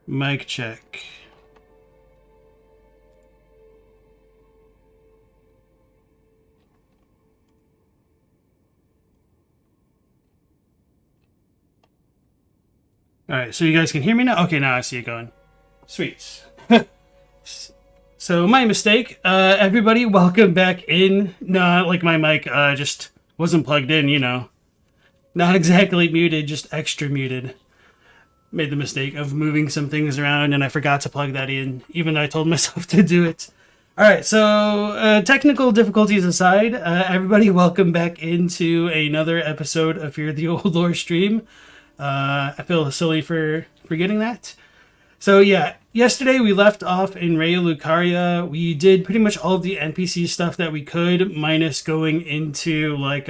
Mic check. Alright, so you guys can hear me now? Okay, now I see it going. Sweet. So, my mistake. Everybody, welcome back in. No, like my mic just wasn't plugged in, you know. Not exactly muted, just extra muted. Made the mistake of moving some things around and I forgot to plug that in, even though I told myself to do it. Alright, so technical difficulties aside, everybody welcome back into another episode of Fear the Old Lore stream. I feel silly for forgetting that. So yeah, yesterday we left off in Raya Lucaria. We did pretty much all of the NPC stuff that we could, minus going into like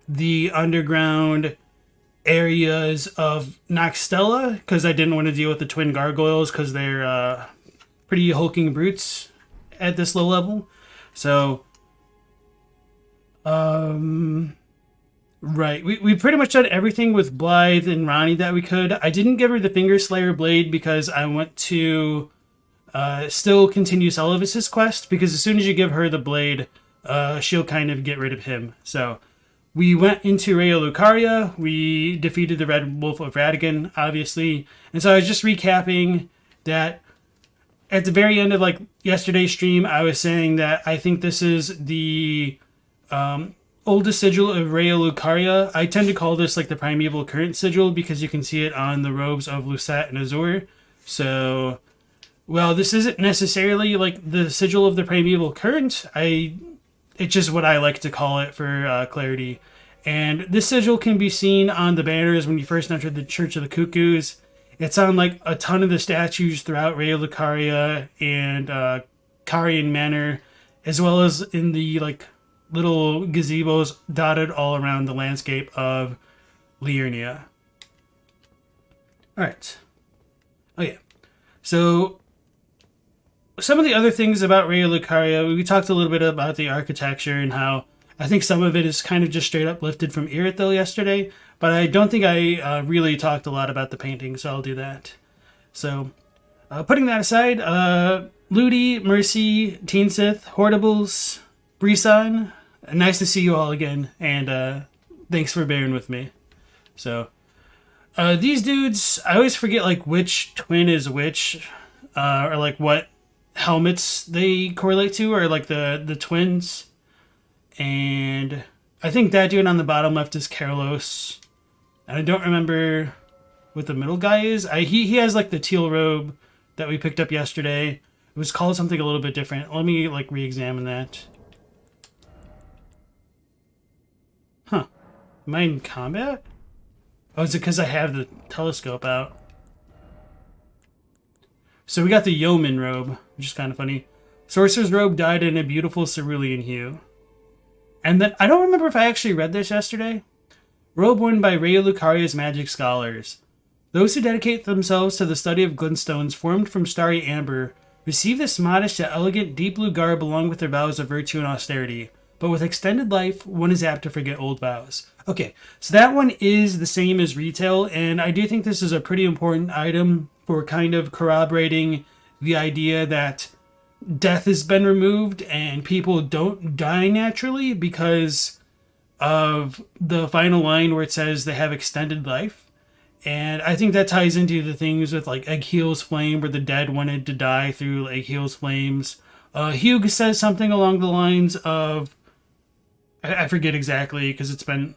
the underground areas of Noxtella, because I didn't want to deal with the twin gargoyles because they're pretty hulking brutes at this low level. So right, we pretty much done everything with Blythe and Ronnie that we could. I didn't give her the Finger Slayer blade because I want to still continue Celivis's quest, because as soon as you give her the blade, she'll kind of get rid of him. So we went into Raya Lucaria, we defeated the Red Wolf of Radigan, obviously, and so I was just recapping that at the very end of like yesterday's stream, I was saying that I think this is the oldest sigil of Raya Lucaria. I tend to call this like the primeval current sigil because you can see it on the robes of Lucette and Azur. So, well, this isn't necessarily like the sigil of the primeval current. It's just what I like to call it for clarity. And this sigil can be seen on the banners when you first enter the Church of the Cuckoos. It's on like a ton of the statues throughout Raya Lucaria and Carian Manor, as well as in the like little gazebos dotted all around the landscape of Liurnia. Alright. Oh yeah. So some of the other things about Raya Lucaria, we talked a little bit about the architecture and how I think some of it is kind of just straight up lifted from Irithyll yesterday, but I don't think I really talked a lot about the painting, so I'll do that. So, putting that aside, Ludi, Mercy, Teensith, Horribles, Brisson, nice to see you all again, and thanks for bearing with me. So, these dudes, I always forget like which twin is which, or like what helmets they correlate to, or like the twins. And I think that dude on the bottom left is Carlos. And I don't remember what the middle guy is. He has like the teal robe that we picked up yesterday. It was called something a little bit different. Let me like re-examine that. Huh. Am I in combat? Oh, is it because I have the telescope out? So we got the yeoman robe, which is kind of funny. Sorcerer's robe dyed in a beautiful cerulean hue. And then, I don't remember if I actually read this yesterday. Robe worn by Raya Lucaria's magic scholars. Those who dedicate themselves to the study of glintstones formed from starry amber receive this modest yet elegant deep blue garb along with their vows of virtue and austerity. But with extended life, one is apt to forget old vows. Okay, so that one is the same as retail, and I do think this is a pretty important item for kind of corroborating the idea that death has been removed and people don't die naturally because of the final line where it says they have extended life. And I think that ties into the things with like Egheel's flame, where the dead wanted to die through Egheel's flames. Hugh says something along the lines of, I forget exactly because it's been,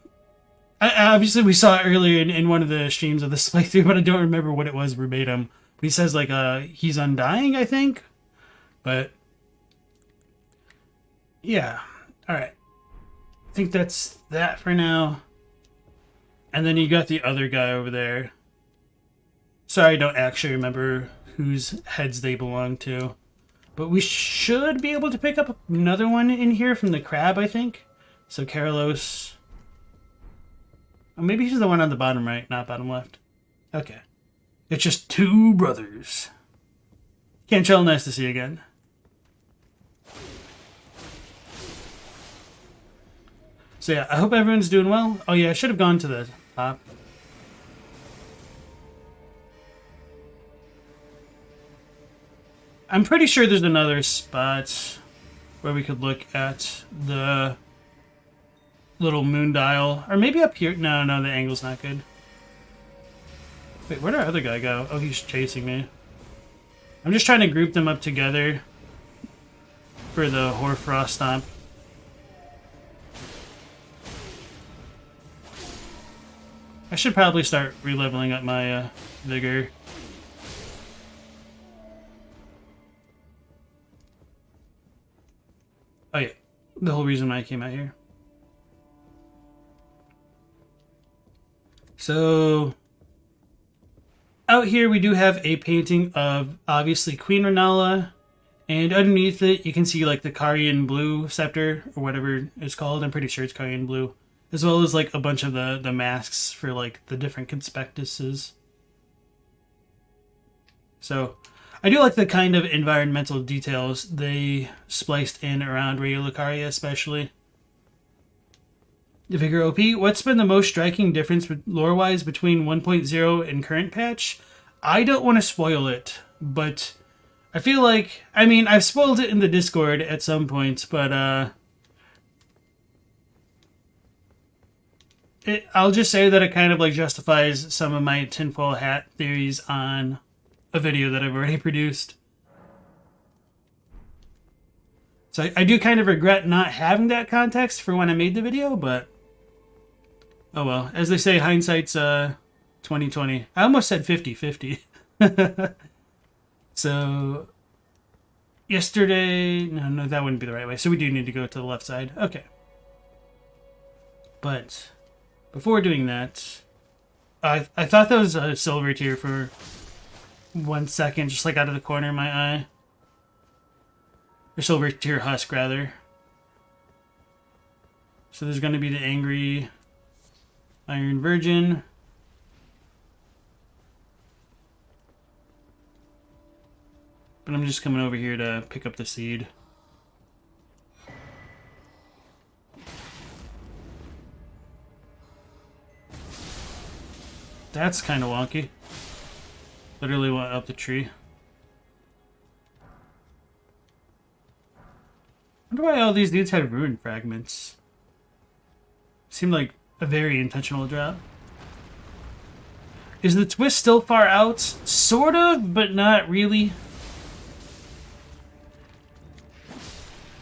obviously we saw it earlier in one of the streams of this playthrough, but I don't remember what it was verbatim. But he says like he's undying, I think. But yeah, all right. I think that's that for now. And then you got the other guy over there. Sorry, I don't actually remember whose heads they belong to. But we should be able to pick up another one in here from the crab, I think. So Carlos. Oh, maybe he's the one on the bottom right, not bottom left. Okay. It's just two brothers. Cantrell, nice to see you again. So yeah, I hope everyone's doing well. Oh yeah, I should have gone to the top. I'm pretty sure there's another spot where we could look at the little moon dial. Or maybe up here. No, the angle's not good. Wait, where'd our other guy go? Oh, he's chasing me. I'm just trying to group them up together for the Hoarfrost Stomp. I should probably start re-leveling up my vigor. Oh yeah, the whole reason why I came out here. So, out here we do have a painting of, obviously, Queen Rennala, and underneath it you can see like the Carian Blue Scepter, or whatever it's called. I'm pretty sure it's Carian Blue. As well as like a bunch of the masks for like the different conspectuses. So, I do like the kind of environmental details they spliced in around Raya Lucaria especially. The Vigor OP, what's been the most striking difference lore-wise between 1.0 and current patch? I don't want to spoil it, but I feel like, I mean, I've spoiled it in the Discord at some point, but I'll just say that it kind of like justifies some of my tinfoil hat theories on a video that I've already produced. So I do kind of regret not having that context for when I made the video, but oh well. As they say, hindsight's 2020. I almost said 50-50. So yesterday, no, that wouldn't be the right way. So we do need to go to the left side. Okay. But before doing that, I thought that was a silver tier for 1 second, just like out of the corner of my eye. Or silver tier husk, rather. So there's going to be the angry Iron Virgin. But I'm just coming over here to pick up the seed. That's kind of wonky. Literally went up the tree. I wonder why all these dudes had rune fragments. Seemed like a very intentional drop. Is the twist still far out? Sort of, but not really.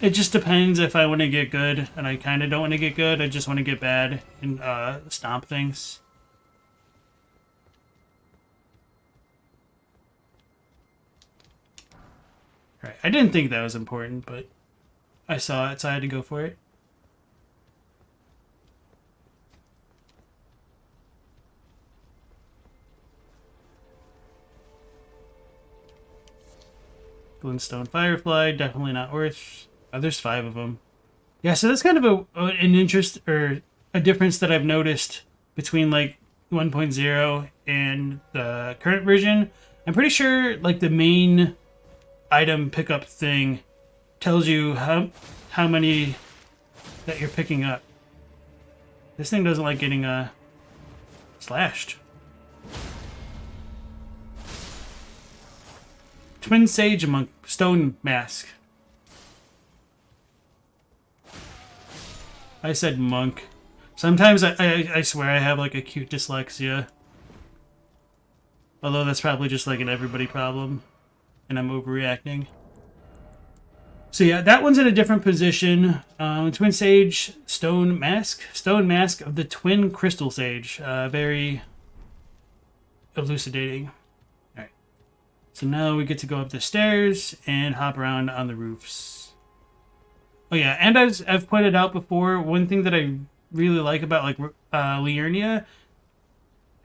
It just depends if I want to get good, and I kind of don't want to get good. I just want to get bad and stomp things. Right, I didn't think that was important, but I saw it, so I had to go for it. Glintstone Firefly, definitely not worth. Oh, there's 5 of them. Yeah, so that's kind of an interest or a difference that I've noticed between like 1.0 and the current version. I'm pretty sure like the main item pickup thing tells you how many that you're picking up. This thing doesn't like getting slashed. Twin Sage Monk Stone Mask. I said monk. Sometimes I swear I have like acute dyslexia. Although that's probably just like an everybody problem. And I'm overreacting. So yeah, that one's in a different position. Twin Sage Stone Mask. Stone Mask of the Twin Crystal Sage. Very elucidating. Alright. So now we get to go up the stairs and hop around on the roofs. Oh yeah, and as I've pointed out before, one thing that I really like about like Liurnia,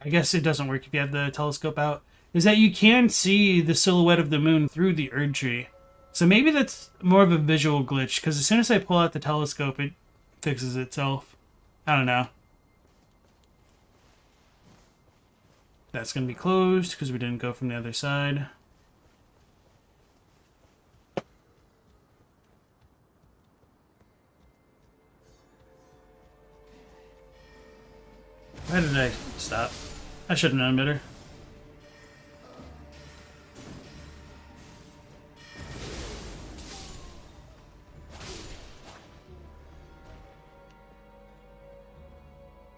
I guess it doesn't work if you have the telescope out, is that you can see the silhouette of the moon through the Erd Tree. So maybe that's more of a visual glitch, because as soon as I pull out the telescope, it fixes itself. I don't know. That's going to be closed, because we didn't go from the other side. Why did I stop? I should have known better.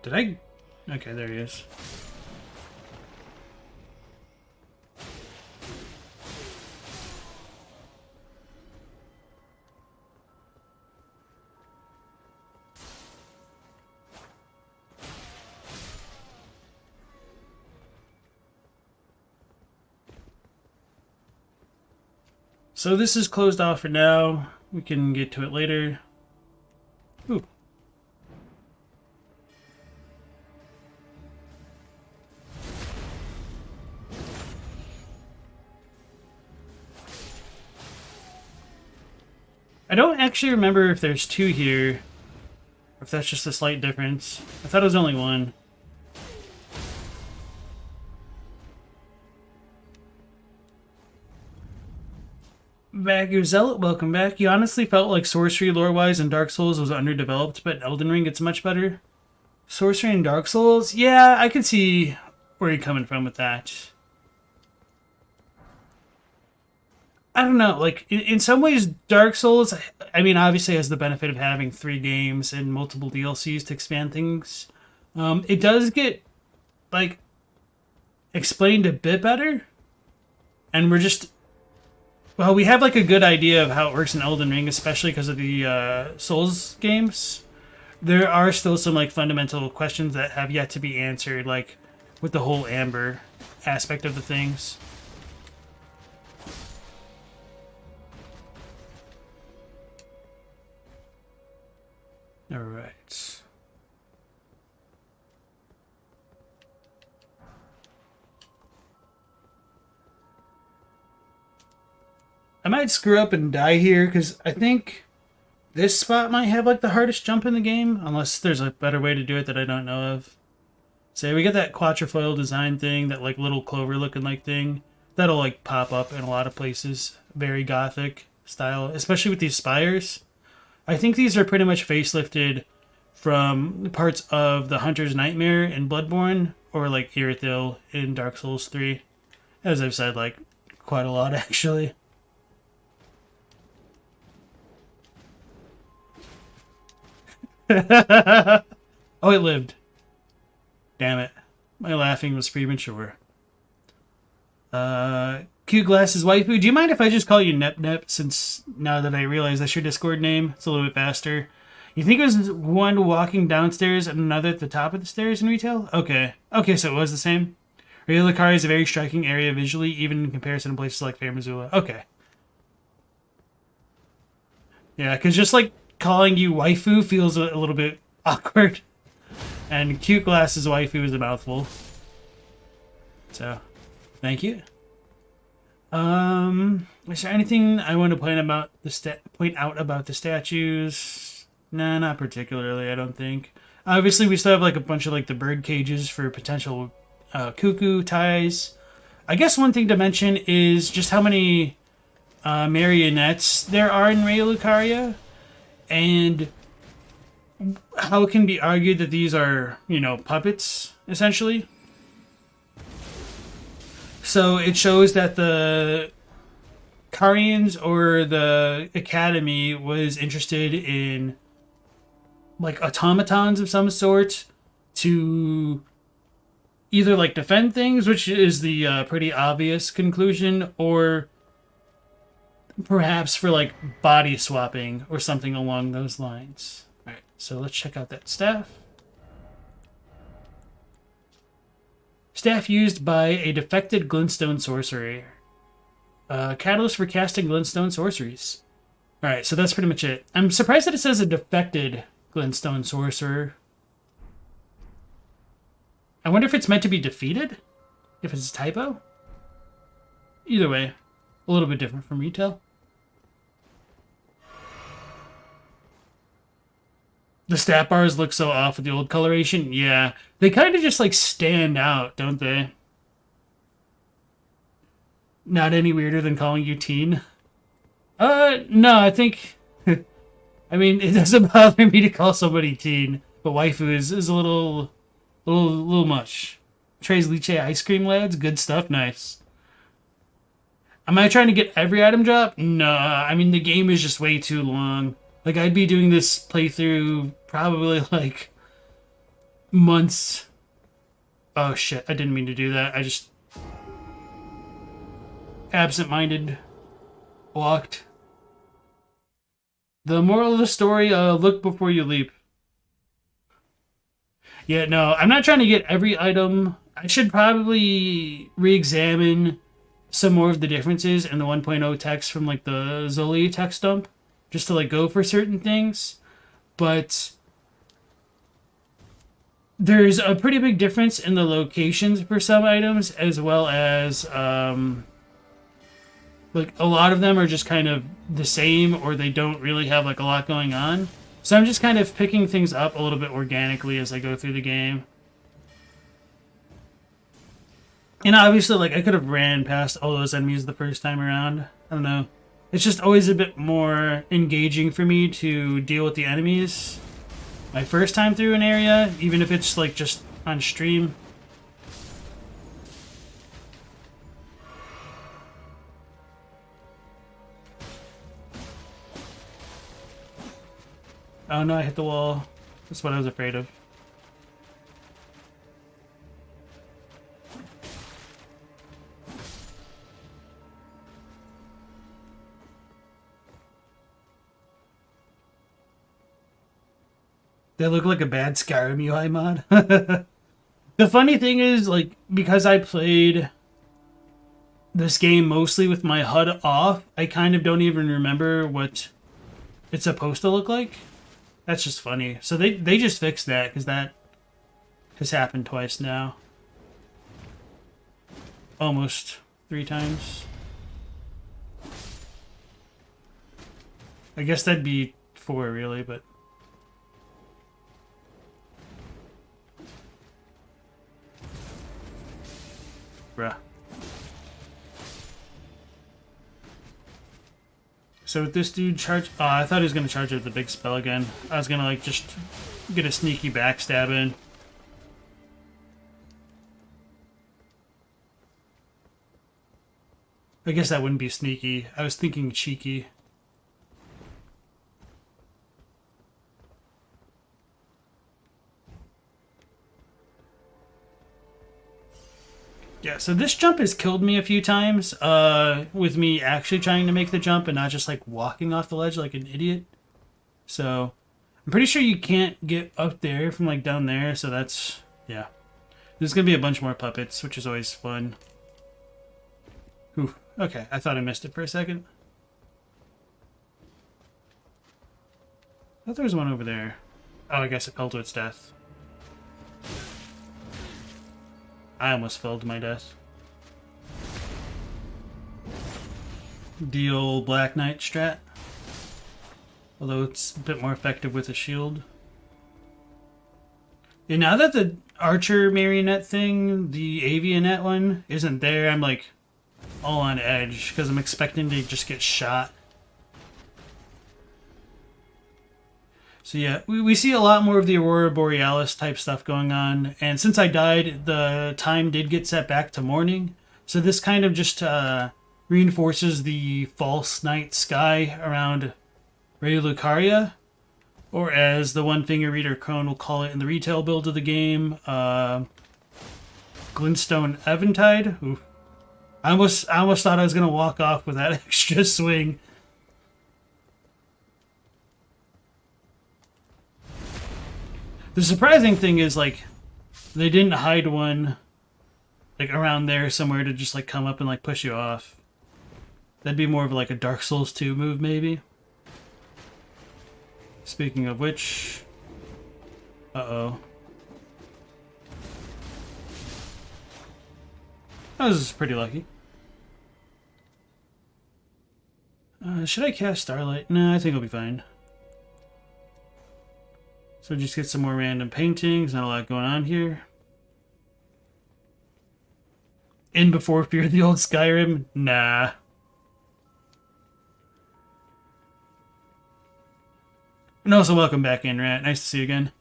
Did I? Okay, there he is. So this is closed off for now. We can get to it later. Ooh. I don't actually remember if there's two here, or if that's just a slight difference. I thought it was only one. Back, your Zealot, welcome back. You honestly felt like sorcery lore-wise in Dark Souls was underdeveloped, but Elden Ring gets much better. Sorcery in Dark Souls? Yeah, I can see where you're coming from with that. I don't know, like, in some ways, Dark Souls, I mean, obviously has the benefit of having 3 games and multiple DLCs to expand things. It does get, like, explained a bit better, and we're just... Well, we have, like, a good idea of how it works in Elden Ring, especially because of the Souls games. There are still some, like, fundamental questions that have yet to be answered, like, with the whole Amber aspect of the things. Alright. I might screw up and die here, because I think this spot might have, like, the hardest jump in the game, unless there's a better way to do it that I don't know of. So we get that quatrefoil design thing, that, like, little clover-looking, like, thing. That'll, like, pop up in a lot of places. Very gothic style, especially with these spires. I think these are pretty much facelifted from parts of the Hunter's Nightmare in Bloodborne, or, like, Irithyll in Dark Souls 3. As I've said, like, quite a lot, actually. Oh, it lived. Damn it. My laughing was premature. Cute Glasses Waifu, do you mind if I just call you Nep Nep, since now that I realize that's your Discord name, it's a little bit faster. You think it was one walking downstairs and another at the top of the stairs in retail? Okay. Okay, so it was the same. Raya Lucaria is a very striking area visually, even in comparison to places like Fair Missoula. Okay. Yeah, because just like calling you waifu feels a little bit awkward. And Cute Glasses Waifu is a mouthful. So, thank you. Is there anything I want to point out about the statues? Nah, not particularly, I don't think. Obviously, we still have like a bunch of like the bird cages for potential cuckoo ties. I guess one thing to mention is just how many marionettes there are in Raya Lucaria, and how it can be argued that these are, you know, puppets, essentially. So it shows that the Carians or the Academy was interested in like automatons of some sort to either like defend things, which is the pretty obvious conclusion, or perhaps for like body swapping or something along those lines. All right, so let's check out that staff. Staff used by a defected glintstone sorcerer. Catalyst for casting glintstone sorceries. Alright, so that's pretty much it. I'm surprised that it says a defected glintstone sorcerer. I wonder if it's meant to be defeated? If it's a typo? Either way, a little bit different from retail. The stat bars look so off with the old coloration. Yeah, they kind of just like stand out, don't they? Not any weirder than calling you teen. No, I think... I mean, it doesn't bother me to call somebody teen, but waifu is a little much. Trey's Liche ice cream lads, good stuff, nice. Am I trying to get every item drop? No, I mean, the game is just way too long. Like, I'd be doing this playthrough probably, like, months. Oh shit, I didn't mean to do that. I just absent-minded walked. The moral of the story, look before you leap. Yeah, no, I'm not trying to get every item. I should probably re-examine some more of the differences in the 1.0 text from like the Zoli text dump, just to like go for certain things. But there's a pretty big difference in the locations for some items, as well as like a lot of them are just kind of the same, or they don't really have like a lot going on. So I'm just kind of picking things up a little bit organically as I go through the game. And obviously, like, I could have ran past all those enemies the first time around. I don't know. It's just always a bit more engaging for me to deal with the enemies my first time through an area, even if it's, like, just on stream. Oh no, I hit the wall. That's what I was afraid of. They look like a bad Skyrim UI mod. The funny thing is, like, because I played this game mostly with my HUD off, I kind of don't even remember what it's supposed to look like. That's just funny. So they just fixed that, because that has happened twice now. Almost 3 times. I guess that'd be 4, really, but... Bruh. So with this dude charge... Oh, I thought he was going to charge with the big spell again. I was going to, like, just get a sneaky backstab in. I guess that wouldn't be sneaky. I was thinking cheeky. Yeah, so this jump has killed me a few times, with me actually trying to make the jump and not just, like, walking off the ledge like an idiot. So, I'm pretty sure you can't get up there from, like, down there, so that's... yeah. There's gonna be a bunch more puppets, which is always fun. Ooh, okay, I thought I missed it for a second. I thought there was one over there. Oh, I guess it fell to its death. I almost fell to my death. The old Black Knight strat. Although it's a bit more effective with a shield. And now that the archer marionette thing, the avionette one, isn't there, I'm like all on edge because I'm expecting to just get shot. So yeah, we see a lot more of the Aurora Borealis type stuff going on. And since I died, the time did get set back to morning. So this kind of just reinforces the false night sky around Raya Lucaria. Or as the One Finger Reader Crone will call it in the retail build of the game, Glintstone Eventide. Oof. I almost thought I was going to walk off with that extra swing. The surprising thing is, like, they didn't hide one, like, around there somewhere to just, like, come up and, like, push you off. That'd be more of, like, a Dark Souls 2 move, maybe. Speaking of which... Uh-oh. I was pretty lucky. Should I cast Starlight? No, I think I'll be fine. So just get some more random paintings. Not a lot going on here. In before Fear the Old Skyrim? Nah. And also welcome back in, Rat. Nice to see you again.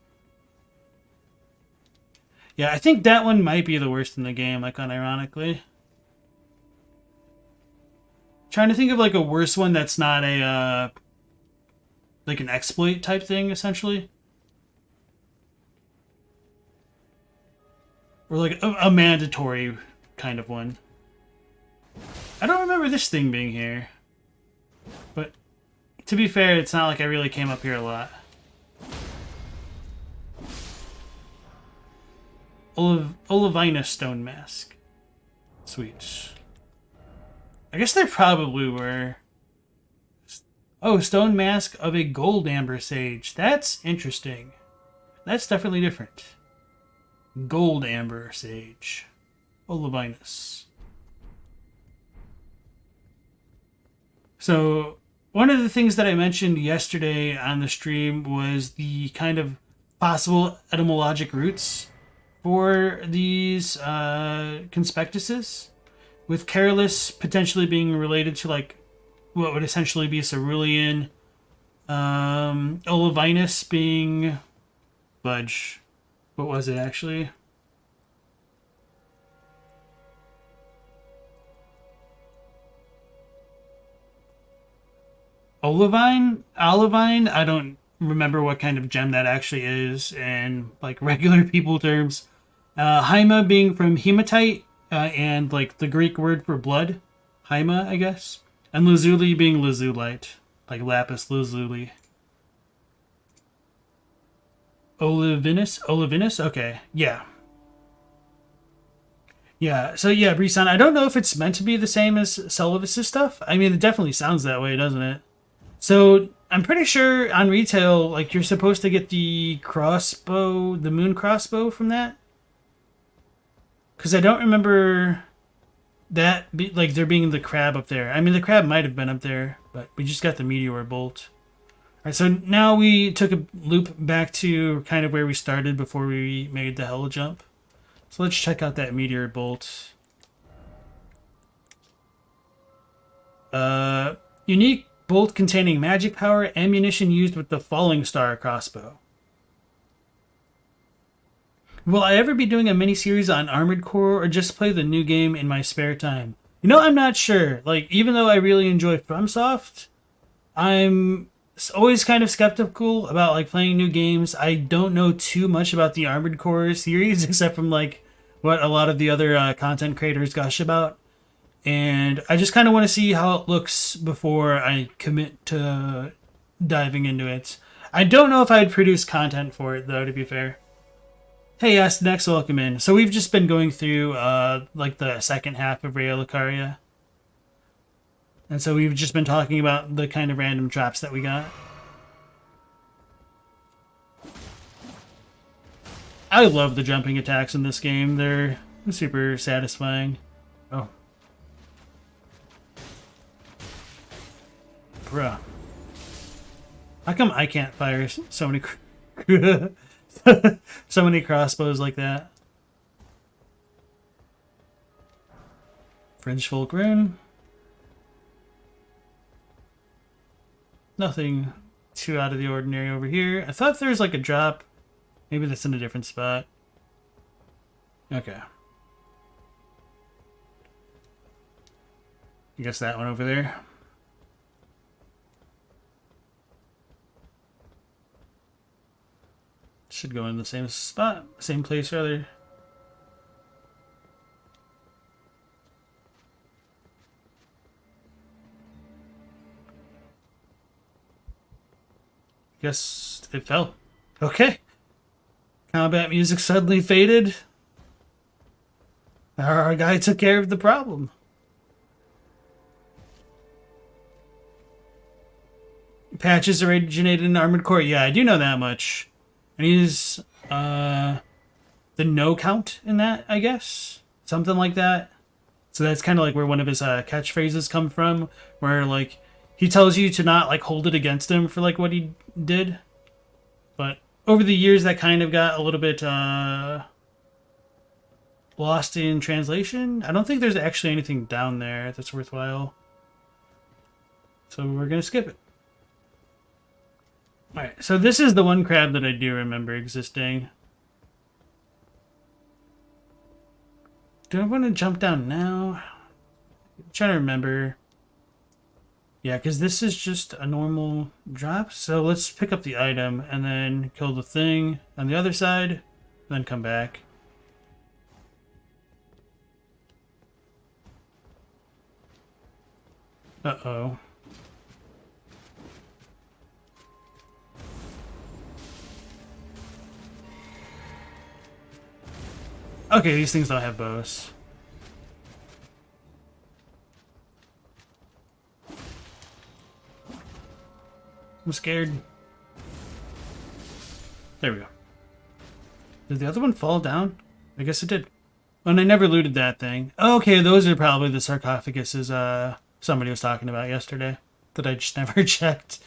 Yeah, I think that one might be the worst in the game, like, unironically. Trying to think of, like, a worse one that's not a, like, an exploit type thing, essentially. Or like a mandatory kind of one. I don't remember this thing being here. But to be fair, it's not like I really came up here a lot. Olivina stone mask. Sweet. I guess there probably were. Oh, stone mask of a gold amber sage. That's interesting. That's definitely different. Gold amber sage. Olivinus. So, one of the things that I mentioned yesterday on the stream was the kind of possible etymologic roots for these conspectuses, with careless potentially being related to like what would essentially be cerulean, Olivinus being fudge. What was it actually? Olivine? I don't remember what kind of gem that actually is in like regular people terms. Haima being from hematite, and like the Greek word for blood, Haima, I guess. And lazuli being lazulite, like lapis lazuli. Olivinus? Okay, yeah. Yeah, so yeah, Brisson, I don't know if it's meant to be the same as Celivis's stuff. I mean, it definitely sounds that way, doesn't it? So, I'm pretty sure on retail, like, you're supposed to get the crossbow, the moon crossbow from that. Because I don't remember that, like, there being the crab up there. I mean, the crab might have been up there, but we just got the meteor bolt. Alright, so now we took a loop back to kind of where we started before we made the hell jump. So let's check out that meteor bolt. Unique bolt containing magic power, ammunition used with the Falling Star crossbow. Will I ever be doing a mini-series on Armored Core or just play the new game in my spare time? You know, I'm not sure. Like, even though I really enjoy FromSoft, I'm always kind of skeptical about, like, playing new games. I don't know too much about the Armored Core series, except from, like, what a lot of the other content creators gush about. And I just kind of want to see how it looks before I commit to diving into it. I don't know if I'd produce content for it, though, to be fair. Hey, Ask Next, welcome in. So we've just been going through, like, the second half of Raya Lucaria. And so we've just been talking about the kind of random traps that we got. I love the jumping attacks in this game. They're super satisfying. Oh. Bruh. How come I can't fire so many so many crossbows like that? Fringe Folk Rune. Nothing too out of the ordinary over here. I thought there was like a drop. Maybe that's in a different spot. Okay. I guess that one over there. Should go in the same spot, same place rather. Guess it fell. Okay. Combat music suddenly faded. Our guy took care of the problem. Patches originated in Armored Core. Yeah, I do know that much. And he's the no count in that, I guess. Something like that. So that's kind of like where one of his catchphrases come from. Where, like, he tells you to not, like, hold it against him for, like, what he did. But over the years, that kind of got a little bit lost in translation. I don't think there's actually anything down there that's worthwhile. So we're going to skip it. Alright, so this is the one crab that I do remember existing. Do I want to jump down now? I'm trying to remember. Yeah, because this is just a normal drop. So let's pick up the item and then kill the thing on the other side, and then come back. Uh-oh. Okay, these things don't have bows. I'm scared. There we go. Did the other one fall down? I guess it did. And I never looted that thing. Okay, those are probably the sarcophaguses somebody was talking about yesterday that I just never checked.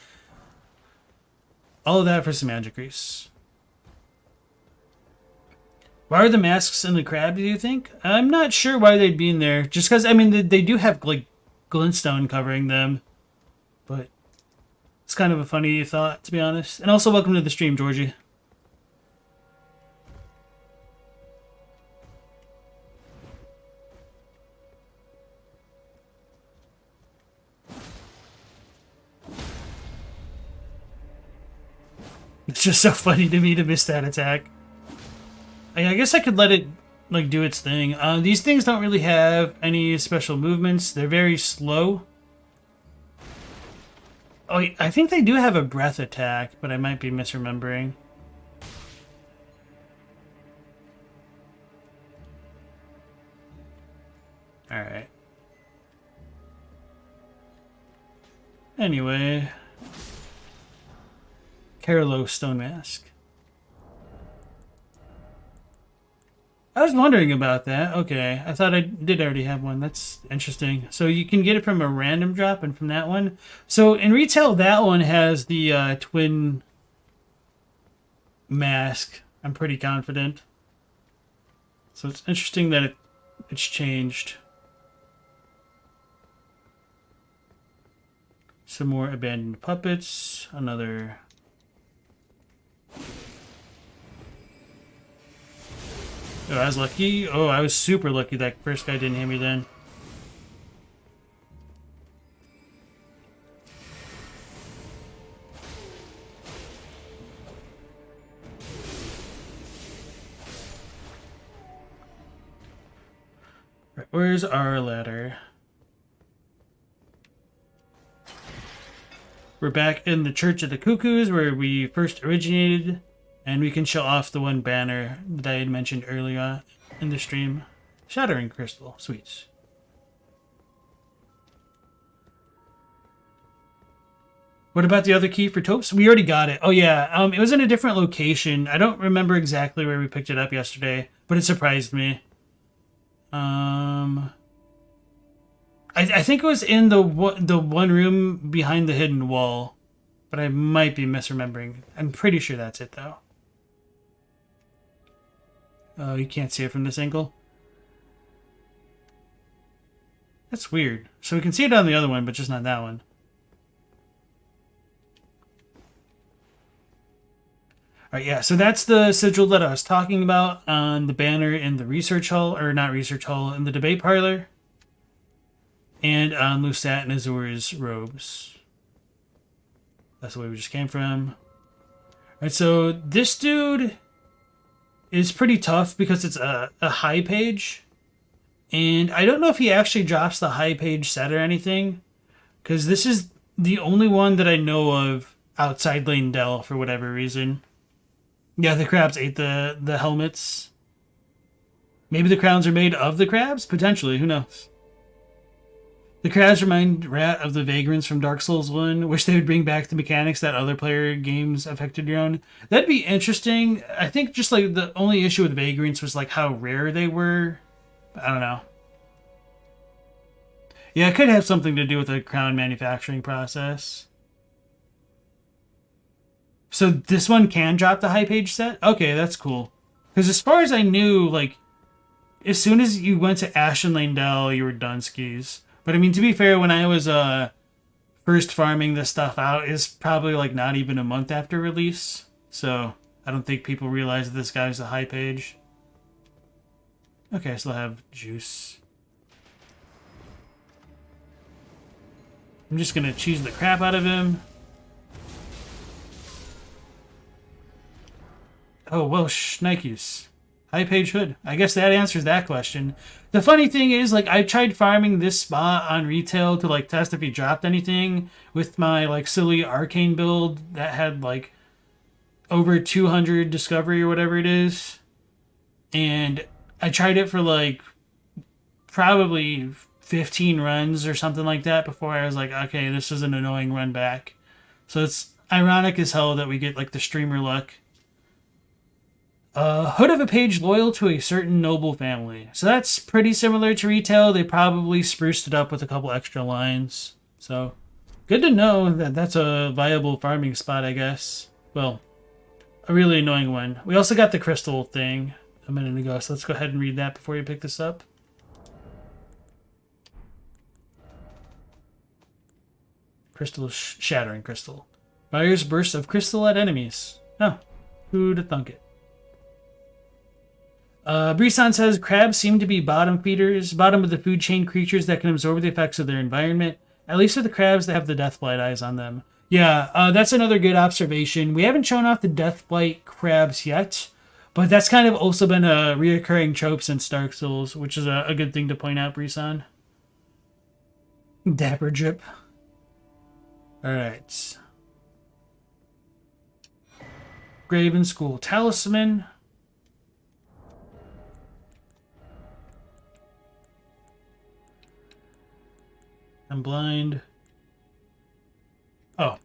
All of that for some magic grease. Why are the masks in the crab, do you think? I'm not sure why they'd be in there. Just because, I mean, they do have, like, glintstone covering them. But it's kind of a funny thought, to be honest. And also, welcome to the stream, Georgie. It's just so funny to me to miss that attack. I guess I could let it, like, do its thing. These things don't really have any special movements. They're very slow. Oh, I think they do have a breath attack, but I might be misremembering. Alright. Anyway. Carolo Stone Mask. I was wondering about that. Okay, I thought I did already have one. That's interesting. So you can get it from a random drop and from that one. So in retail, that one has the twin mask. I'm pretty confident. So it's interesting that it's changed. Some more abandoned puppets. Another... Oh, I was lucky. Oh, I was super lucky that first guy didn't hit me then. Right, where's our ladder? We're back in the Church of the Cuckoos where we first originated. And we can show off the one banner that I had mentioned earlier in the stream. Shattering Crystal. Sweets. What about the other key for Topes? We already got it. Oh, yeah. It was in a different location. I don't remember exactly where we picked it up yesterday, but it surprised me. I think it was in the one room behind the hidden wall, but I might be misremembering. I'm pretty sure that's it, though. Oh, you can't see it from this angle? That's weird. So we can see it on the other one, but just not that one. Alright, yeah, so that's the sigil that I was talking about on the banner in the research hall, or not research hall, in the debate parlor. And on Lusat and Azur's robes. That's the way we just came from. Alright, so this dude is pretty tough because it's a high page. And I don't know if he actually drops the high page set or anything. Because this is the only one that I know of outside Lane-Del for whatever reason. Yeah, the crabs ate the helmets. Maybe the crowns are made of the crabs? Potentially, who knows? The crabs remind Rat of the Vagrants from Dark Souls 1. Wish they would bring back the mechanics that other player games affected your own. That'd be interesting. I think just like the only issue with Vagrants was like how rare they were. I don't know. Yeah, it could have something to do with the crown manufacturing process. So this one can drop the high page set? Okay, that's cool. Because as far as I knew, like, as soon as you went to Ashen Lane-Del, you were done skis. But I mean, to be fair, when I was first farming this stuff out, it's probably like not even a month after release. So I don't think people realize that this guy's a high page. Okay, I still have juice. I'm just gonna cheese the crap out of him. Oh, well, Schnikes. High page hood. I guess that answers that question. The funny thing is, like, I tried farming this spot on retail to, like, test if he dropped anything with my, like, silly arcane build that had, like, over 200 discovery or whatever it is. And I tried it for, like, probably 15 runs or something like that before I was like, okay, this is an annoying run back. So it's ironic as hell that we get, like, the streamer luck. Hood of a page loyal to a certain noble family. So that's pretty similar to retail. They probably spruced it up with a couple extra lines. So good to know that that's a viable farming spot, I guess. Well, a really annoying one. We also got the crystal thing a minute ago, so let's go ahead and read that before you pick this up. Crystal shattering crystal. Fires bursts of crystal at enemies. Oh, who'd thunk it? Brisson says crabs seem to be bottom feeders, bottom of the food chain creatures that can absorb the effects of their environment, at least with the crabs that have the Deathblight eyes on them. Yeah, that's another good observation. We haven't shown off the Deathblight crabs yet, but that's kind of also been a reoccurring trope since Dark Souls, which is a good thing to point out, Brisson. Dapper drip. Alright. Graven School Talisman. I'm blind. Oh.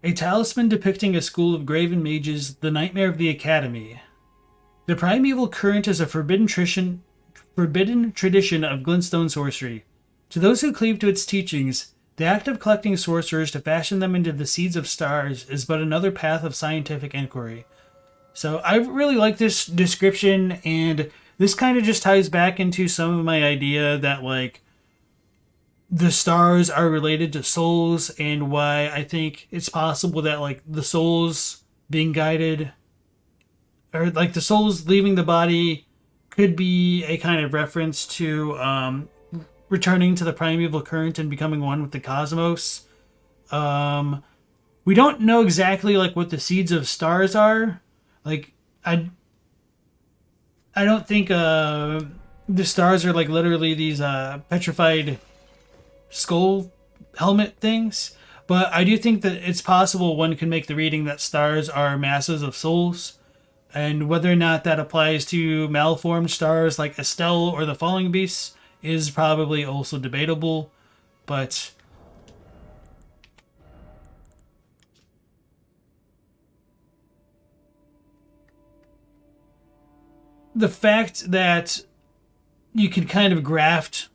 A talisman depicting a school of Graven mages, the nightmare of the academy. The primeval current is a forbidden tradition of glintstone sorcery. To those who cleave to its teachings, the act of collecting sorcerers to fashion them into the seeds of stars is but another path of scientific inquiry. So I really like this description, and this kind of just ties back into some of my idea that, like, the stars are related to souls, and why I think it's possible that, like, the souls being guided, or, like, the souls leaving the body could be a kind of reference to returning to the primeval current and becoming one with the cosmos. We don't know exactly, like, what the seeds of stars are. Like, I don't think the stars are, like, literally these petrified skull helmet things, but I do think that it's possible one can make the reading that stars are masses of souls, and whether or not that applies to malformed stars like Estelle or the Falling Beasts is probably also debatable, but the fact that you can kind of graft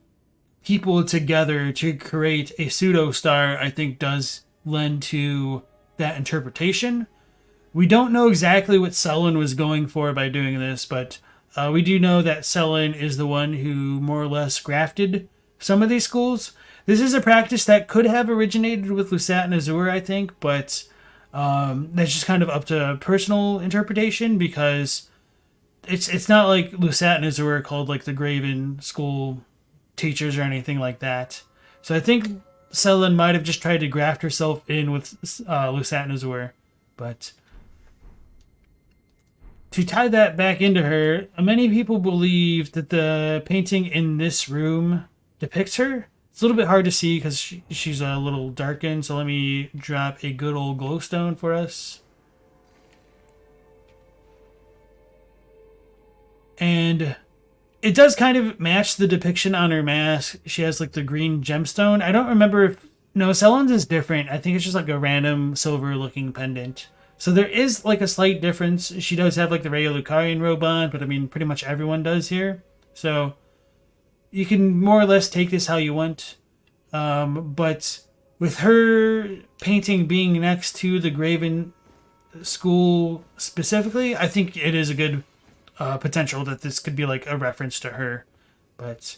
people together to create a pseudo star, I think, does lend to that interpretation. We don't know exactly what Sellen was going for by doing this, but we do know that Sellen is the one who more or less grafted some of these schools. This is a practice that could have originated with Lusat and Azur, I think, but that's just kind of up to personal interpretation, because it's not like Lusat and Azur are called, like, the Graven school teachers or anything like that. So I think Sellen might have just tried to graft herself in with Lusat and Azur, but to tie that back into her, many people believe that the painting in this room depicts her. It's a little bit hard to see because she's a little darkened, so let me drop a good old glowstone for us. And it does kind of match the depiction on her mask. She has, like, the green gemstone. I don't remember if... No, Sellen's is different. I think it's just, like, a random silver-looking pendant. So there is, like, a slight difference. She does have, like, the Raya Lucarian robe on, but, I mean, pretty much everyone does here. So you can more or less take this how you want. But with her painting being next to the Graven school specifically, I think it is a good potential that this could be, like, a reference to her. But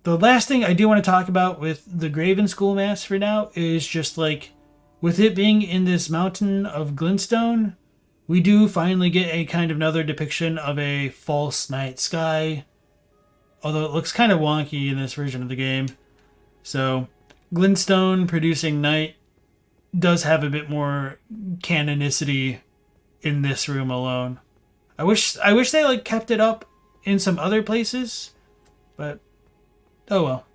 the last thing I do want to talk about with the Graven school mask for now is just, like, with it being in this mountain of glintstone, we do finally get a kind of another depiction of a false night sky, although it looks kind of wonky in this version of the game. So glintstone producing night does have a bit more canonicity in this room alone. I wish they like kept it up in some other places, but oh well.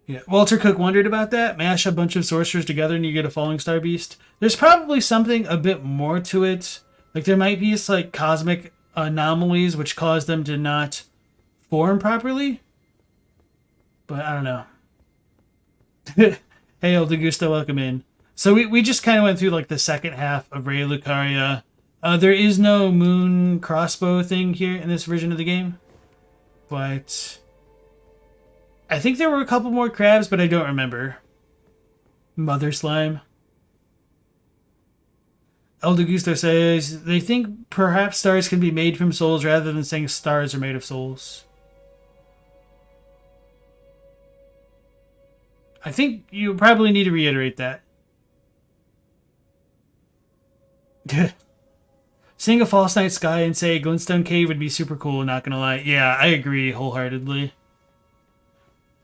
Yeah, Walter Cook wondered about that. Mash a bunch of sorcerers together and you get a falling star beast. There's probably something a bit more to it. Like there might be just like cosmic anomalies which cause them to not form properly. But I don't know. Hey, El Degusta, welcome in. So we just kind of went through like the second half of Raya Lucaria. There is no moon crossbow thing here in this version of the game. But I think there were a couple more crabs, but I don't remember. Mother Slime. El Degusto says, they think perhaps stars can be made from souls rather than saying stars are made of souls. I think you probably need to reiterate that. Seeing a false night sky and say Glintstone Cave would be super cool, not gonna lie. Yeah, I agree wholeheartedly.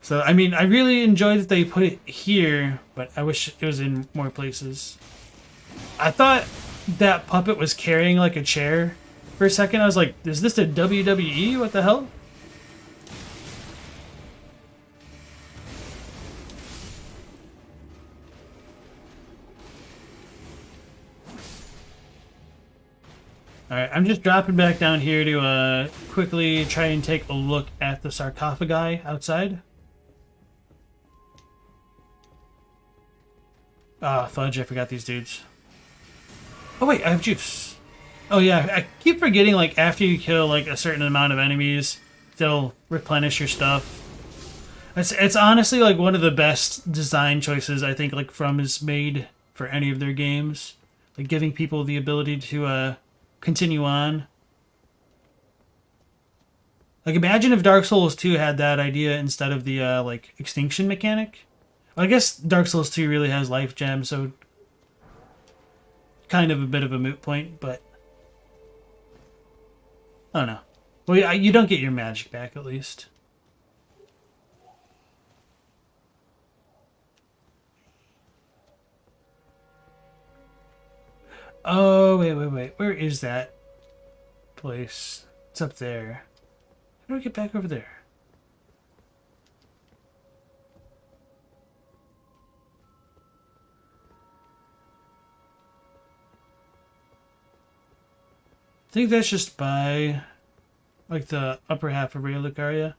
So, I mean, I really enjoyed that they put it here, but I wish it was in more places. I thought that puppet was carrying, like, a chair for a second. I was like, is this a WWE? What the hell? Alright, I'm just dropping back down here to quickly try and take a look at the sarcophagi outside. Ah, fudge, I forgot these dudes. Oh wait, I have juice. Oh yeah, I keep forgetting, like, after you kill, like, a certain amount of enemies, they'll replenish your stuff. It's honestly, like, one of the best design choices I think, like, From has made for any of their games. Like, giving people the ability to, continue on. Like, imagine if Dark Souls 2 had that idea instead of the, like, extinction mechanic. Well, I guess Dark Souls 2 really has life gems, so kind of a bit of a moot point, but I don't know. Well, yeah, you don't get your magic back, at least. Oh, wait. Where is that place? It's up there. How do I get back over there? I think that's just by, like, the upper half of Raya Lucaria.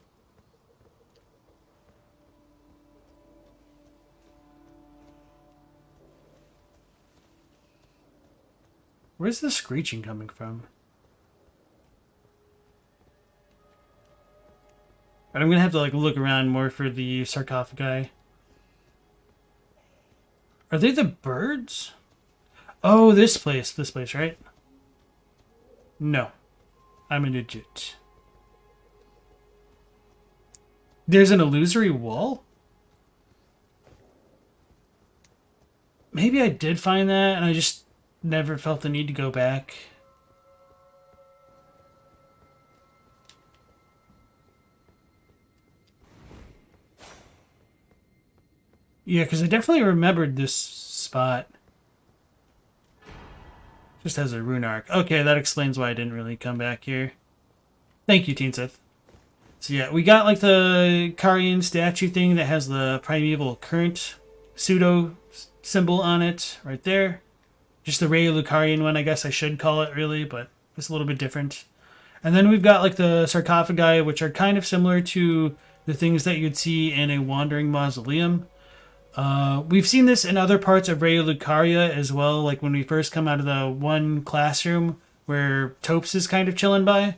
Where's the screeching coming from? But I'm gonna have to, like, look around more for the sarcophagi. Are they the birds? Oh, this place, right? No. I'm an idiot. There's an illusory wall? Maybe I did find that and I just never felt the need to go back. Yeah, because I definitely remembered this spot. Just has a rune arc. Okay, that explains why I didn't really come back here. Thank you, Teen Sith. So yeah, we got like the Karian statue thing that has the primeval current pseudo symbol on it right there. Just the Raya Lucarian one, I guess I should call it really, but it's a little bit different. And then we've got like the sarcophagi, which are kind of similar to the things that you'd see in a wandering mausoleum. We've seen this in other parts of Raya Lucaria as well, like when we first come out of the one classroom where Topes is kind of chilling by.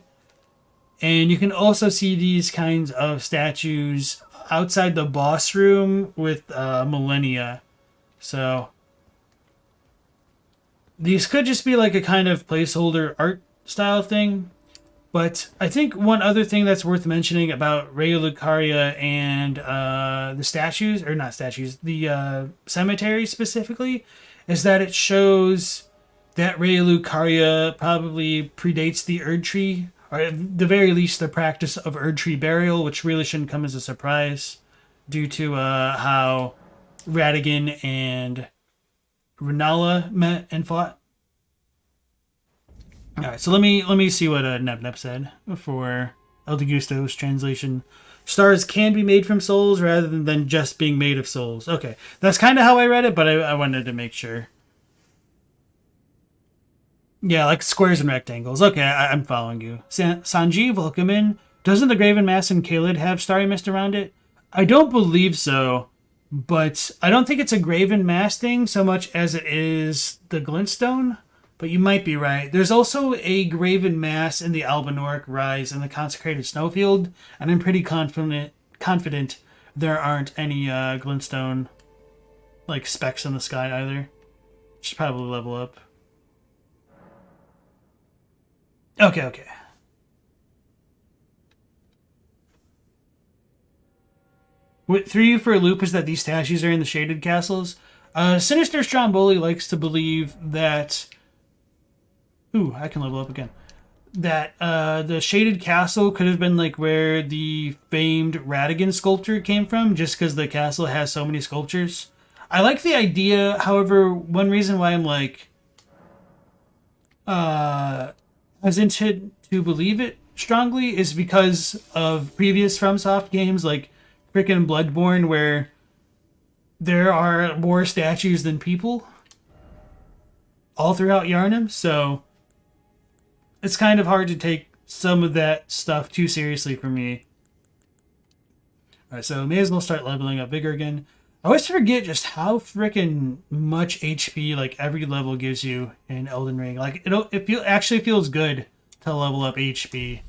And you can also see these kinds of statues outside the boss room with Melina. So these could just be like a kind of placeholder art style thing. But I think one other thing that's worth mentioning about Raya Lucaria and the statues, or not statues, the cemetery specifically, is that it shows that Raya Lucaria probably predates the Erd Tree, or at the very least the practice of Erd Tree burial, which really shouldn't come as a surprise due to how Radagon and Rennala met and fought. All right, so let me see what Nep Nep said for El Gusto's translation. Stars can be made from souls rather than just being made of souls. Okay, that's kind of how I read it, but I wanted to make sure. Yeah, like squares and rectangles. Okay, I'm following you. Sanjeev, welcome in. Doesn't the Graven Mass in Kaled have starry mist around it? I don't believe so, but I don't think it's a Graven Mass thing so much as it is the Glintstone. But you might be right. There's also a Graven Mass in the Albinoric Rise and the Consecrated Snowfield, and I'm pretty confident there aren't any Glintstone like specks in the sky either. Should probably level up. Okay. What threw you for a loop is that these statues are in the shaded castles. Sinister Stromboli likes to believe that... Ooh, I can level up again. That the shaded castle could have been like where the famed Radigan sculpture came from, just because the castle has so many sculptures. I like the idea, however, one reason why I'm like hesitant to believe it strongly is because of previous FromSoft games like freaking Bloodborne, where there are more statues than people all throughout Yharnam, so it's kind of hard to take some of that stuff too seriously for me. Alright, so may as well start leveling up Vigor again. I always forget just how freaking much HP like every level gives you in Elden Ring. Like actually feels good to level up HP.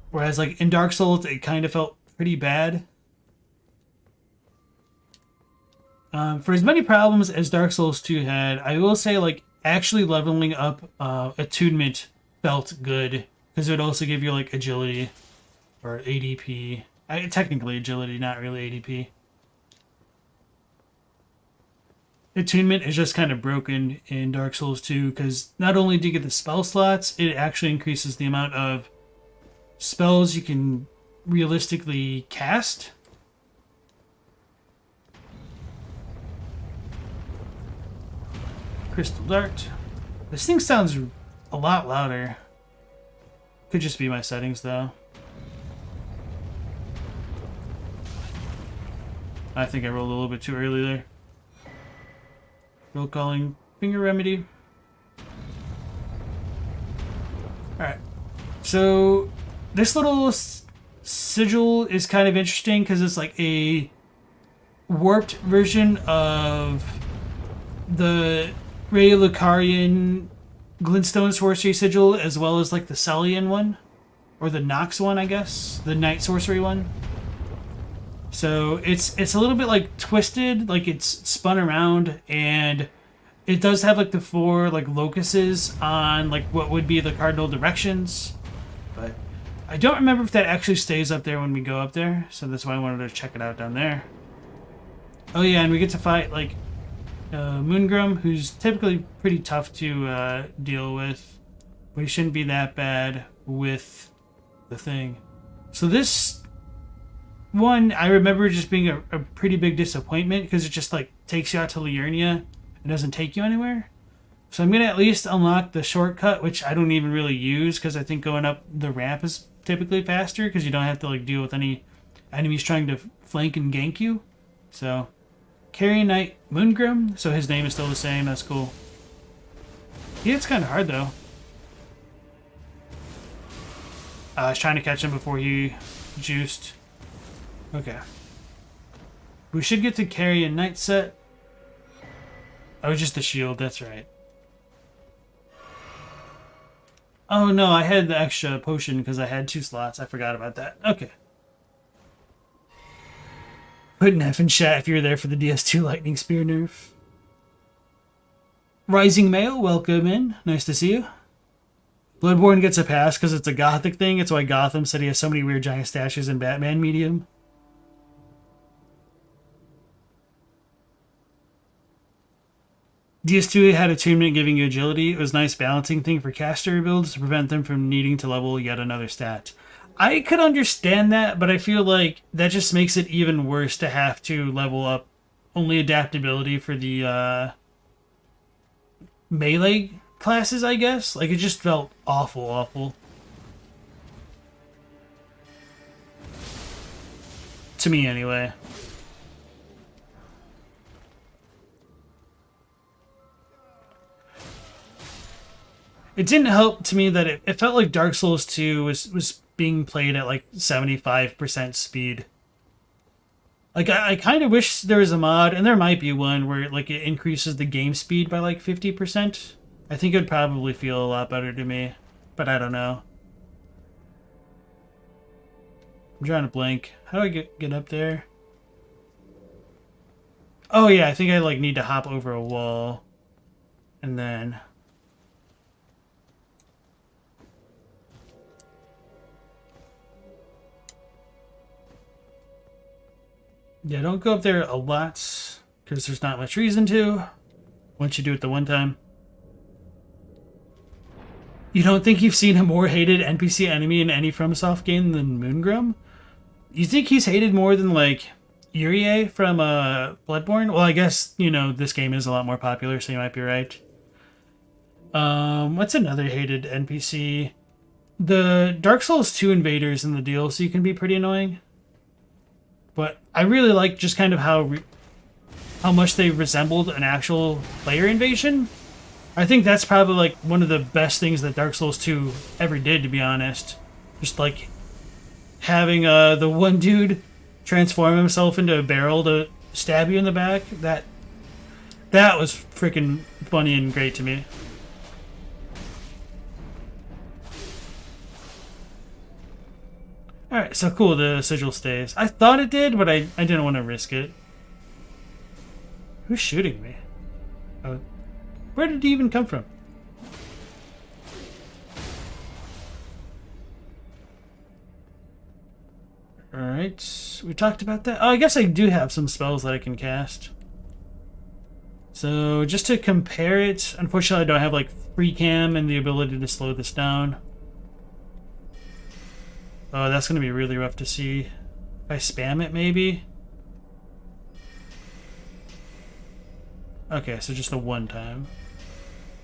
Whereas like in Dark Souls it kind of felt pretty bad. For as many problems as Dark Souls 2 had, I will say like actually leveling up attunement felt good because it would also give you like agility or ADP. Technically agility, not really ADP. Attunement is just kind of broken in Dark Souls 2 because not only do you get the spell slots, it actually increases the amount of spells you can realistically cast. Crystal Dart. This thing sounds a lot louder. Could just be my settings though. I think I rolled a little bit too early there. Roll calling Finger Remedy. Alright. So this little sigil is kind of interesting because it's like a warped version of the Raya Lucarian Glintstone Sorcery Sigil, as well as like the Celian one, or the Nox one, I guess, the Night Sorcery one. So it's a little bit like twisted, like it's spun around, and it does have like the 4 like locuses on like what would be the cardinal directions, but I don't remember if that actually stays up there when we go up there, so that's why I wanted to check it out down there. Oh yeah, and we get to fight like Moongrum, who's typically pretty tough to deal with, but he shouldn't be that bad with the thing. So this one, I remember just being a pretty big disappointment because it just like takes you out to Liurnia and doesn't take you anywhere. So I'm gonna at least unlock the shortcut, which I don't even really use because I think going up the ramp is typically faster because you don't have to like deal with any enemies trying to flank and gank you. So Carrion Knight Moongrum, so his name is still the same, that's cool. Yeah, it's kind of hard though. I was trying to catch him before he juiced. Okay. We should get to Carrion Knight set. Oh, just the shield, that's right. Oh no, I had the extra potion because I had 2 slots. I forgot about that. Okay. Put an F in chat if you were there for the DS2 Lightning Spear nerf. Rising Male, welcome in. Nice to see you. Bloodborne gets a pass because it's a gothic thing. It's why Gotham said he has so many weird giant statues in Batman Medium. DS2 had attunement giving you agility. It was a nice balancing thing for caster builds to prevent them from needing to level yet another stat. I could understand that, but I feel like that just makes it even worse to have to level up only adaptability for the melee classes, I guess. Like, it just felt awful. To me, anyway. It didn't help to me that it felt like Dark Souls 2 was being played at like 75% speed. Like, I kind of wish there was a mod, and there might be one, where like it increases the game speed by like 50%. I think it would probably feel a lot better to me, but I don't know. I'm trying to blink. How do I get up there? Oh yeah, I think I like need to hop over a wall. And then... yeah, don't go up there a lot, because there's not much reason to, once you do it the one time. You don't think you've seen a more hated NPC enemy in any FromSoft game than Moongrum? You think he's hated more than, like, Urie from Bloodborne? Well, I guess, you know, this game is a lot more popular, so you might be right. What's another hated NPC? The Dark Souls 2 invaders in the DLC can be pretty annoying. But I really like just kind of how much they resembled an actual player invasion. I think that's probably like one of the best things that Dark Souls 2 ever did, to be honest. Just like having the one dude transform himself into a barrel to stab you in the back. That was freaking funny and great to me. Alright, so cool, the sigil stays. I thought it did, but I didn't want to risk it. Who's shooting me? Oh, where did he even come from? Alright, we talked about that. Oh, I guess I do have some spells that I can cast. So, just to compare it, unfortunately I don't have like free cam and the ability to slow this down. Oh, that's going to be really rough to see. If I spam it, maybe? Okay, so just the one time.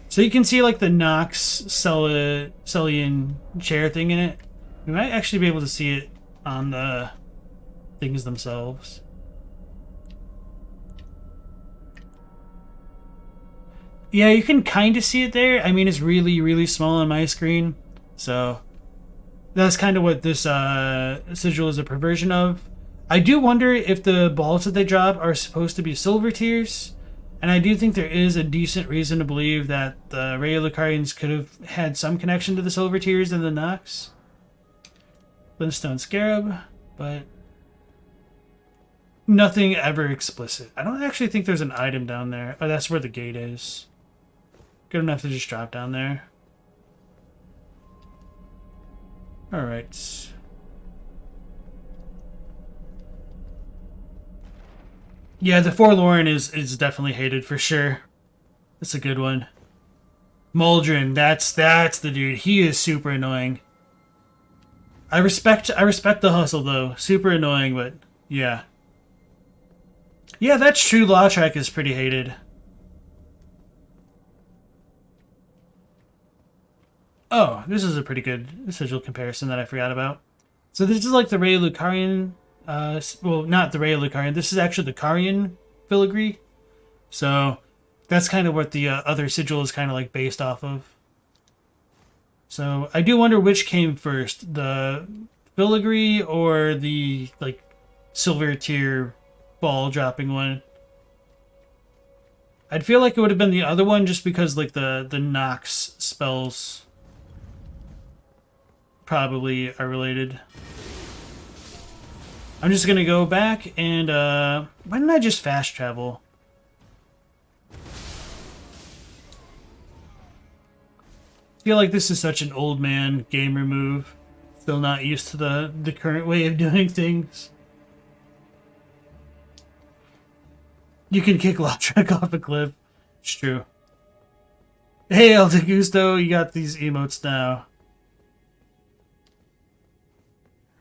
So you can see, like, the Nox Celian chair thing in it. We might actually be able to see it on the things themselves. Yeah, you can kind of see it there. I mean, it's really, really small on my screen. So... that's kind of what this sigil is a perversion of. I do wonder if the balls that they drop are supposed to be silver tears. And I do think there is a decent reason to believe that the Raya Lucarians could have had some connection to the silver tears and the Nox. Glintstone Scarab, but nothing ever explicit. I don't actually think there's an item down there. Oh, that's where the gate is. Good enough to just drop down there. Alright. Yeah, the Forlorn is definitely hated for sure. That's a good one. Muldrin, that's the dude. He is super annoying. I respect the hustle though. Super annoying, but yeah. Yeah, that's true. Lautrec is pretty hated. Oh, this is a pretty good sigil comparison that I forgot about. So this is like the Raya Lucarian, well, not the Raya Lucarian. This is actually the Carian filigree. So that's kind of what the other sigil is kind of like based off of. So I do wonder which came first, the filigree or the like silver tier ball dropping one. I'd feel like it would have been the other one just because like the Nox spells probably are related. I'm just gonna go back and why didn't I just fast travel? I feel like this is such an old man gamer move. Still not used to the current way of doing things. You can kick Lautrec off a cliff. It's true. Hey, El Gusto, you got these emotes now.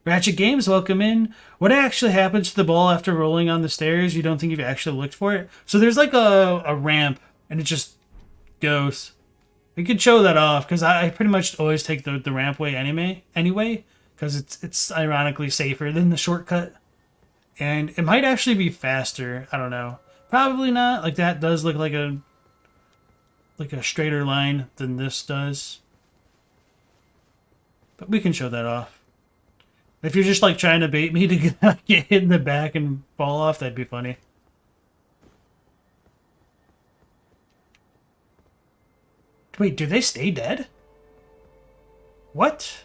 Ratchet Games, welcome in. What actually happens to the ball after rolling on the stairs? You don't think you've actually looked for it? So there's like a ramp, and it just goes. We could show that off, because I pretty much always take the ramp way anyway, because it's ironically safer than the shortcut. And it might actually be faster. I don't know. Probably not. Like, that does look like a straighter line than this does. But we can show that off. If you're just like trying to bait me to get hit in the back and fall off, that'd be funny. Wait, do they stay dead? What?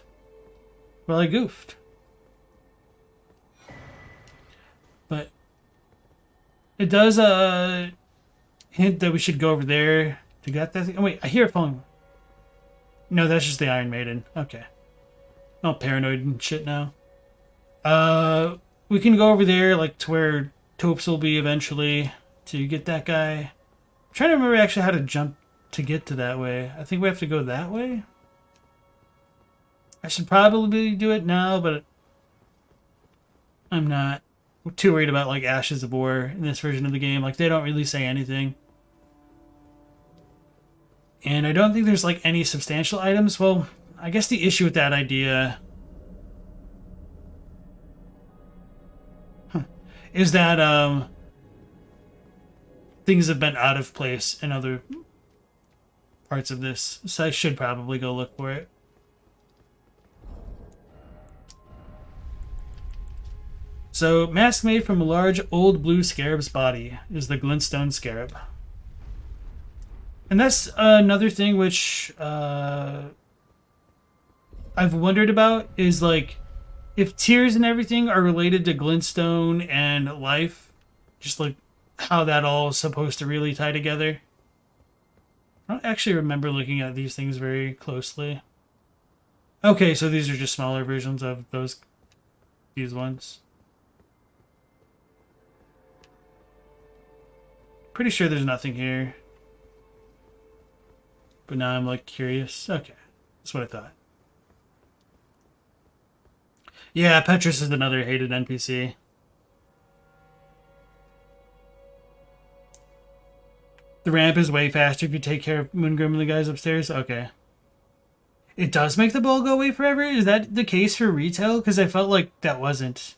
Well, I goofed. But it does hint that we should go over there to get that thing. Oh wait, I hear a phone. No, that's just the Iron Maiden. Okay. I'm all paranoid and shit now. We can go over there, like, to where Topes will be eventually to get that guy. I'm trying to remember actually how to jump to get to that way. I think we have to go that way. I should probably do it now, but I'm not too worried about, like, Ashes of War in this version of the game. Like, they don't really say anything. And I don't think there's, like, any substantial items. Well, I guess the issue with that idea is that things have been out of place in other parts of this. So I should probably go look for it. So, mask made from a large old blue scarab's body is the glintstone scarab. And that's another thing which I've wondered about, is like, if tears and everything are related to glintstone and life, just like how that all is supposed to really tie together. I don't actually remember looking at these things very closely. Okay, so these are just smaller versions of these ones. Pretty sure there's nothing here. But now I'm like curious. Okay, that's what I thought. Yeah, Petrus is another hated NPC. The ramp is way faster if you take care of Moongrim and the guys upstairs. Okay. It does make the ball go away forever? Is that the case for retail? Because I felt like that wasn't.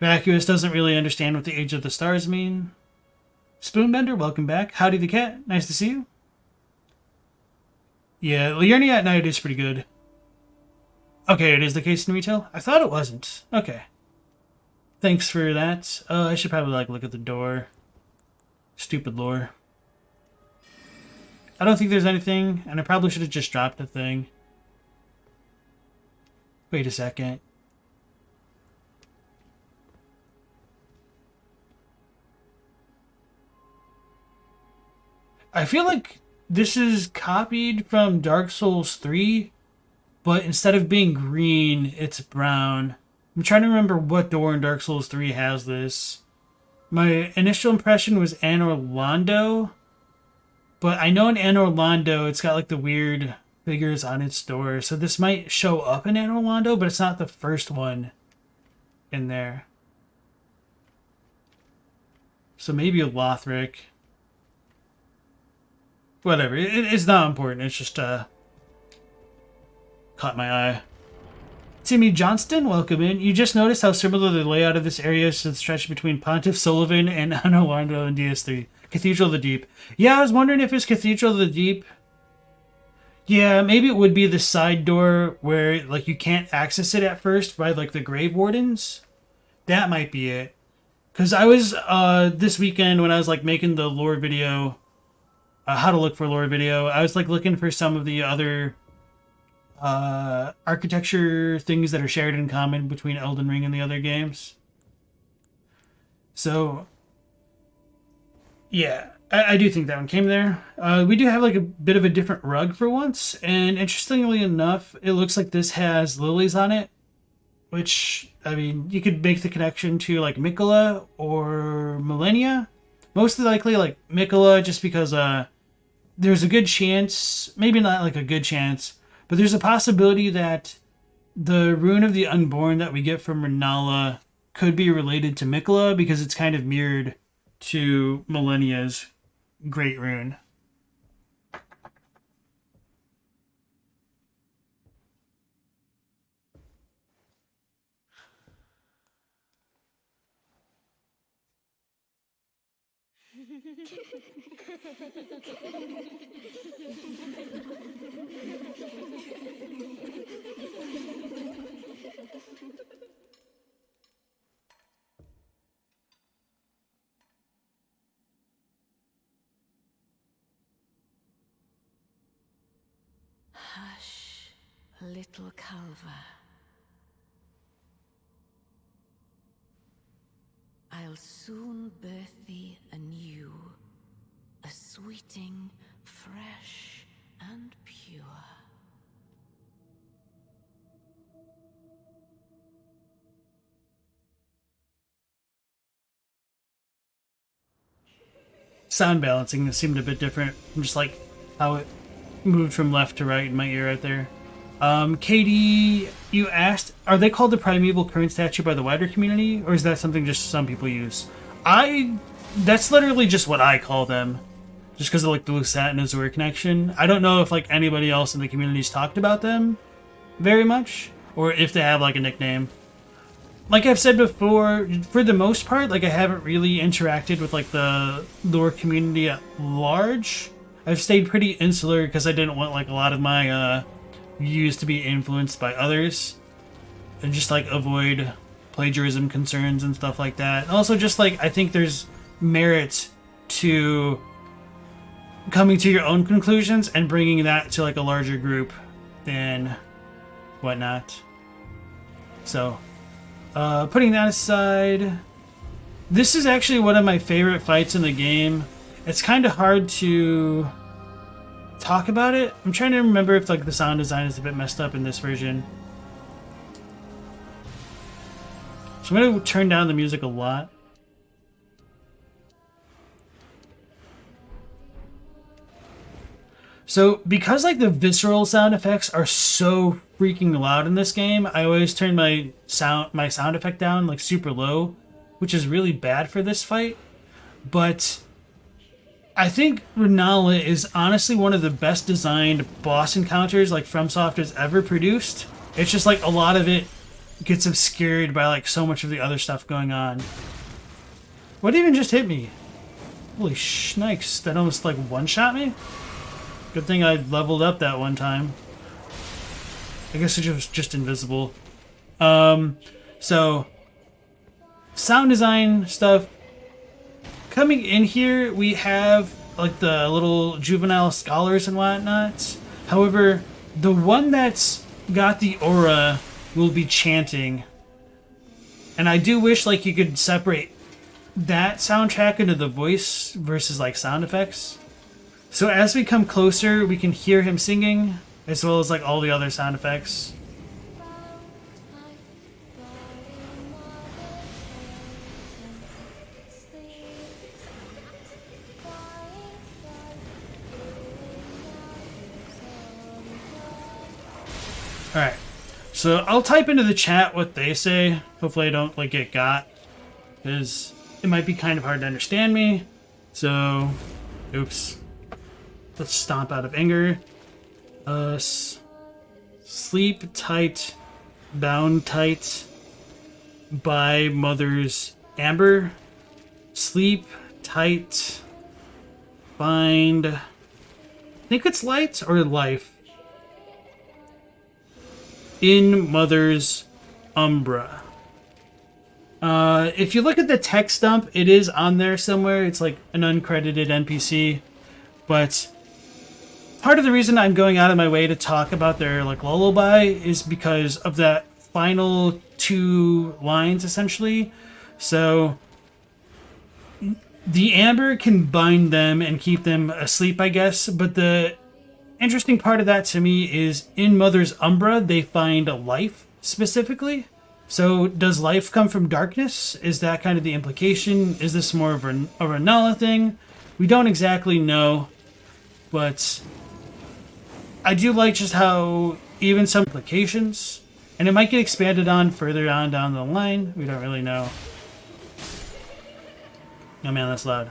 Vacuous doesn't really understand what the age of the stars mean. Spoonbender, welcome back. Howdy the cat. Nice to see you. Yeah, Liurnia at night is pretty good. Okay, it is the case in retail? I thought it wasn't. Okay. Thanks for that. I should probably like look at the door. Stupid lore. I don't think there's anything, and I probably should have just dropped the thing. Wait a second. I feel like this is copied from Dark Souls 3, but instead of being green, it's brown. I'm trying to remember what door in Dark Souls 3 has this. My initial impression was Anor Londo, but I know in Anor Londo it's got like the weird figures on its door, so this might show up in Anor Londo, but it's not the first one in there. So maybe a Lothric. Whatever, it's not important, it's just caught my eye. Timmy Johnston, welcome in. You just noticed how similar the layout of this area is to the stretch between Pontiff Sullivan and Anor Londo and DS3. Cathedral of the Deep. Yeah, I was wondering if it's Cathedral of the Deep. Yeah, maybe it would be the side door where like you can't access it at first by like the Grave Wardens. That might be it. Because I was, this weekend when I was like making the lore video, how to look for lore video, I was like looking for some of the other architecture things that are shared in common between Elden Ring and the other games. So, yeah, I do think that one came there. We do have like a bit of a different rug for once, and interestingly enough, it looks like this has lilies on it, which, I mean, you could make the connection to like Mikola or Melina. Most likely like Mikola, just because there's a good chance, maybe not like a good chance, But there's a possibility that the Rune of the Unborn that we get from Rennala could be related to Mikola because it's kind of mirrored to Millennia's Great Rune. Hush, little Calva. I'll soon birth thee anew, a sweeting, fresh and pure. Sound balancing seemed a bit different, just like how it moved from left to right in my ear right there. Katie, you asked, are they called the Primeval Current Statue by the wider community, or is that something just some people use? That's literally just what I call them, just because of like the Lucette and Azure connection. I don't know if like anybody else in the community's talked about them very much, or if they have like a nickname. Like I've said before, for the most part, like I haven't really interacted with like the lore community at large. I've stayed pretty insular because I didn't want like a lot of my views to be influenced by others, and just like avoid plagiarism concerns and stuff like that. Also, just like I think there's merit to coming to your own conclusions and bringing that to like a larger group than whatnot. So, putting that aside, this is actually one of my favorite fights in the game. It's kind of hard to talk about it. I'm trying to remember if like the sound design is a bit messed up in this version. So I'm going to turn down the music a lot. So because like the visceral sound effects are so freaking loud in this game, I always turn my sound effect down like super low, which is really bad for this fight. But I think Rennala is honestly one of the best designed boss encounters like FromSoft has ever produced. It's just like a lot of it gets obscured by like so much of the other stuff going on. What even just hit me? Holy shnikes, that almost like one-shot me? Good thing I leveled up that one time. I guess it was just invisible. So sound design stuff. Coming in here, we have like the little juvenile scholars and whatnot. However, the one that's got the aura will be chanting. And I do wish like you could separate that soundtrack into the voice versus like sound effects. So as we come closer, we can hear him singing, as well as like all the other sound effects. Alright, so I'll type into the chat what they say. Hopefully I don't like get got, because it might be kind of hard to understand me. So, oops. Let's stomp out of anger. Sleep tight, bound tight by Mother's Amber. Sleep tight, bind. I think it's light or life. In Mother's Umbra. If you look at the text dump, it is on there somewhere. It's like an uncredited NPC. But part of the reason I'm going out of my way to talk about their like lullaby is because of that final 2 lines, essentially. So the amber can bind them and keep them asleep, I guess. But the interesting part of that to me is in Mother's Umbra, they find life specifically. So does life come from darkness? Is that kind of the implication? Is this more of a Rennala thing? We don't exactly know, but I do like just how even some implications, and it might get expanded on further on down the line. We don't really know. Oh man, that's loud.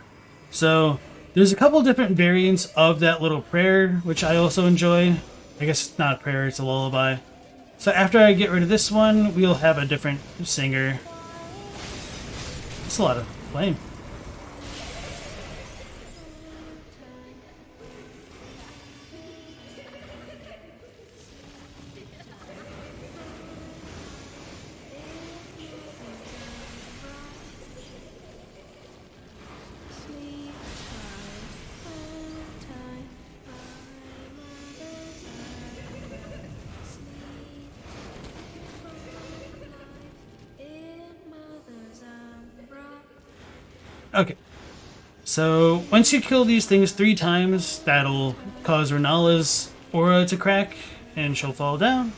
So there's a couple different variants of that little prayer, which I also enjoy. I guess it's not a prayer, it's a lullaby. So after I get rid of this one, we'll have a different singer. It's a lot of flame. Okay, so once you kill these things 3 times, that'll cause Rennala's aura to crack, and she'll fall down.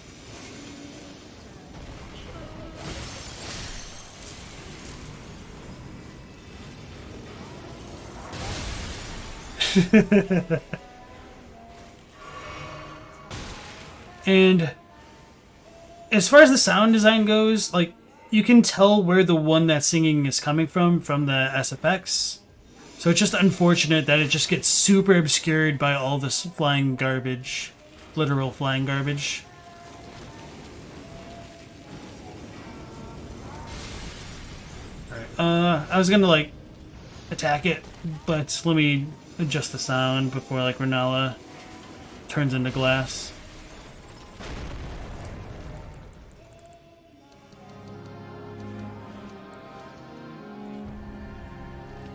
And as far as the sound design goes, like, you can tell where the one that's singing is coming from the SFX. So it's just unfortunate that it just gets super obscured by all this flying garbage. Literal flying garbage. Alright, I was gonna, like, attack it, but let me adjust the sound before, like, Rennala turns into glass.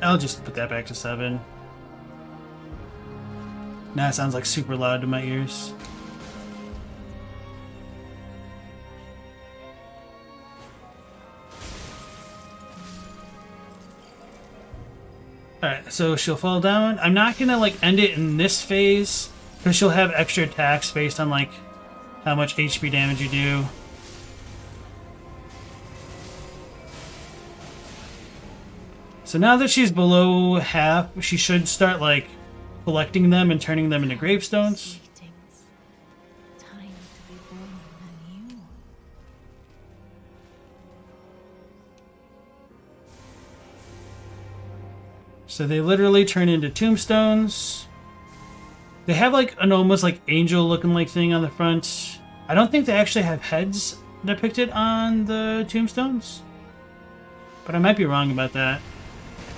I'll just put that back to 7. Now it sounds like super loud to my ears. Alright, so she'll fall down. I'm not gonna like end it in this phase, because she'll have extra attacks based on like how much HP damage you do. So now that she's below half, she should start like collecting them and turning them into gravestones. Time to be born anew. So they literally turn into tombstones. They have like an almost like angel looking like thing on the front. I don't think they actually have heads depicted on the tombstones, but I might be wrong about that.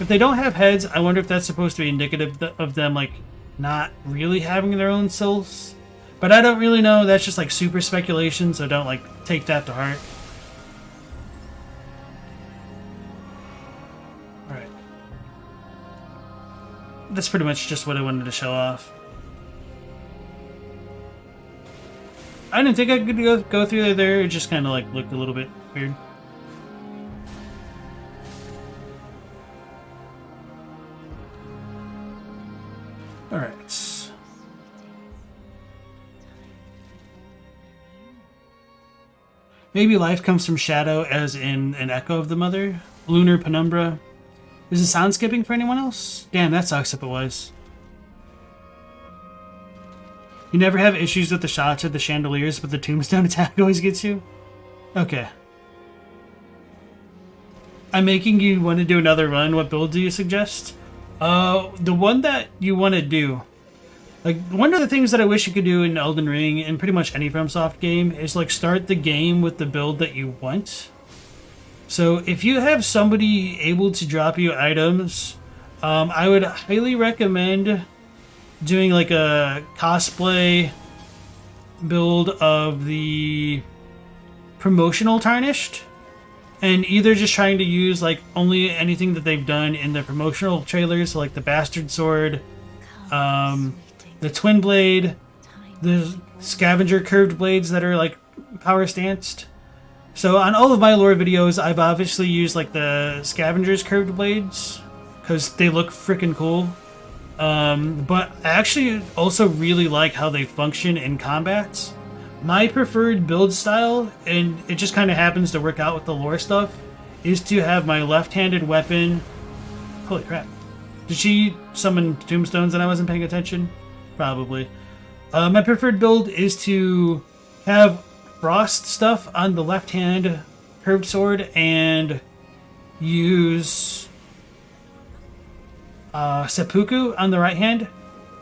If they don't have heads, I wonder if that's supposed to be indicative of them, like, not really having their own souls. But I don't really know. That's just, like, super speculation, so don't, like, take that to heart. Alright. That's pretty much just what I wanted to show off. I didn't think I could go through there. It just kind of, like, looked a little bit weird. Alright. Maybe life comes from shadow, as in an echo of the mother. Lunar penumbra. Is it sound skipping for anyone else? Damn, that sucks if it was. You never have issues with the shots or the chandeliers, but the tombstone attack always gets you? Okay. I'm making you want to do another run. What build do you suggest? The one that you want to do. Like, one of the things that I wish you could do in Elden Ring, and pretty much any FromSoft game, is, like, start the game with the build that you want. So, if you have somebody able to drop you items, I would highly recommend doing, like, a cosplay build of the promotional Tarnished. And either just trying to use, like, only anything that they've done in the promotional trailers, so like the Bastard Sword, the Twin Blade, the Scavenger Curved Blades that are, like, power stanced. So on all of my lore videos, I've obviously used, like, the Scavenger's Curved Blades, because they look freaking cool. But I actually also really like how they function in combats. My preferred build style, and it just kind of happens to work out with the lore stuff, is to have my left-handed weapon... Holy crap. Did she summon tombstones and I wasn't paying attention? Probably. My preferred build is to have frost stuff on the left hand curved sword and use seppuku on the right hand.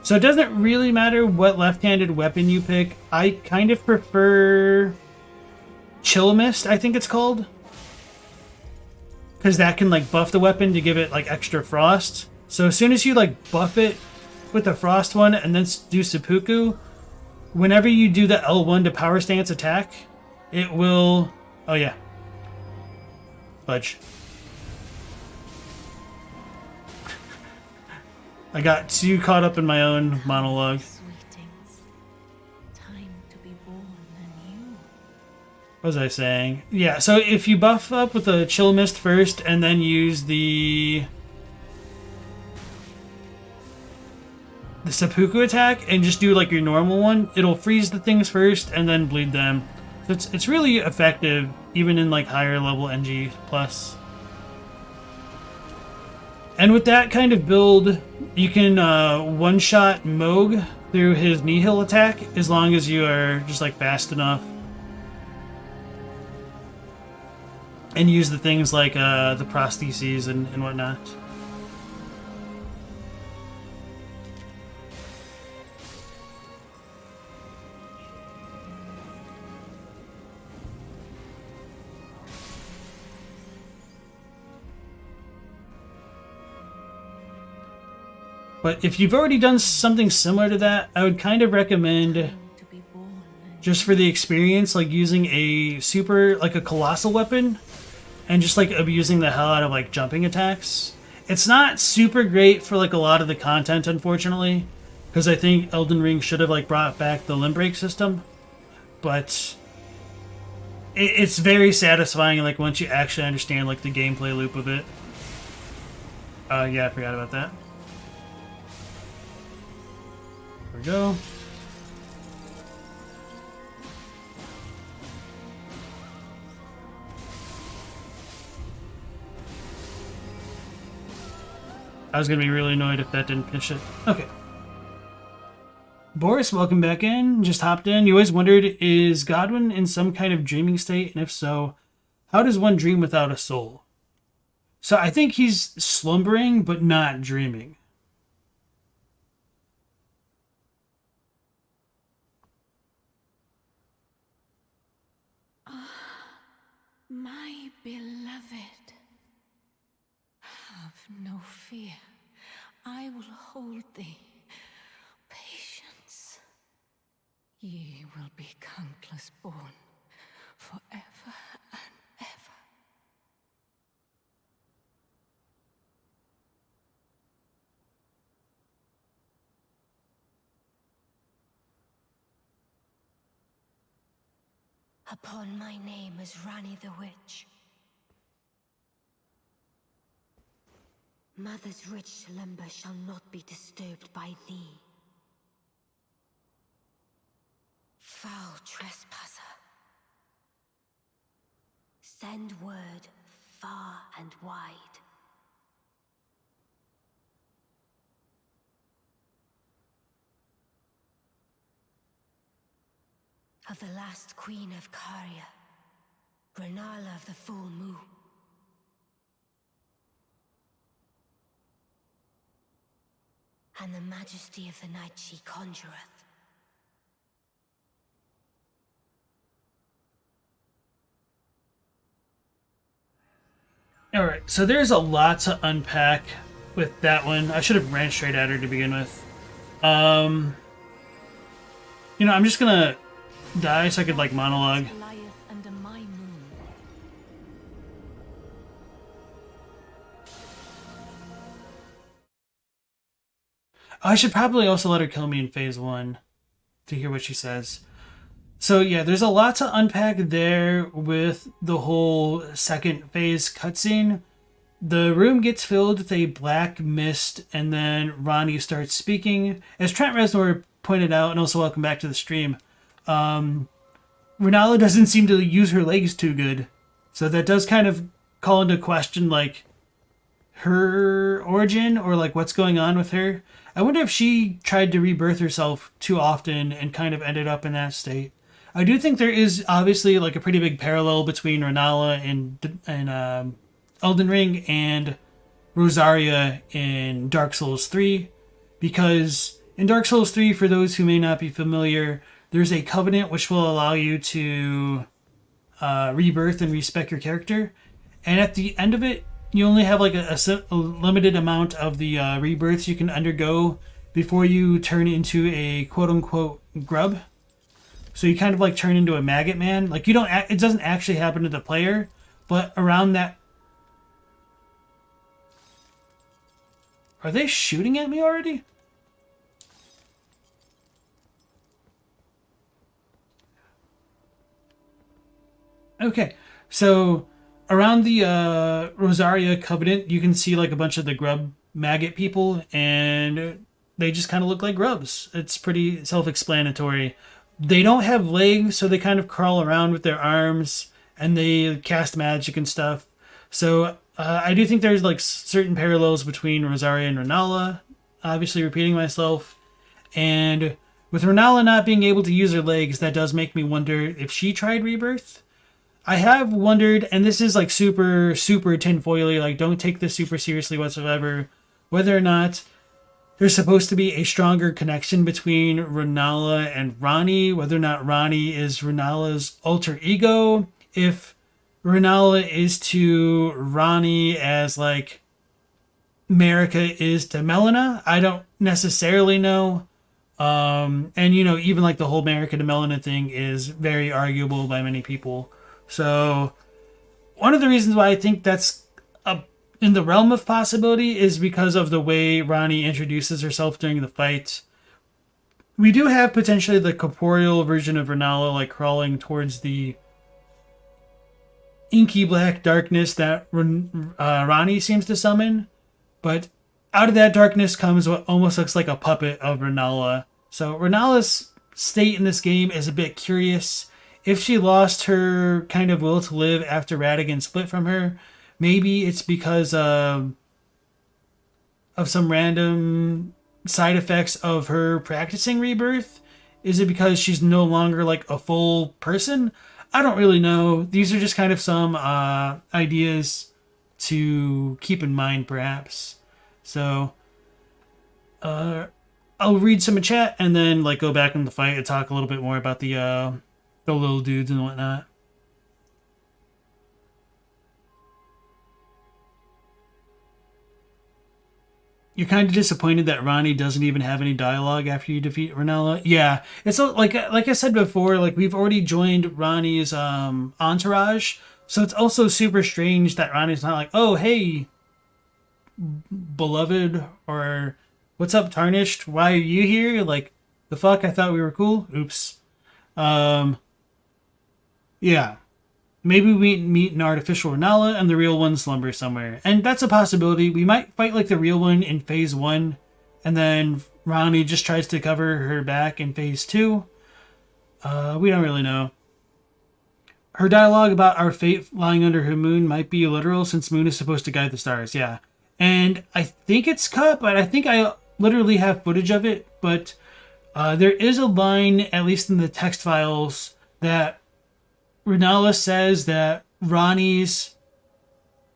So it doesn't really matter what left-handed weapon you pick. I kind of prefer Chill Mist, I think it's called, because that can like buff the weapon to give it like extra frost. So as soon as you like buff it with the frost one and then do seppuku, whenever you do the L1 to power stance attack, it will... Oh yeah. Fudge. I got too caught up in my own monologue. Sweetings, time to be born anew. What was I saying? Yeah, so if you buff up with the Chill Mist first and then use the seppuku attack and just do like your normal one, it'll freeze the things first and then bleed them. So it's really effective even in like higher level NG plus. And with that kind of build, you can one-shot Moog through his Nihil attack as long as you are just like fast enough. And use the things like the prostheses and whatnot. But if you've already done something similar to that, I would kind of recommend, To be born anew. just for the experience, like using a super, like a colossal weapon and just like abusing the hell out of like jumping attacks. It's not super great for like a lot of the content, unfortunately, because I think Elden Ring should have like brought back the limb break system. But it's very satisfying like once you actually understand like the gameplay loop of it. Yeah, I forgot about that. There we go. I was gonna be really annoyed if that didn't finish it. Okay. Boris, welcome back in. Just hopped in. You always wondered, is Godwin in some kind of dreaming state? And if so, how does one dream without a soul? So I think he's slumbering, but not dreaming. My beloved, have no fear. I will hold thee. Patience. Ye will be countless born forever and ever. Upon my name as Rani the Witch. Mother's rich slumber shall not be disturbed by thee. Foul trespasser. Send word far and wide. Of the last queen of Caria, Rennala of the full moon. And the majesty of the night she conjureth. Alright, so there's a lot to unpack with that one. I should have ran straight at her to begin with. I'm just gonna die so I could like monologue. Lieth under my moon. I should probably also let her kill me in phase 1 to hear what she says. So yeah, there's a lot to unpack there with the whole second phase cutscene. The room gets filled with a black mist, and then Ronnie starts speaking. As Trent Reznor pointed out, and also welcome back to the stream, Rennala doesn't seem to use her legs too good. So that does kind of call into question, like, her origin or like what's going on with her. I wonder if she tried to rebirth herself too often and kind of ended up in that state. I do think there is obviously like a pretty big parallel between Rennala and Elden Ring and Rosaria in Dark Souls 3, because in Dark Souls 3, for those who may not be familiar, there's a covenant which will allow you to rebirth and respec your character, and at the end of it, you only have like a limited amount of the rebirths you can undergo before you turn into a quote-unquote grub. So you kind of like turn into a maggot man. Like you don't, it doesn't actually happen to the player, but around that. Are they shooting at me already? Okay, so around the Rosaria Covenant, you can see like a bunch of the grub maggot people, and they just kind of look like grubs. It's pretty self-explanatory. They don't have legs, so they kind of crawl around with their arms, and they cast magic and stuff. So I do think there's like certain parallels between Rosaria and Rennala. Obviously, repeating myself, and with Rennala not being able to use her legs, that does make me wonder if she tried rebirth. I have wondered, and this is like super tinfoily, like don't take this super seriously whatsoever, whether or not there's supposed to be a stronger connection between Rennala and Ranni, whether or not Ranni is Rennala's alter ego, if Rennala is to Ranni as like Marika is to Melina. I don't necessarily know. And you know, even like the whole Marika to Melina thing is very arguable by many people. So one of the reasons why I think that's in the realm of possibility is because of the way Ranni introduces herself during the fight. We do have potentially the corporeal version of Rennala like crawling towards the inky black darkness that Ranni seems to summon, but out of that darkness comes what almost looks like a puppet of Rennala. So Rennala's state in this game is a bit curious. If she lost her kind of will to live after Radagon split from her, maybe it's because of some random side effects of her practicing rebirth. Is it because she's no longer like a full person? I don't really know. These are just kind of some ideas to keep in mind, perhaps. So, I'll read some in chat and then like go back in the fight and talk a little bit more about the little dudes and whatnot. You're kind of disappointed that Ranni doesn't even have any dialogue after you defeat Rennala. Yeah, it's like I said before, like we've already joined Ranni's entourage, so it's also super strange that Ranni's not like, oh hey, beloved, or what's up, Tarnished? Why are you here? Like the fuck? I thought we were cool. Oops. Yeah. Maybe we meet an artificial Rennala and the real one slumbers somewhere. And that's a possibility. We might fight like the real one in phase 1, and then Ranni just tries to cover her back in phase 2. We don't really know. Her dialogue about our fate lying under her moon might be literal, since moon is supposed to guide the stars. Yeah. And I think it's cut, but I think I literally have footage of it. But there is a line, at least in the text files, that Rennala says that Ranni's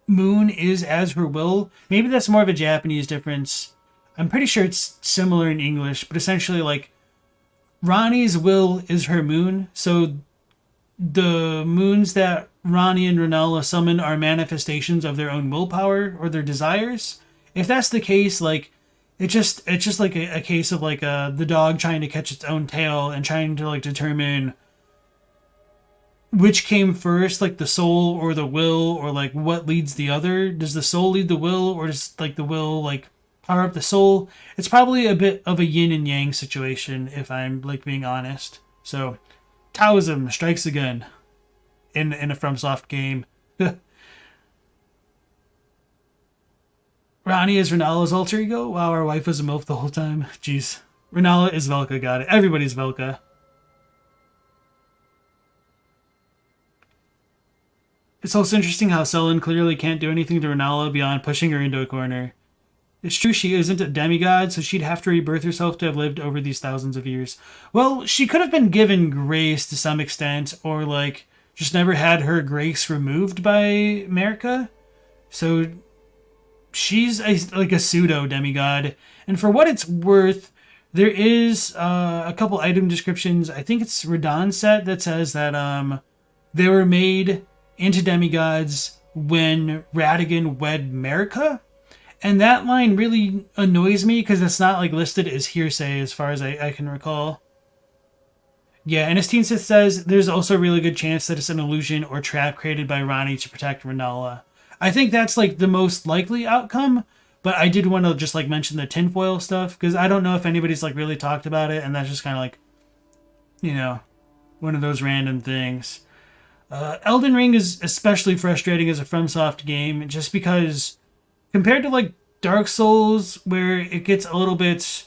moon is as her will. Maybe that's more of a Japanese difference. I'm pretty sure it's similar in English, but essentially like Ranni's will is her moon. So the moons that Ranni and Rennala summon are manifestations of their own willpower or their desires. If that's the case, like it's just like a case of like the dog trying to catch its own tail and trying to like determine which came first, like the soul or the will, or like what leads the other. Does the soul lead the will, or does like the will like power up the soul? It's probably a bit of a yin and yang situation, if I'm like being honest. So Taoism strikes again in a FromSoft game. Ranni is Rennala's alter ego? Wow, our wife was a MILF the whole time. Jeez. Rennala is Velka, got it. Everybody's Velka. It's also interesting how Selen clearly can't do anything to Rennala beyond pushing her into a corner. It's true she isn't a demigod, so she'd have to rebirth herself to have lived over these thousands of years. Well, she could have been given grace to some extent, or like just never had her grace removed by America. So she's like a pseudo demigod, and for what it's worth, there is a couple item descriptions. I think it's Radon set that says that they were made into demigods when Radigan wed America. And that line really annoys me because it's not like listed as hearsay as far as I can recall. Yeah, and as Teen Sith says, there's also a really good chance that it's an illusion or trap created by Ronnie to protect Rennala. I think that's like the most likely outcome, but I did want to just like mention the tinfoil stuff because I don't know if anybody's like really talked about it, and that's just kind of like, you know, one of those random things. Elden Ring is especially frustrating as a FromSoft game just because compared to like Dark Souls, where it gets a little bit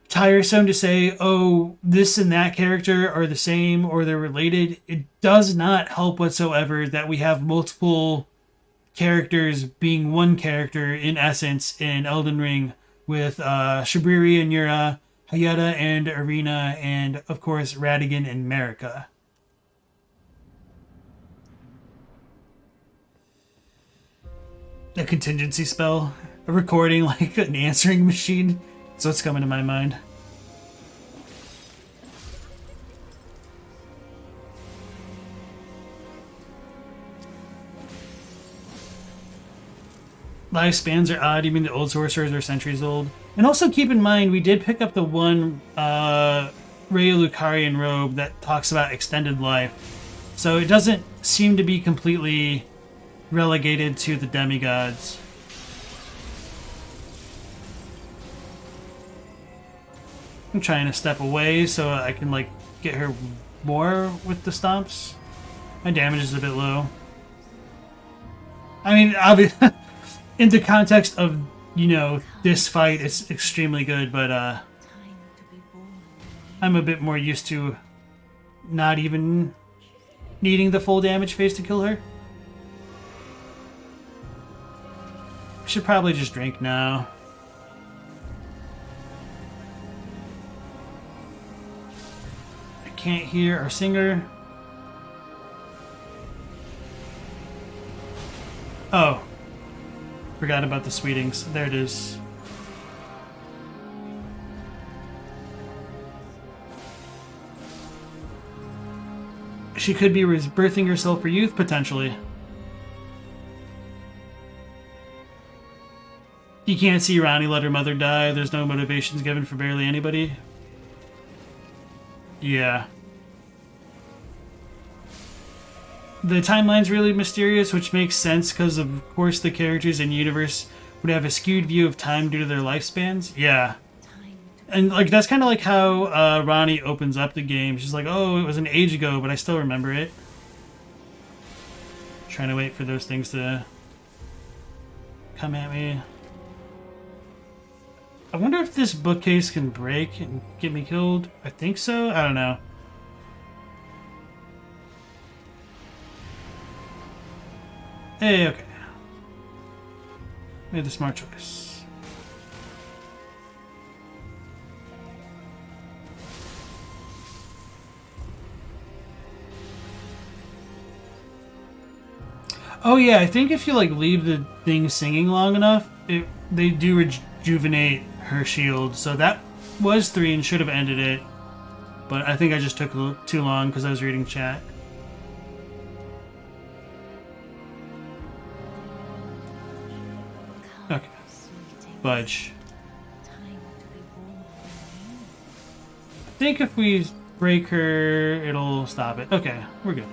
tiresome to say, oh, this and that character are the same or they're related, it does not help whatsoever that we have multiple characters being one character in essence in Elden Ring with Shabriri and Yura, Hayata and Arena, and of course Radigan and Marika. A contingency spell, a recording like an answering machine. That's what's coming to my mind. Lifespans are odd, even the old sorcerers are centuries old. And also keep in mind, we did pick up the one Raya Lucarian robe that talks about extended life. So it doesn't seem to be completely relegated to the demigods. I'm trying to step away so I can like get her more with the stomps. My damage is a bit low. I mean, obviously, in the context of, you know, this fight, it's extremely good, but I'm a bit more used to not even needing the full damage phase to kill her. I should probably just drink now. I can't hear our singer. Oh. Forgot about the sweetings. There it is. She could be birthing herself for youth, potentially. You can't see Ronnie let her mother die. There's no motivations given for barely anybody. Yeah. The timeline's really mysterious, which makes sense because, of course, the characters in universe would have a skewed view of time due to their lifespans. Yeah. And like that's kind of like how Ronnie opens up the game. She's like, oh, it was an age ago, but I still remember it. Trying to wait for those things to come at me. I wonder if this bookcase can break and get me killed. I think so. I don't know. Hey, okay. Made the smart choice. Oh yeah, I think if you like leave the thing singing long enough, they do rejuvenate her shield. So that was 3 and should have ended it. But I think I just took too long because I was reading chat. Okay. Budge. I think if we break her, it'll stop it. Okay, we're good.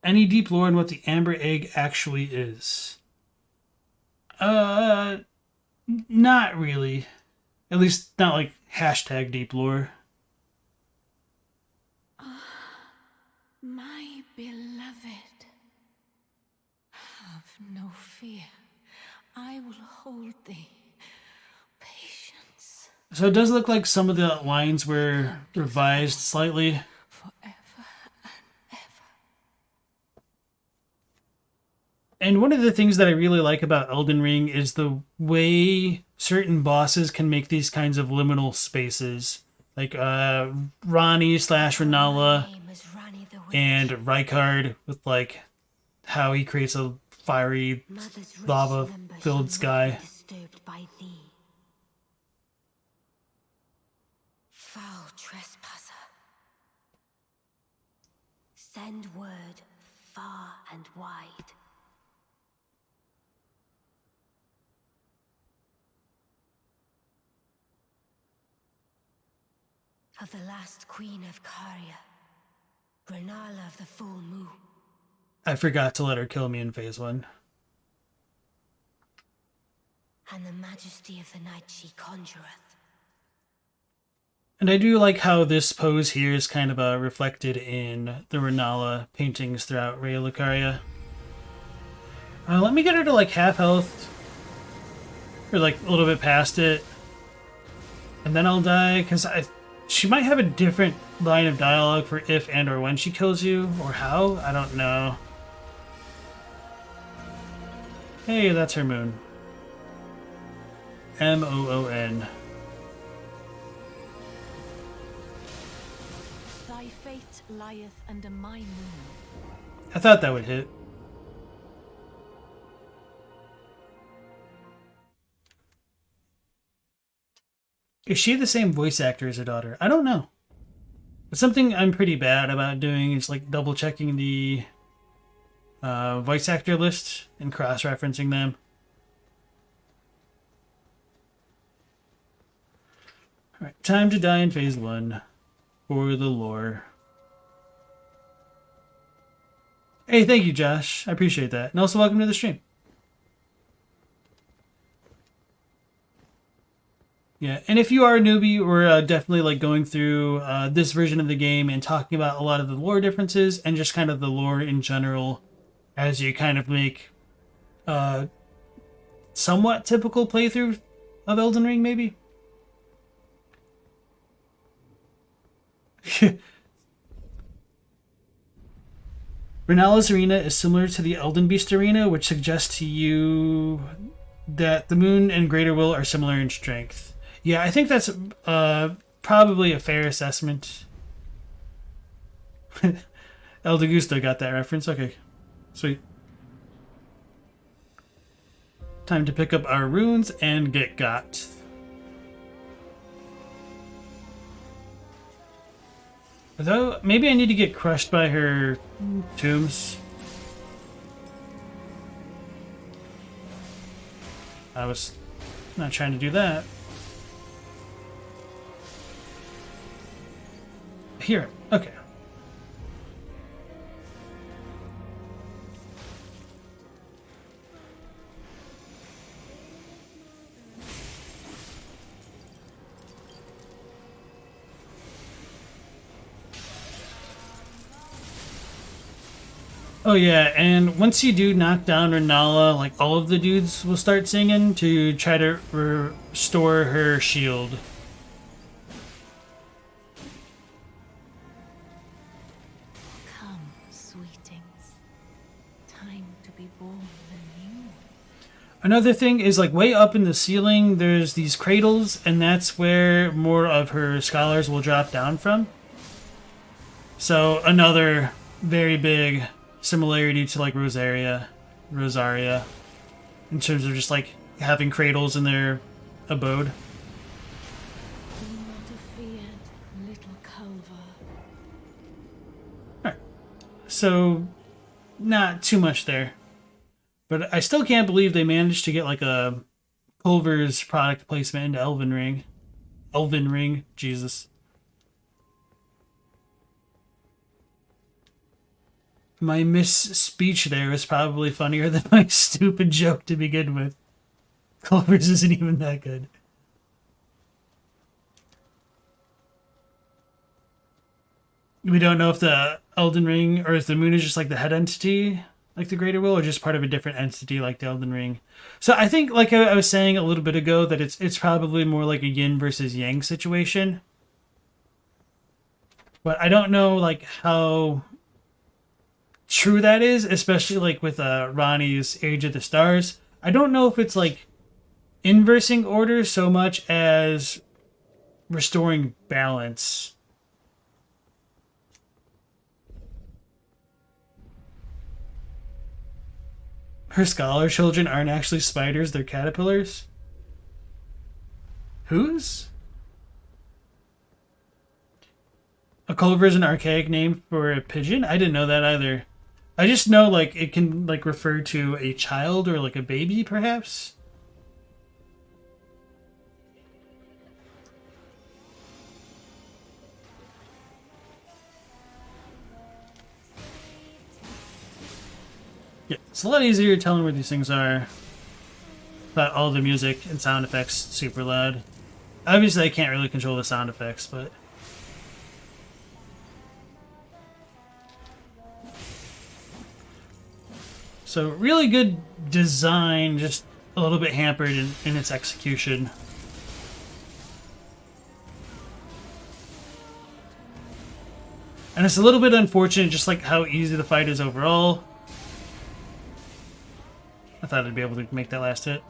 Any deep lore on what the amber egg actually is? Not really. At least not like hashtag deep lore. My beloved, have no fear. I will hold thee. Patience. So it does look like some of the lines were revised slightly. Forever and ever. And one of the things that I really like about Elden Ring is the way certain bosses can make these kinds of liminal spaces. Like Ronnie slash Rennala and Rykard with like how he creates a fiery lava-filled sky. Disturbed by thee. Foul trespasser. Send word far and wide. Of the last queen of Caria, Rennala of the full moon. I forgot to let her kill me in phase 1. And the majesty of the night she conjureth. And I do like how this pose here is kind of reflected in the Rennala paintings throughout Raya Lucaria. Let me get her to like half health. Or like a little bit past it. And then I'll die, because she might have a different line of dialogue for if and or when she kills you, or how, I don't know. Hey, that's her moon. M-O-O-N. Thy fate lieth under my moon. I thought that would hit. Is she the same voice actor as her daughter? I don't know. It's something I'm pretty bad about doing is like double checking the voice actor list and cross-referencing them. Alright, time to die in phase 1 for the lore. Hey, thank you, Josh. I appreciate that. And also welcome to the stream. Yeah, and if you are a newbie, we're definitely like going through this version of the game and talking about a lot of the lore differences and just kind of the lore in general as you kind of make somewhat typical playthrough of Elden Ring, maybe? Rennala's arena is similar to the Elden Beast arena, which suggests to you that the Moon and Greater Will are similar in strength. Yeah, I think that's probably a fair assessment. El Degusto got that reference. Okay, sweet. Time to pick up our runes and get got. Though, maybe I need to get crushed by her tombs. I was not trying to do that. Here, okay. Oh yeah, and once you do knock down Rennala, like all of the dudes will start singing to try to restore her shield. Come, sweetings. Time to be born anew. Another thing is like way up in the ceiling, there's these cradles, and that's where more of her scholars will drop down from. So another very big similarity to like Rosaria, in terms of just like having cradles in their abode. Be not afeared, little Culver. Alright, so not too much there. But I still can't believe they managed to get like a Culver's product placement into Elden Ring. Elden Ring, Jesus. My misspeech there is probably funnier than my stupid joke to begin with. Culver's isn't even that good. We don't know if the Elden Ring or if the moon is just like the head entity, like the Greater Will, or just part of a different entity like the Elden Ring. So I think, like I was saying a little bit ago, that it's probably more like a yin versus yang situation. But I don't know like how true that is, especially like with Ronnie's Age of the Stars. I don't know if it's like inversing order so much as restoring balance. Her scholar children aren't actually spiders, they're caterpillars. Whose? A clover is an archaic name for a pigeon? I didn't know that either. I just know like it can like refer to a child or like a baby perhaps. Yeah, it's a lot easier telling where these things are. But all the music and sound effects super loud. Obviously I can't really control the sound effects, but so really good design, just a little bit hampered in its execution. And it's a little bit unfortunate just like how easy the fight is overall. I thought I'd be able to make that last hit.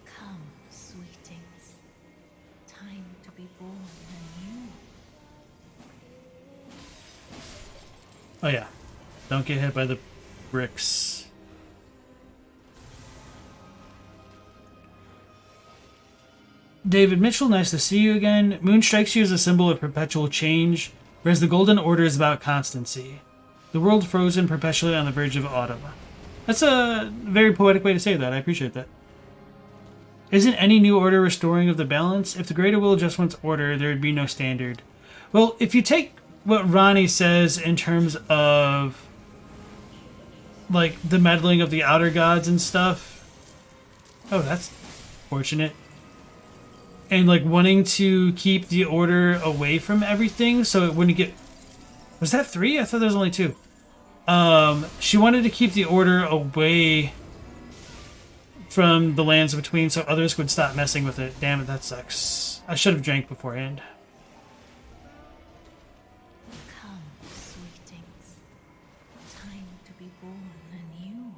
Come, sweetings. Time to be born anew. Oh yeah. Don't get hit by the bricks. David Mitchell, nice to see you again. Moon strikes you as a symbol of perpetual change, whereas the Golden Order is about constancy. The world frozen perpetually on the verge of autumn. That's a very poetic way to say that. I appreciate that. Isn't any new order restoring of the balance? If the Greater Will just wants order, there would be no standard. Well, if you take what Ronnie says in terms of like the meddling of the outer gods and stuff. Oh, that's fortunate. And like wanting to keep the order away from everything so it wouldn't get... Was that 3? I thought there was only 2. She wanted to keep the order away from the lands between so others would stop messing with it. Damn it, that sucks. I should have drank beforehand. Come, sweetings. Time to be born anew.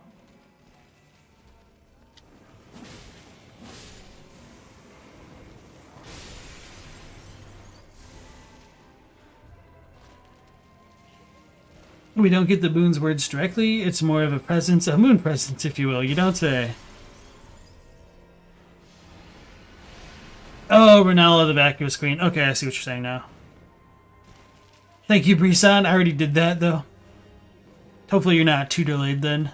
We don't get the moon's words directly. It's more of a presence, a moon presence, if you will. You don't say. Oh, Rennala, the vacuous queen. Okay, I see what you're saying now. Thank you, Brisson. I already did that, though. Hopefully you're not too delayed, then.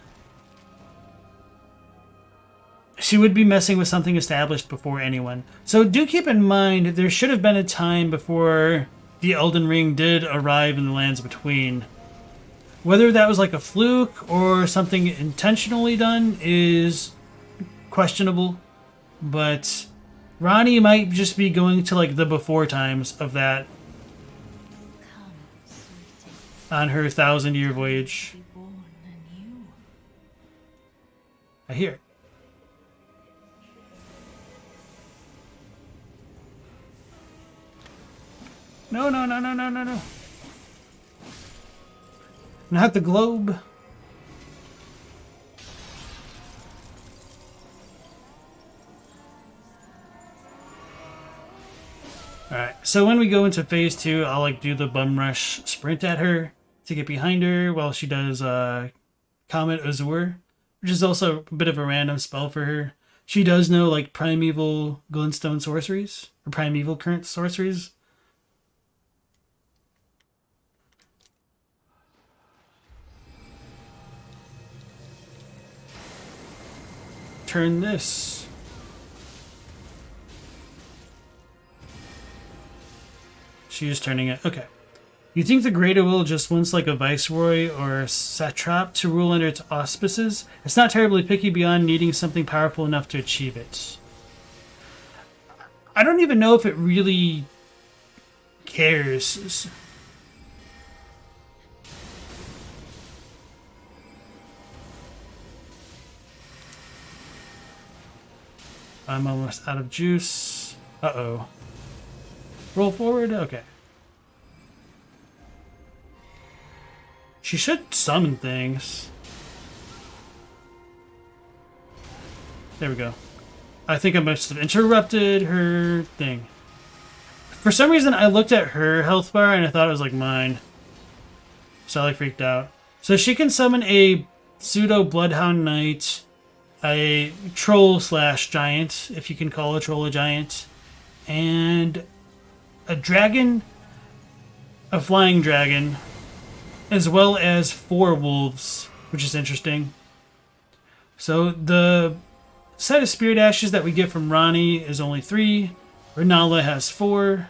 She would be messing with something established before anyone. So do keep in mind, there should have been a time before the Elden Ring did arrive in the lands between. Whether that was like a fluke or something intentionally done is questionable, but Ronnie might just be going to like the before times of that Come, sweetings. on her 1,000-year voyage. Be born anew. I hear it. No, no, no, no, no, no, no. Not the globe. Alright, so when we go into phase 2, I'll like do the bum rush sprint at her to get behind her while she does Comet Azure, which is also a bit of a random spell for her. She does know like primeval glintstone sorceries, or primeval current sorceries. Turn this. She is turning it. Okay. You think the Greater Will just wants like a viceroy or a satrap to rule under its auspices? It's not terribly picky beyond needing something powerful enough to achieve it. I don't even know if it really cares. I'm almost out of juice. Uh-oh. Roll forward? Okay. She should summon things. There we go. I think I must have interrupted her thing. For some reason, I looked at her health bar and I thought it was like mine. So I like freaked out. So she can summon a pseudo Bloodhound Knight, a troll slash giant, if you can call a troll a giant, and a dragon, a flying dragon, as well as 4 wolves, which is interesting. So the set of spirit ashes that we get from Ranni is only 3. Rennala has 4.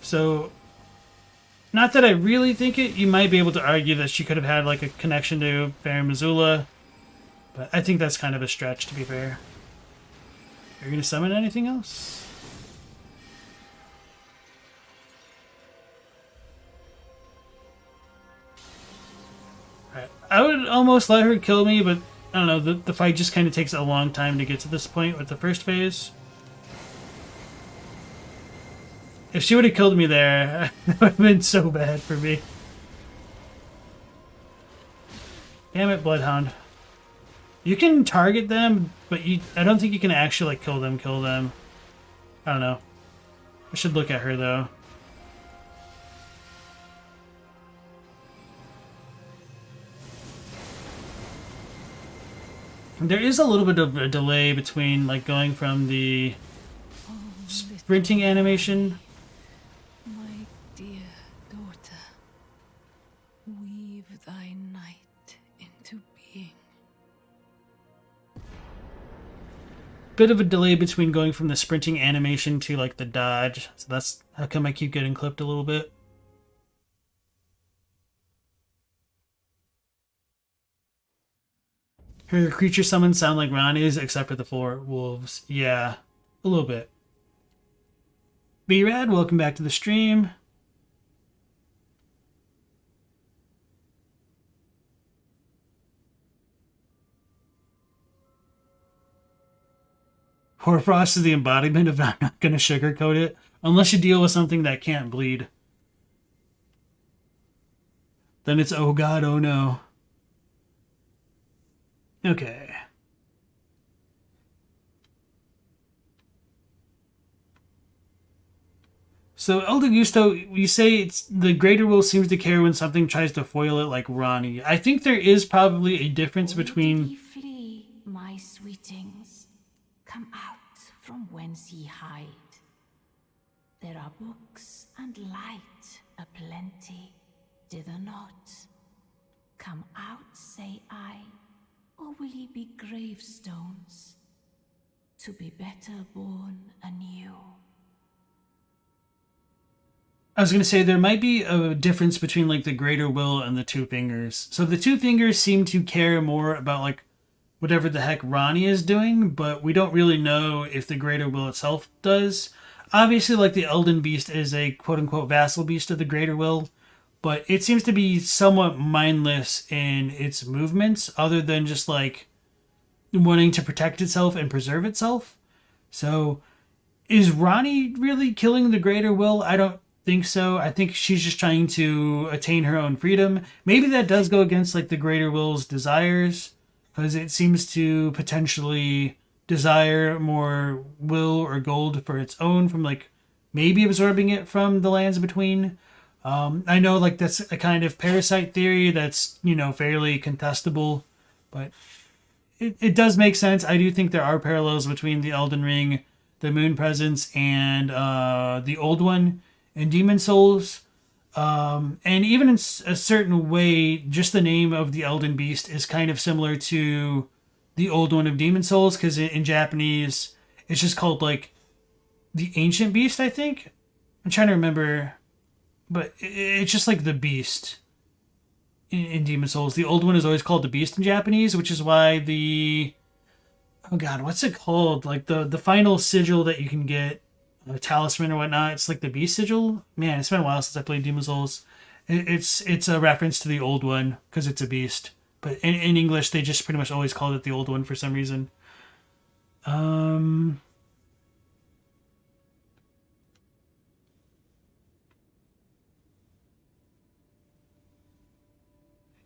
So, not that I really think it. You might be able to argue that she could have had like a connection to Farum Azula, but I think that's kind of a stretch, to be fair. Are you going to summon anything else? Alright, I would almost let her kill me, but I don't know, the fight just kind of takes a long time to get to this point with the first phase. If she would have killed me there, that would have been so bad for me. Damn it, Bloodhound. You can target them, but I don't think you can actually like kill them. I don't know. I should look at her though. There is a little bit of a delay between like going from the sprinting animation. My dear daughter, weave thy night into being. Bit of a delay between going from the sprinting animation to like the dodge. So that's how come I keep getting clipped a little bit. Her creature summons sound like Ranni's, except for the 4 wolves. Yeah, a little bit. B-Rad, welcome back to the stream. Hoarfrost is the embodiment of I'm not going to sugarcoat it, unless you deal with something that can't bleed. Then it's oh god, oh no. Okay. So, El Gusto, you say it's the greater will seems to care when something tries to foil it like Ranni. I think there is probably a difference between... Ye flee, my sweetings. Come out from whence ye hide. There are books and light aplenty. Dither not. Come out, say I, or will ye be gravestones, to be better born anew? I was going to say there might be a difference between like the greater will and the 2 fingers. So the 2 fingers seem to care more about like whatever the heck Ranni is doing, but we don't really know if the greater will itself does. Obviously, like the Elden Beast is a quote-unquote vassal beast of the greater will, but it seems to be somewhat mindless in its movements, other than just like wanting to protect itself and preserve itself. So is Ranni really killing the greater will? I don't think so. I think she's just trying to attain her own freedom. Maybe that does go against like the greater will's desires, because it seems to potentially desire more will or gold for its own from like maybe absorbing it from the lands between. I know like that's a kind of parasite theory that's, you know, fairly contestable, but it does make sense. I do think there are parallels between the Elden Ring, the Moon Presence, and the old one and Demon Souls. And even in a certain way, just the name of the Elden Beast is kind of similar to the old one of Demon Souls, because in Japanese, it's just called like the Ancient Beast, I think. I'm trying to remember, but it's just like the Beast in Demon Souls. The old one is always called the Beast in Japanese, which is why the Oh god, what's it called? Like the final sigil that you can get, a talisman or whatnot. It's like the beast sigil. Man, it's been a while since I played Demon's Souls. It's a reference to the old one because it's a beast. But in English, they just pretty much always called it the old one for some reason. Um,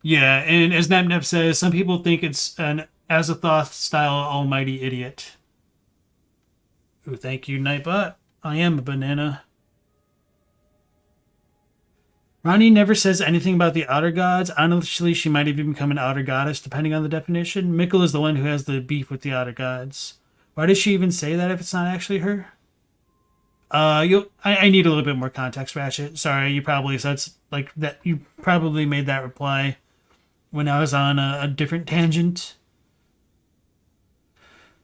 yeah, and as Nap says, some people think it's an Azathoth style almighty idiot. Ooh, thank you, Nightbot. I am a banana. Ronnie never says anything about the outer gods. Honestly, she might even become an outer goddess, depending on the definition. Mikkel is the one who has the beef with the outer gods. Why does she even say that if it's not actually her? I need a little bit more context, Ratchet. Sorry, you probably said like that. You probably made that reply when I was on a different tangent.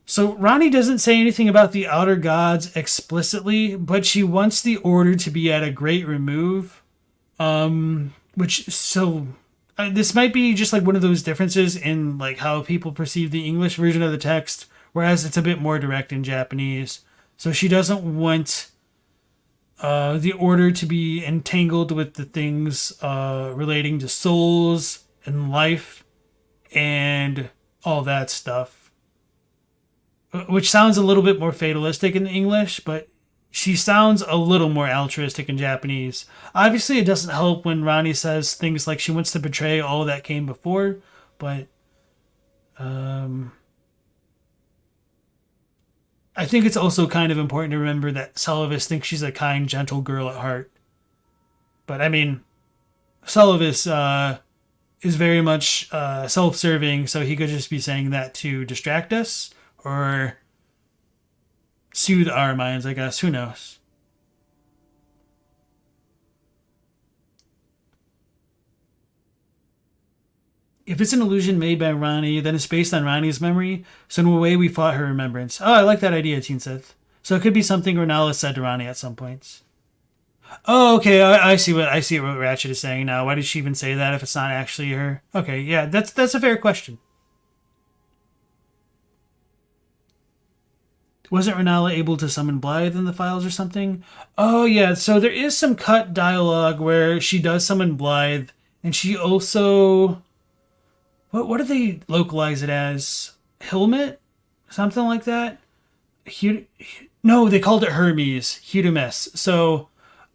So Ronnie doesn't say anything about the outer gods explicitly, but she wants the order to be at a great remove. Which so this might be just like one of those differences in like how people perceive the English version of the text, whereas it's a bit more direct in Japanese. So she doesn't want the order to be entangled with the things relating to souls and life and all that stuff, which sounds a little bit more fatalistic in English, but she sounds a little more altruistic in Japanese. Obviously, it doesn't help when Ronnie says things like she wants to betray all that came before, but I think it's also kind of important to remember that Sullivan thinks she's a kind, gentle girl at heart. But I mean, Sullivan is very much self-serving, so he could just be saying that to distract us or soothe our minds, I guess. Who knows? If it's an illusion made by Ronnie, then it's based on Ronnie's memory, so in a way we fought her remembrance. Oh, I like that idea, Teen Sith. So it could be something Rennala said to Ronnie at some points. Oh, okay, I see what Ratchet is saying now. Why did she even say that if it's not actually her? Okay, yeah, that's a fair question. Wasn't Rennala able to summon Blythe in the files or something? Oh yeah, so there is some cut dialogue where she does summon Blythe, and she also what do they localize it as? Helmet? Something like that? No, they called it Hermes, Hidumes. So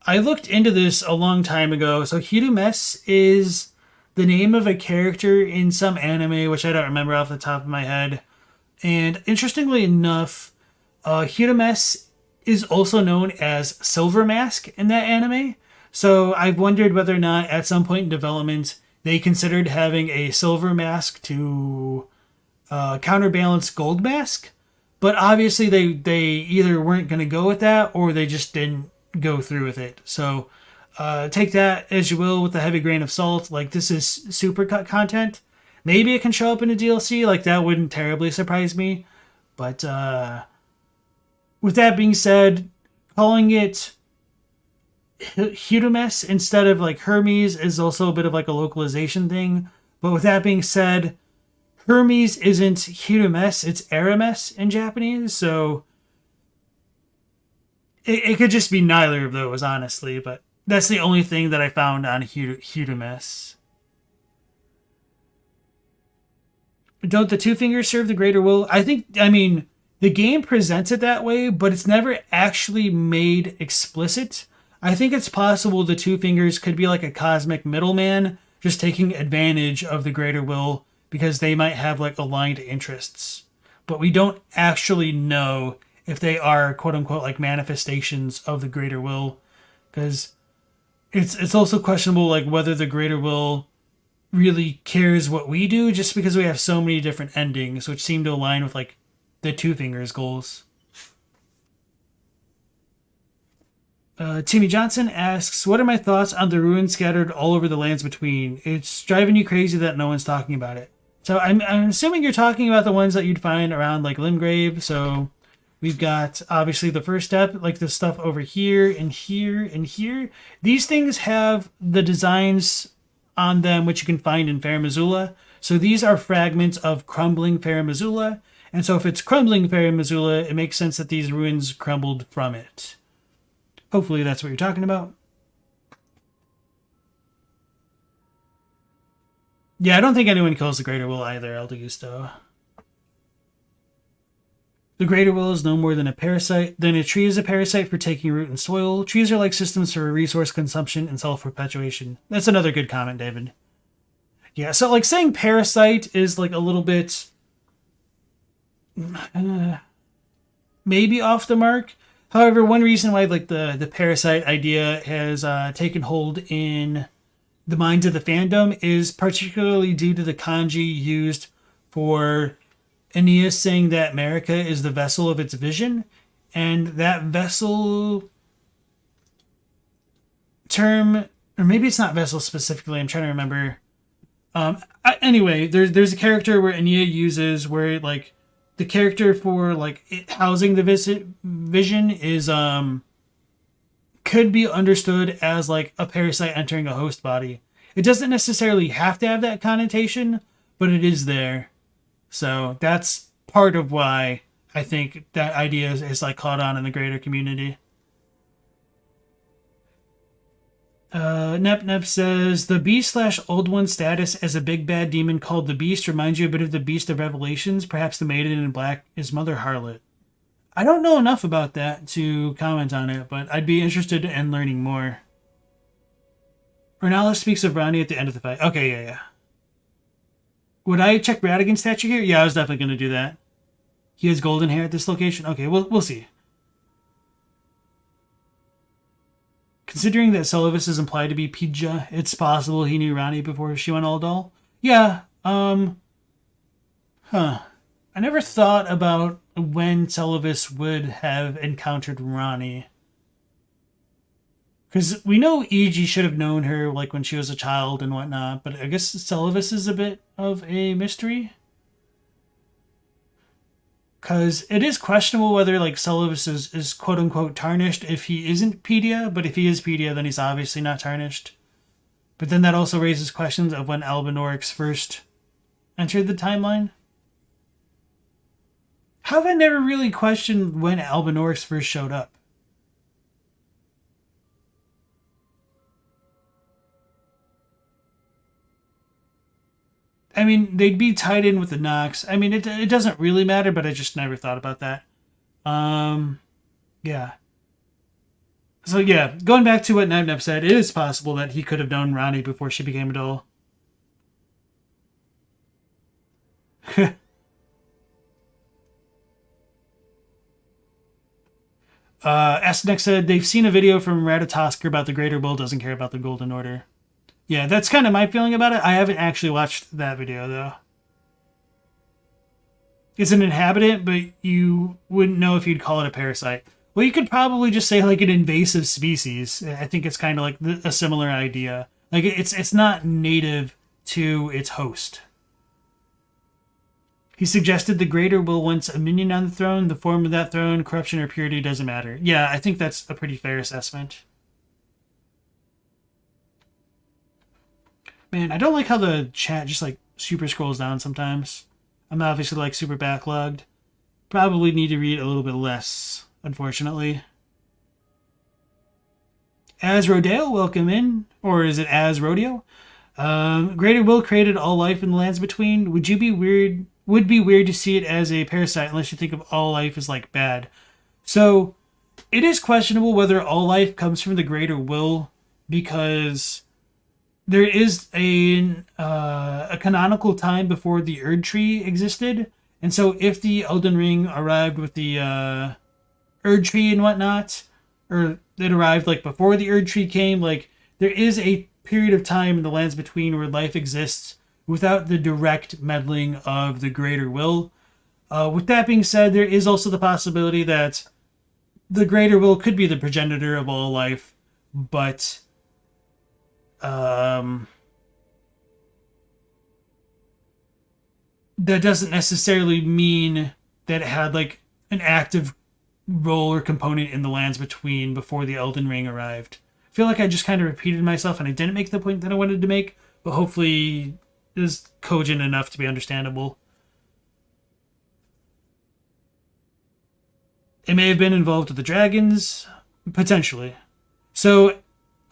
I looked into this a long time ago. So Hidumes is the name of a character in some anime, which I don't remember off the top of my head. And interestingly enough, Hidumes is also known as Silver Mask in that anime. So I've wondered whether or not at some point in development they considered having a silver mask to counterbalance Gold Mask. But obviously they either weren't going to go with that or they just didn't go through with it. So take that as you will with a heavy grain of salt. Like, this is supercut content. Maybe it can show up in a DLC. Like, that wouldn't terribly surprise me. But with that being said, calling it Hidumes instead of like Hermes is also a bit of like a localization thing. But with that being said, Hermes isn't Hidumes, it's Arames in Japanese. So it could just be neither of those, honestly. But that's the only thing that I found on Hidumes. Don't the two fingers serve the greater will? I mean, the game presents it that way, but it's never actually made explicit. I think it's possible the two fingers could be like a cosmic middleman, just taking advantage of the greater will because they might have like aligned interests. But we don't actually know if they are quote unquote like manifestations of the greater will, because it's also questionable like whether the greater will really cares what we do just because we have so many different endings which seem to align with like the two fingers goals. Timmy Johnson asks, what are my thoughts on the ruins scattered all over the lands between? It's driving you crazy that no one's talking about it. So I'm assuming you're talking about the ones that you'd find around like Limgrave. So we've got obviously the first step, like the stuff over here and here and here. These things have the designs on them which you can find in Fair Missoula. So these are fragments of crumbling Fair Missoula. And so if it's crumbling Fair Missoula, it makes sense that these ruins crumbled from it. Hopefully that's what you're talking about. Yeah, I don't think anyone kills the Greater Will either, El Augusto. The Greater Will is no more than a parasite. Then a tree is a parasite for taking root in soil. Trees are like systems for resource consumption and self-perpetuation. That's another good comment, David. Yeah, so like saying parasite is like a little bit maybe off the mark. However, one reason why like the parasite idea has taken hold in the minds of the fandom is particularly due to the kanji used for Aeneas saying that America is the vessel of its vision, and that vessel term, or maybe it's not vessel specifically, I'm trying to remember. Anyway, there's a character where Aeneas uses where like the character for like it housing the vision is could be understood as like a parasite entering a host body. It doesn't necessarily have to have that connotation, but it is there. So that's part of why I think that idea is like caught on in the greater community. Nep says the Beast/Old One status as a big bad demon called the Beast reminds you a bit of the Beast of Revelations. Perhaps the Maiden in Black is Mother Harlot. I don't know enough about that to comment on it, but I'd be interested in learning more. Rennala speaks of Ronnie at the end of the fight. Okay, yeah. Would I check Radigan's statue here? Yeah, I was definitely going to do that. He has golden hair at this location? Okay, we'll see. Considering that Celavis is implied to be Pidja, it's possible he knew Ronnie before she went all doll. Yeah, I never thought about when Celavis would have encountered Ronnie. Because we know Iji should have known her like when she was a child and whatnot, but I guess Celavis is a bit of a mystery. Because it is questionable whether like Celavis is quote unquote tarnished if he isn't Pedia, but if he is Pedia, then he's obviously not tarnished. But then that also raises questions of when Albinorix first entered the timeline. How have I never really questioned when Albinorix first showed up? I mean, they'd be tied in with the Nox. I mean, it doesn't really matter, but I just never thought about that. Yeah. So yeah, going back to what Neb said, it is possible that he could have known Ronnie before she became a doll. Esnex said they've seen a video from Ratatosker about the Greater Will doesn't care about the Golden Order. Yeah, that's kind of my feeling about it. I haven't actually watched that video, though. It's an inhabitant, but you wouldn't know if you'd call it a parasite. Well, you could probably just say, like, an invasive species. I think it's kind of like a similar idea. Like, it's not native to its host. He suggested the Greater Will wants a minion on the throne. The form of that throne, corruption or purity doesn't matter. Yeah, I think that's a pretty fair assessment. Man, I don't like how the chat just like super scrolls down sometimes. I'm obviously like super backlogged. Probably need to read a little bit less, unfortunately. As Rodeo, welcome in. Or is it As Rodeo? Greater Will created all life in the lands between. Would be weird to see it as a parasite unless you think of all life as like bad. So it is questionable whether all life comes from the Greater Will, because there is a canonical time before the Erd Tree existed. And so if the Elden Ring arrived with the Erd Tree and whatnot, or it arrived like before the Erd Tree came, like there is a period of time in the lands between where life exists without the direct meddling of the Greater Will. With that being said, there is also the possibility that the Greater Will could be the progenitor of all life, but that doesn't necessarily mean that it had like an active role or component in the lands between before the Elden Ring arrived. I feel like I just kind of repeated myself and I didn't make the point that I wanted to make, but hopefully it is cogent enough to be understandable. It may have been involved with the dragons, potentially. So,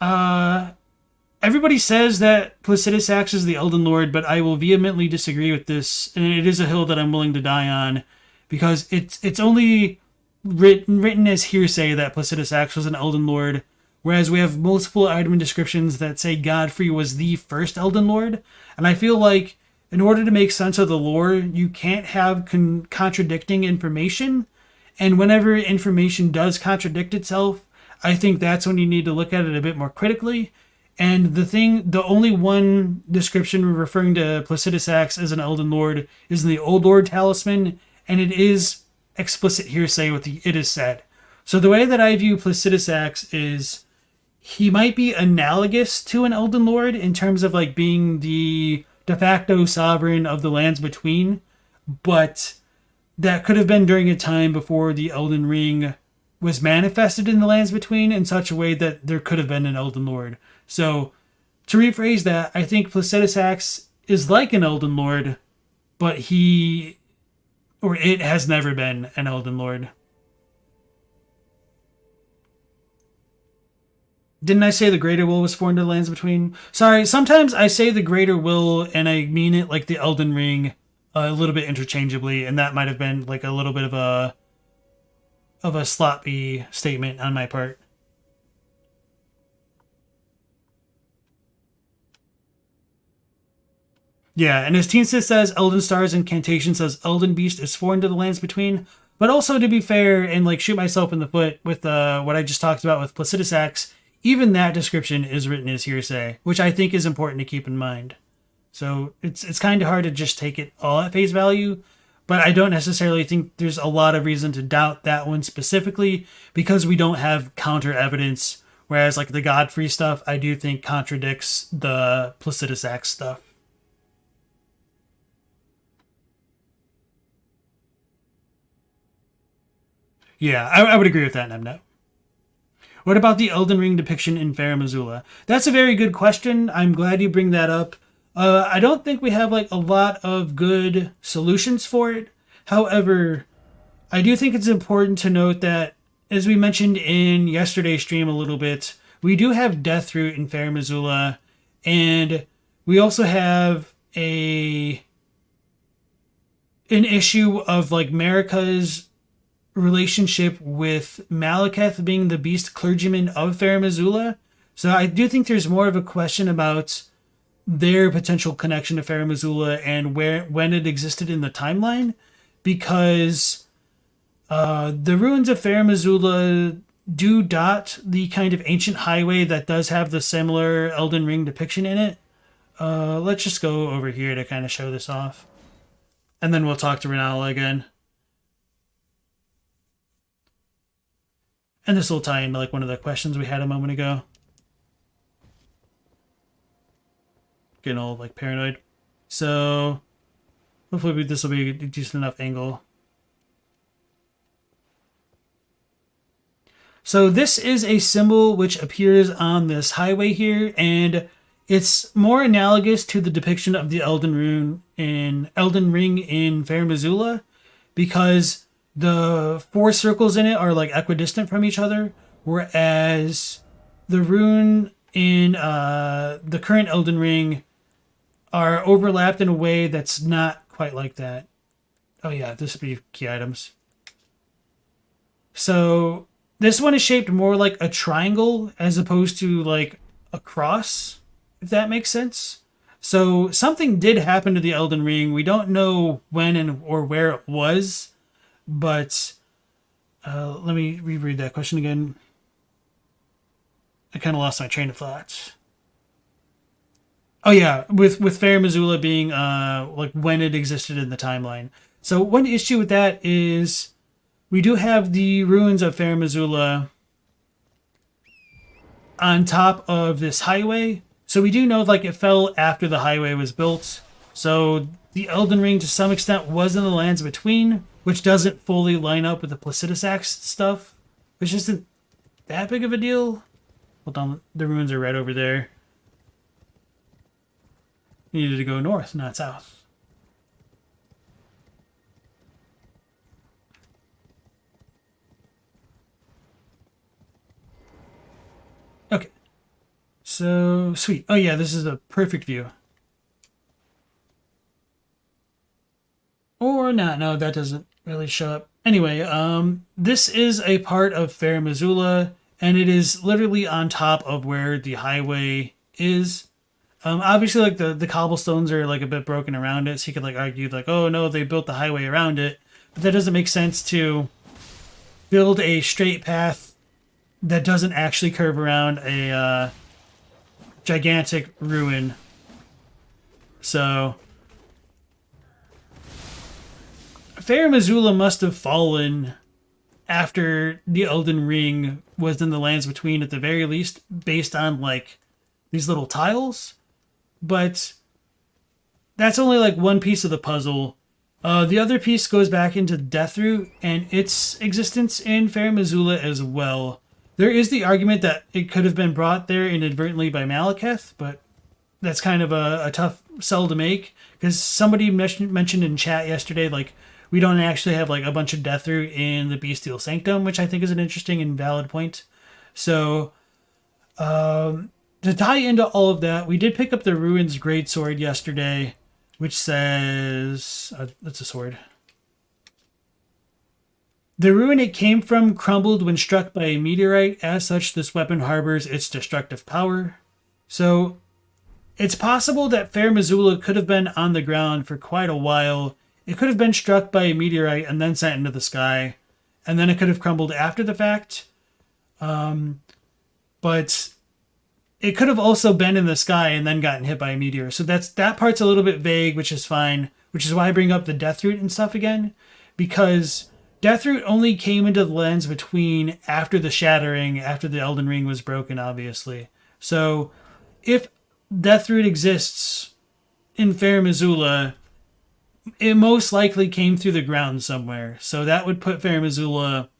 everybody says that Placidus Axe is the Elden Lord, but I will vehemently disagree with this, and it is a hill that I'm willing to die on, because it's only written as hearsay that Placidus Axe was an Elden Lord, whereas we have multiple item descriptions that say Godfrey was the first Elden Lord, and I feel like in order to make sense of the lore, you can't have contradicting information, and whenever information does contradict itself, I think that's when you need to look at it a bit more critically. And the only one description referring to Placidus Axe as an Elden Lord is in the Old Lord Talisman, and it is explicit hearsay with the "it is said." So the way that I view Placidus Axe is he might be analogous to an Elden Lord in terms of like being the de facto sovereign of the lands between, but that could have been during a time before the Elden Ring was manifested in the lands between in such a way that there could have been an Elden Lord. So, to rephrase that, I think Placidus Axe is like an Elden Lord, but it has never been an Elden Lord. Didn't I say the Greater Will was formed in the lands between? Sorry, sometimes I say the Greater Will and I mean it like the Elden Ring a little bit interchangeably, and that might have been like a little bit of a sloppy statement on my part. Yeah, and as Teensis says, Elden Star's incantation says Elden Beast is foreign to the lands between. But also, to be fair and like shoot myself in the foot with what I just talked about with Placidus Axe, even that description is written as hearsay, which I think is important to keep in mind. So it's kind of hard to just take it all at face value, but I don't necessarily think there's a lot of reason to doubt that one specifically because we don't have counter evidence. Whereas like the Godfrey stuff, I do think contradicts the Placidus Axe stuff. Yeah, I would agree with that, Nemnet. What about the Elden Ring depiction in Farum Azula? That's a very good question. I'm glad you bring that up. I don't think we have like a lot of good solutions for it. However, I do think it's important to note that, as we mentioned in yesterday's stream a little bit, we do have Deathroot in Farum Azula, and we also have an issue of like Marika's relationship with Malekith being the beast clergyman of Farum Azula. So I do think there's more of a question about their potential connection to Farum Azula and when it existed in the timeline, because the ruins of Farum Azula do dot the kind of ancient highway that does have the similar Elden Ring depiction in it. Let's just go over here to kind of show this off. And then we'll talk to Rennala again. And this will tie into like one of the questions we had a moment ago. Getting all like paranoid. So hopefully this will be a decent enough angle. So this is a symbol which appears on this highway here, and it's more analogous to the depiction of the Elden Ring in Farum Azula, because the 4 circles in it are like equidistant from each other, whereas the rune in the current Elden Ring are overlapped in a way that's not quite like that. Oh yeah, this would be key items. So this one is shaped more like a triangle as opposed to like a cross, if that makes sense. So something did happen to the Elden Ring. We don't know when or where it was, but let me reread that question again. I kind of lost my train of thought. Oh yeah, with Farum Azula being like when it existed in the timeline. So one issue with that is we do have the ruins of Farum Azula on top of this highway. So we do know like it fell after the highway was built. So the Elden Ring to some extent was in the lands between, which doesn't fully line up with the Placidus Axe stuff, which isn't that big of a deal. Hold on, the ruins are right over there. Needed to go north, not south. So sweet. Oh yeah, this is a perfect view. Or not. No, that doesn't really show up. Anyway, this is a part of Fair Missoula, and it is literally on top of where the highway is. Obviously, like the cobblestones are like a bit broken around it, so you could like argue like, oh no, they built the highway around it, but that doesn't make sense to build a straight path that doesn't actually curve around a gigantic ruin. So Fair Missoula must have fallen after the Elden Ring was in the Lands Between at the very least, based on like these little tiles. But that's only like one piece of the puzzle. The other piece goes back into Deathroot and its existence in Fair Missoula as well. There is the argument that it could have been brought there inadvertently by Malekith, but that's kind of a tough sell to make, because somebody mentioned in chat yesterday, like, we don't actually have like a bunch of Deathroot in the Bestial Sanctum, which I think is an interesting and valid point. So, to tie into all of that, we did pick up the Ruins Greatsword yesterday, which says, that's a sword. The ruin it came from crumbled when struck by a meteorite. As such, this weapon harbors its destructive power. So, it's possible that Fair Missoula could have been on the ground for quite a while. It could have been struck by a meteorite and then sent into the sky. And then it could have crumbled after the fact. But it could have also been in the sky and then gotten hit by a meteor. So that part's a little bit vague, which is fine. Which is why I bring up the Deathroot and stuff again. Because Deathroot only came into the Lands Between after the Shattering, after the Elden Ring was broken, obviously. So if Deathroot exists in Fair Missoula, it most likely came through the ground somewhere. So that would put Fair Missoula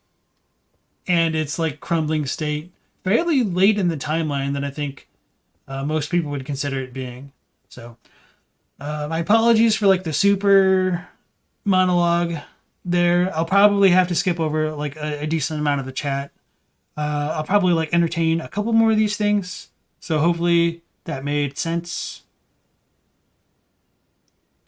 and its like crumbling state fairly late in the timeline than I think most people would consider it being. So my apologies for like the super monologue there. I'll probably have to skip over like a decent amount of the chat. I'll probably like entertain a couple more of these things. So hopefully that made sense.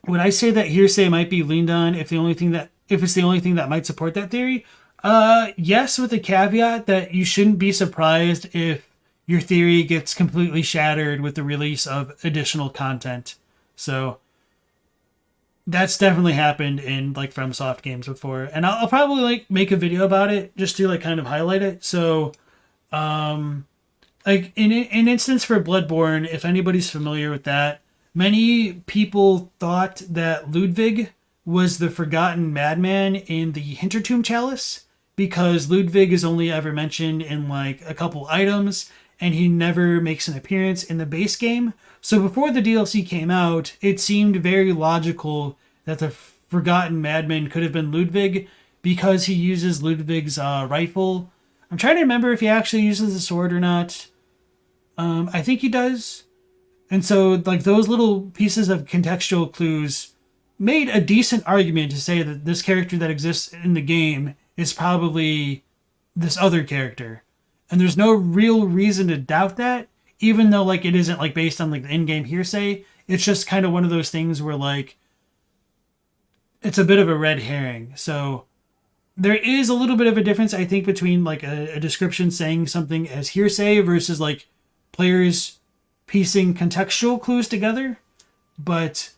Would I say that hearsay might be leaned on if it's the only thing that might support that theory? Yes, with the caveat that you shouldn't be surprised if your theory gets completely shattered with the release of additional content. So that's definitely happened in like FromSoft games before, and I'll probably like make a video about it just to like kind of highlight it. So, like in an instance for Bloodborne, if anybody's familiar with that, many people thought that Ludwig was the forgotten madman in the Hintertomb Chalice, because Ludwig is only ever mentioned in like a couple items and he never makes an appearance in the base game. So before the DLC came out, it seemed very logical that the forgotten madman could have been Ludwig, because he uses Ludwig's rifle. I'm trying to remember if he actually uses the sword or not. I think he does. And so like those little pieces of contextual clues made a decent argument to say that this character that exists in the game is probably this other character. And there's no real reason to doubt that, even though like it isn't like based on like the in-game hearsay. It's just kind of one of those things where like it's a bit of a red herring. So there is a little bit of a difference, I think, between like a description saying something as hearsay versus like players piecing contextual clues together. But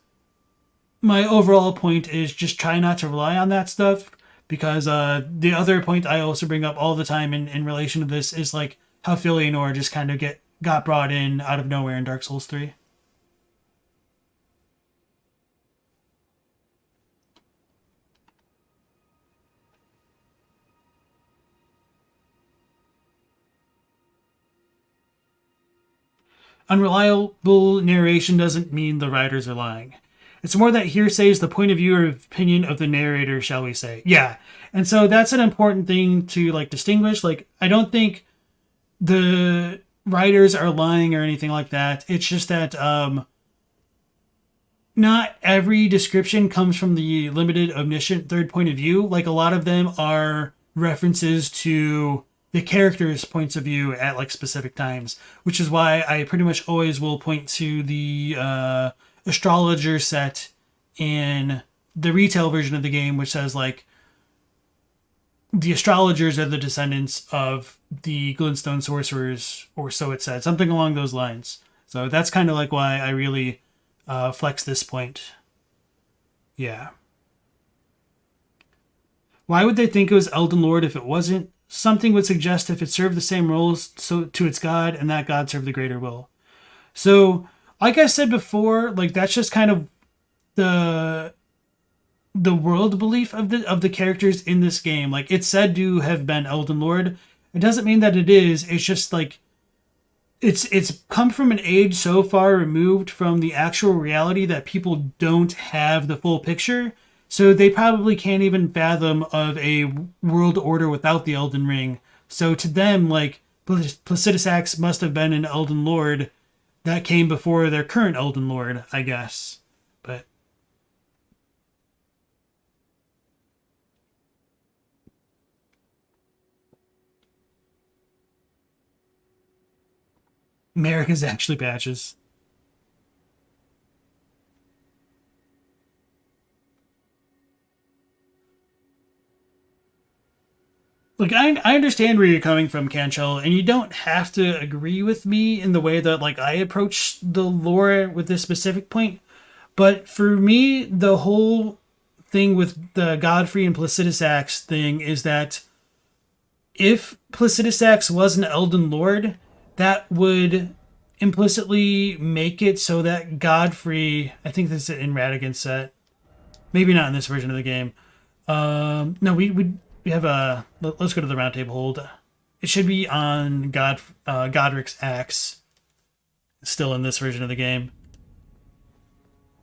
my overall point is just try not to rely on that stuff, because the other point I also bring up all the time in relation to this is like how Filianor just kind of got brought in out of nowhere in Dark Souls 3. Unreliable narration doesn't mean the writers are lying. It's more that hearsay is the point of view or opinion of the narrator, shall we say. Yeah. And so that's an important thing to like distinguish. Like, I don't think the writers are lying or anything like that. It's just that not every description comes from the limited omniscient third point of view. Like, a lot of them are references to the characters' points of view at like specific times, which is why I pretty much always will point to the astrologer set in the retail version of the game, which says like the astrologers are the descendants of the glintstone sorcerers, or so it said, something along those lines. So that's kind of like why I really flex this point. Yeah. Why would they think it was Elden Lord if it wasn't? Something would suggest if it served the same roles so to its god, and that god served the greater will. So, like I said before, like that's just kind of the world belief of the characters in this game. Like it's said to have been Elden Lord. It doesn't mean that it is. It's just like it's come from an age so far removed from the actual reality that people don't have the full picture. So they probably can't even fathom of a world order without the Elden Ring. So to them, like Placidus Axe must have been an Elden Lord that came before their current Elden Lord, I guess. But America's actually Patches. Like I understand where you're coming from, Canchel, and you don't have to agree with me in the way that like I approach the lore with this specific point. But for me, the whole thing with the Godfrey and Placidus Axe thing is that if Placidus Axe was an Elden Lord, that would implicitly make it so that Godfrey, I think this is in Radigan's set, maybe not in this version of the game. No, we have a. Let's go to the round table hold. It should be on Godric's axe, still in this version of the game.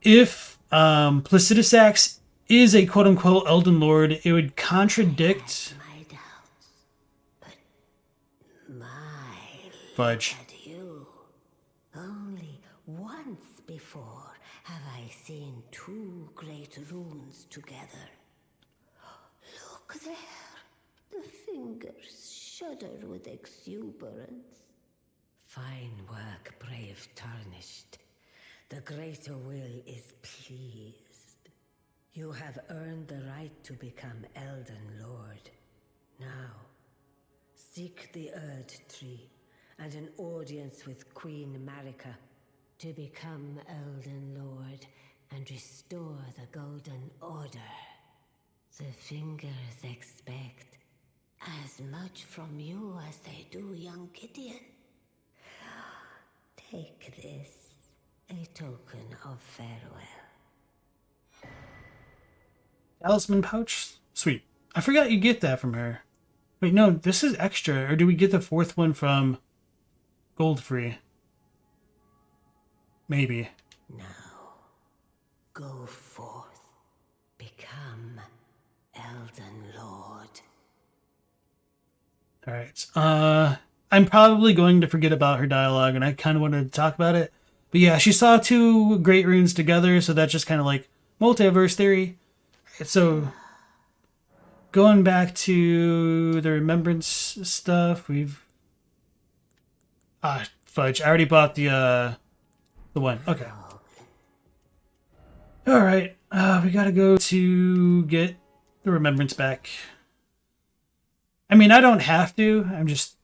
If Placidus Axe is a quote unquote Elden Lord, it would contradict. My doubts, but my Fudge. at you. Only once before have I seen two great runes together. Look there. The fingers shudder with exuberance. Fine work, brave Tarnished. The greater will is pleased. You have earned the right to become Elden Lord. Now, seek the Erd Tree and an audience with Queen Marika to become Elden Lord and restore the Golden Order. The fingers expect as much from you as they do young Gideon. Take this, a token of farewell. Talisman pouch? Sweet. I forgot you get that from her. Wait, no, this is extra. Or do we get the fourth one from Goldfree? Maybe. Now, go forth. Become Elden Lord. Alright. I'm probably going to forget about her dialogue, and I kind of wanted to talk about it. But yeah, she saw two great runes together, so that's just kind of like multiverse theory. So, going back to the remembrance stuff, we've... fudge. I already bought the one. Okay. Alright, we gotta go to get the remembrance back. I mean, I don't have to. I'm just...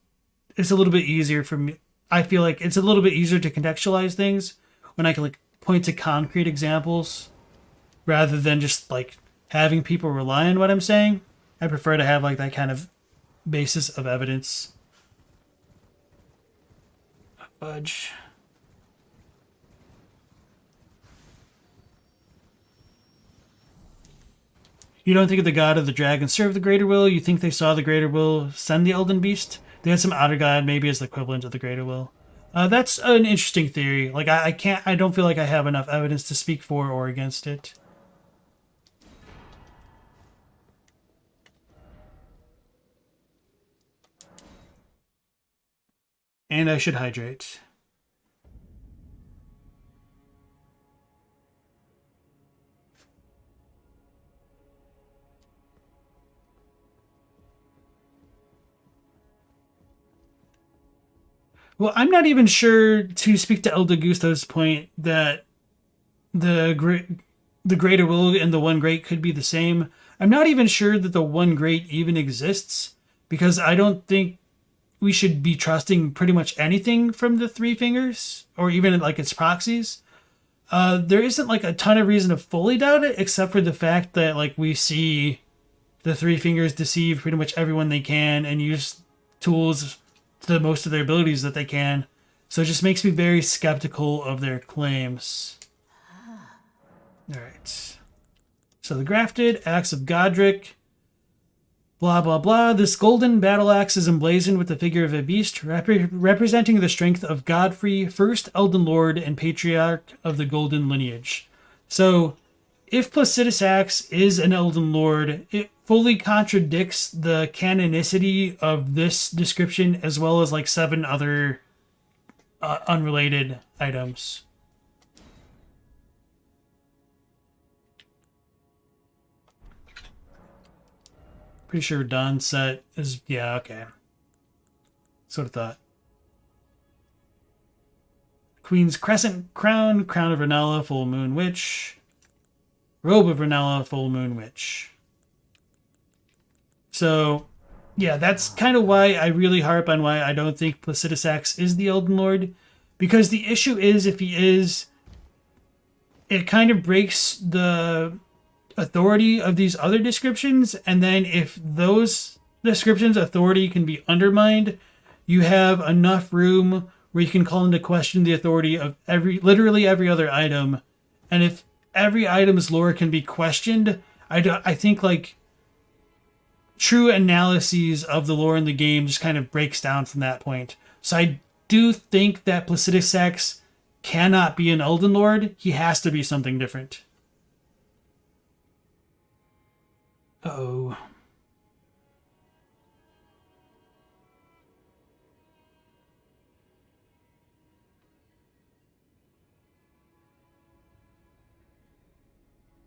It's a little bit easier for me. I feel like it's a little bit easier to contextualize things when I can like point to concrete examples rather than just like having people rely on what I'm saying. I prefer to have like that kind of basis of evidence. Fudge. You don't think the god of the dragon served the greater will? You think they saw the greater will send the Elden Beast? They had some outer god, maybe as the equivalent of the greater will. That's an interesting theory. Like I don't feel like I have enough evidence to speak for or against it. And I should hydrate. Well, I'm not even sure, to speak to El Gusto's point, that the great, the greater will and the one great could be the same. I'm not even sure that the one great even exists, because I don't think we should be trusting pretty much anything from the three fingers or even like its proxies. There isn't like a ton of reason to fully doubt it, except for the fact that like we see the three fingers deceive pretty much everyone they can and use tools to the most of their abilities that they can. So it just makes me very skeptical of their claims. All right. So the grafted axe of Godric. Blah, blah, blah. This golden battle axe is emblazoned with the figure of a beast, representing the strength of Godfrey, first Elden Lord and patriarch of the Golden Lineage. So, if Placidus Axe is an Elden Lord, it fully contradicts the canonicity of this description, as well as like 7 other unrelated items. Pretty sure Dawn's set is... yeah, okay. Sort of thought. Queen's Crescent Crown, Crown of Rennala, Full Moon Witch. Robe of Rennala, Full Moon Witch. So, yeah, that's kind of why I really harp on why I don't think Placidus Axe is the Elden Lord. Because the issue is, if he is, it kind of breaks the authority of these other descriptions, and then if those descriptions' authority can be undermined, you have enough room where you can call into question the authority of literally every other item. And if every item's lore can be questioned, I think like true analyses of the lore in the game just kind of breaks down from that point. So I do think that Placidus Axe cannot be an Elden Lord. He has to be something different. Uh-oh.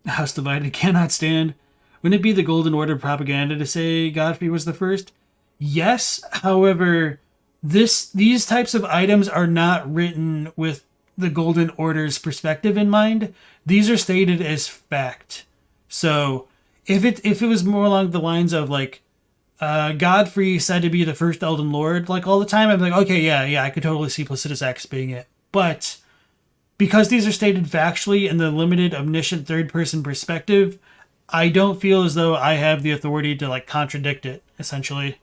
House Divided cannot stand. Wouldn't it be the Golden Order propaganda to say Godfrey was the first? Yes, however, these types of items are not written with the Golden Order's perspective in mind. These are stated as fact. So if it was more along the lines of like Godfrey said to be the first Elden Lord like all the time, I'm like, okay, yeah, I could totally see Placidus Axe being it. But because these are stated factually in the limited omniscient third person perspective, I don't feel as though I have the authority to like contradict it, essentially.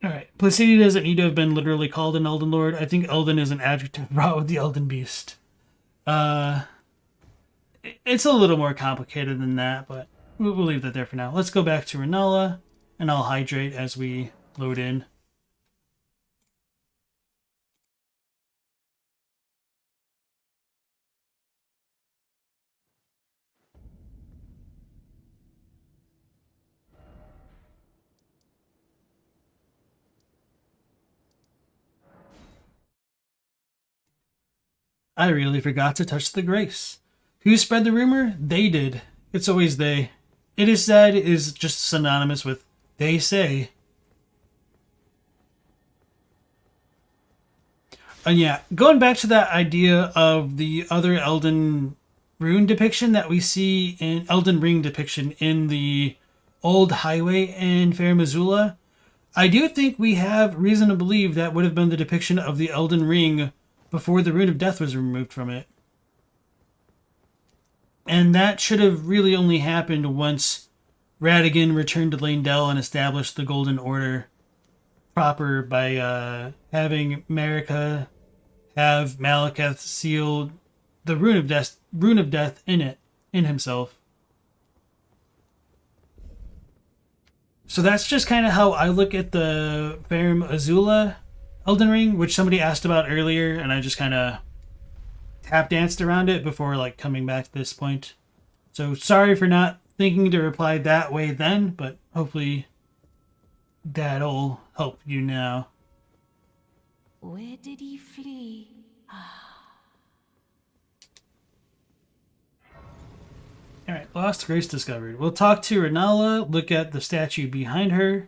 Alright, Placidia doesn't need to have been literally called an Elden Lord. I think Elden is an adjective brought with the Elden Beast. It's a little more complicated than that, but we'll leave that there for now. Let's go back to Rennala, and I'll hydrate as we load in. I really forgot to touch the grace. Who spread the rumor? They did. It's always they. It is said is just synonymous with they say. And yeah, going back to that idea of the other Elden Rune depiction that we see in Elden Ring depiction in the old highway in Fair Missoula, I do think we have reason to believe that would have been the depiction of the Elden Ring before the Rune of Death was removed from it. And that should have really only happened once Radagon returned to Leyndell and established the Golden Order proper by having Marika have Malekith seal the Rune of Death in himself. So that's just kind of how I look at the Farum Azula Elden Ring, which somebody asked about earlier, and I just kind of tap danced around it before like coming back to this point. So sorry for not thinking to reply that way then, but hopefully that'll help you now. Where did he flee? Alright, Lost Grace discovered. We'll talk to Rennala, look at the statue behind her,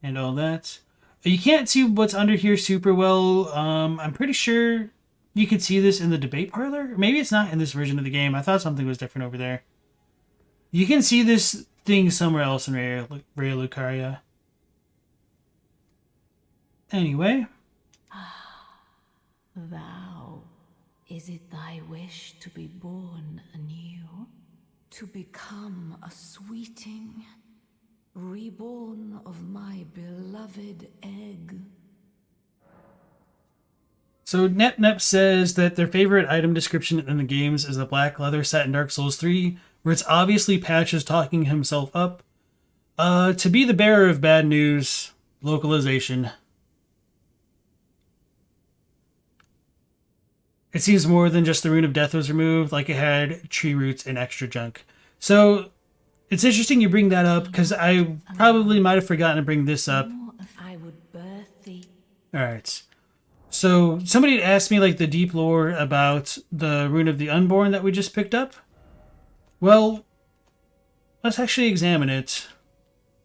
and all that. You can't see what's under here super well. I'm pretty sure you could see this in the debate parlor. Maybe it's not in this version of the game. I thought something was different over there. You can see this thing somewhere else in Raya Lucaria. Anyway. Thou, is it thy wish to be born anew? To become a sweeting, reborn of my beloved egg? So Nep says that their favorite item description in the games is the black leather set in Dark Souls 3, where it's obviously Patches talking himself up. To be the bearer of bad news, localization. It seems more than just the Rune of Death was removed, like it had tree roots and extra junk. So it's interesting you bring that up, because I probably might have forgotten to bring this up. I would birth thee. Alright. So somebody had asked me like the deep lore about the Rune of the Unborn that we just picked up. Well, let's actually examine it.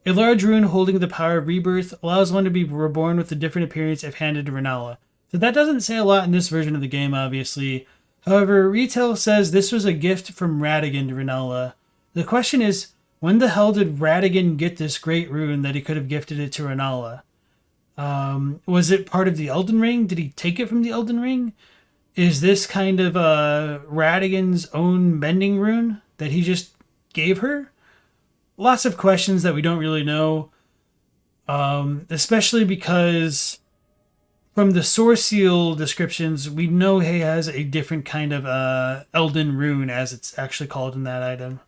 A large rune holding the power of rebirth allows one to be reborn with a different appearance if handed to Rennala. So that doesn't say a lot in this version of the game, obviously. However, Retail says this was a gift from Radagon to Rennala. The question is, when the hell did Radagon get this great rune that he could have gifted it to Rennala? Was it part of the Elden Ring? Did he take it from the Elden Ring? Is this kind of Radagon's own bending rune that he just gave her? Lots of questions that we don't really know. Especially because from the source seal descriptions, we know he has a different kind of Elden rune, as it's actually called in that item.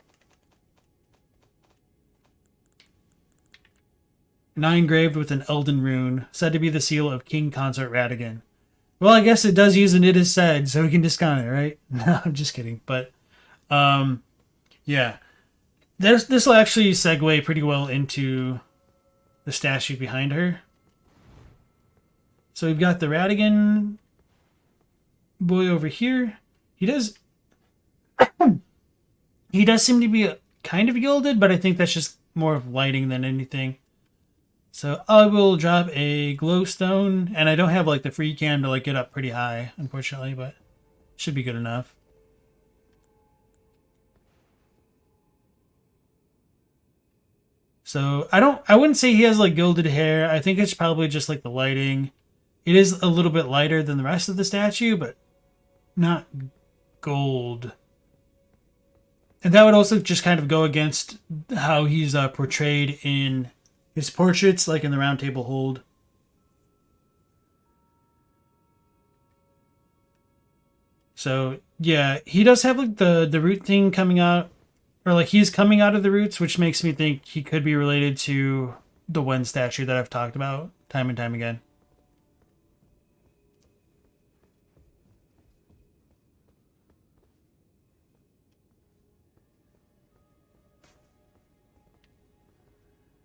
9 engraved with an Elden rune, said to be the seal of King Consort Radagon. Well, I guess it does use an "it is said," so we can discount it, right? No, I'm just kidding. But, yeah. This will actually segue pretty well into the statue behind her. So we've got the Radagon boy over here. He does seem to be kind of gilded, but I think that's just more of lighting than anything. So I will drop a glowstone, and I don't have like the free cam to like get up pretty high, unfortunately, but should be good enough. So I wouldn't say he has like gilded hair. I think it's probably just like the lighting. It is a little bit lighter than the rest of the statue, but not gold. And that would also just kind of go against how he's portrayed in his portraits, like in the Round Table Hold. So, yeah, he does have like the root thing coming out, or like he's coming out of the roots, which makes me think he could be related to the one statue that I've talked about time and time again.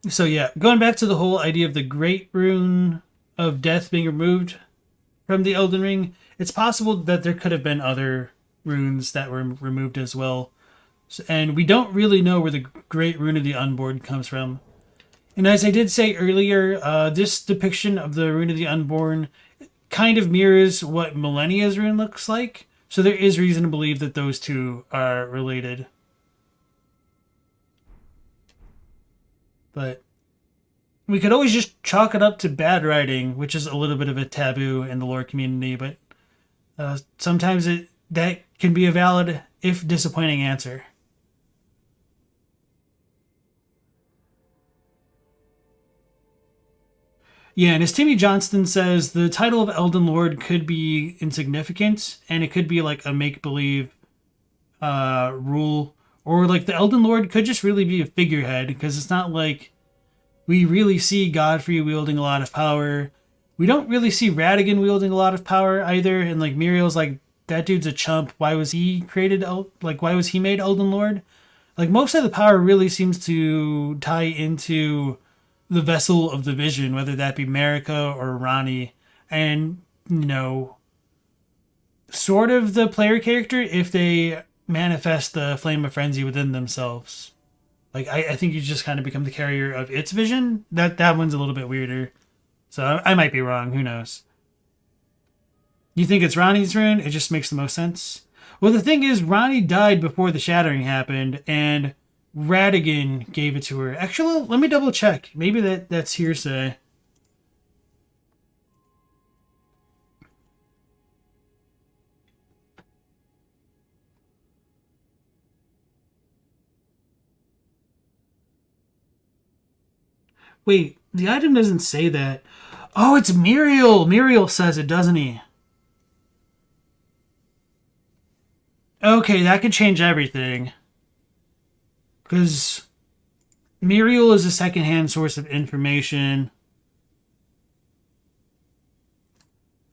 So yeah, going back to the whole idea of the Great Rune of Death being removed from the Elden Ring, it's possible that there could have been other runes that were removed as well. And we don't really know where the Great Rune of the Unborn comes from. And as I did say earlier, this depiction of the Rune of the Unborn kind of mirrors what Millennia's rune looks like. So there is reason to believe that those two are related. But we could always just chalk it up to bad writing, which is a little bit of a taboo in the lore community, but sometimes that can be a valid, if disappointing, answer. Yeah, and as Timmy Johnston says, the title of Elden Lord could be insignificant, and it could be like a make-believe rule. Or like the Elden Lord could just really be a figurehead, because it's not like we really see Godfrey wielding a lot of power. We don't really see Radagon wielding a lot of power either. And like Muriel's like, that dude's a chump. Why was he created? Why was he made Elden Lord? Like most of the power really seems to tie into the vessel of the vision, whether that be Marika or Rani. And you know, sort of the player character if they manifest the flame of frenzy within themselves. Like, I think you just kind of become the carrier of its vision. That one's a little bit weirder. So I might be wrong. Who knows? You think it's Ronnie's rune? It just makes the most sense. Well, the thing is, Ronnie died before the shattering happened, and Radigan gave it to her. Actually, let me double check. Maybe that's hearsay. Wait, the item doesn't say that. Oh, it's Muriel. Muriel says it, doesn't he? Okay, that could change everything. Because Muriel is a secondhand source of information.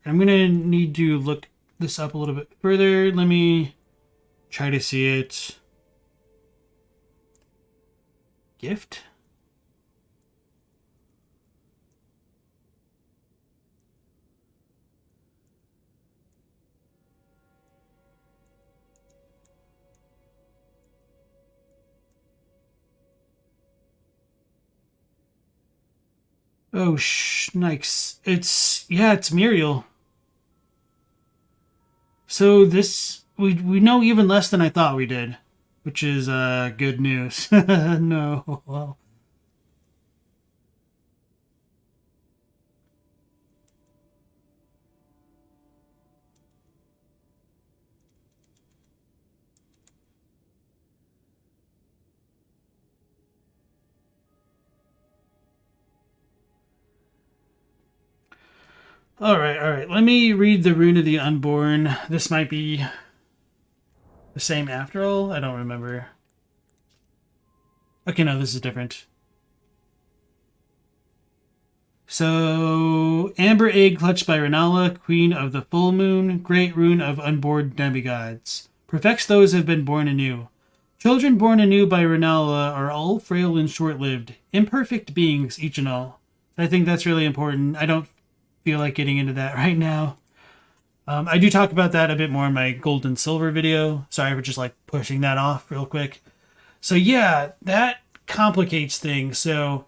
I'm going to need to look this up a little bit further. Let me try to see it. Gift? Oh, shnikes. It's Muriel. So this, we know even less than I thought we did, which is good news. No. Well. All right. Let me read the Rune of the Unborn. This might be the same after all. I don't remember. Okay, no, this is different. So, Amber Egg clutched by Rennala, Queen of the Full Moon, Great Rune of Unborn Demigods. Perfects those who have been born anew. Children born anew by Rennala are all frail and short-lived, imperfect beings, each and all. I think that's really important. I don't feel like getting into that right now. I do talk about that a bit more in my gold and silver video. Sorry for just like pushing that off real quick. So yeah, that complicates things. So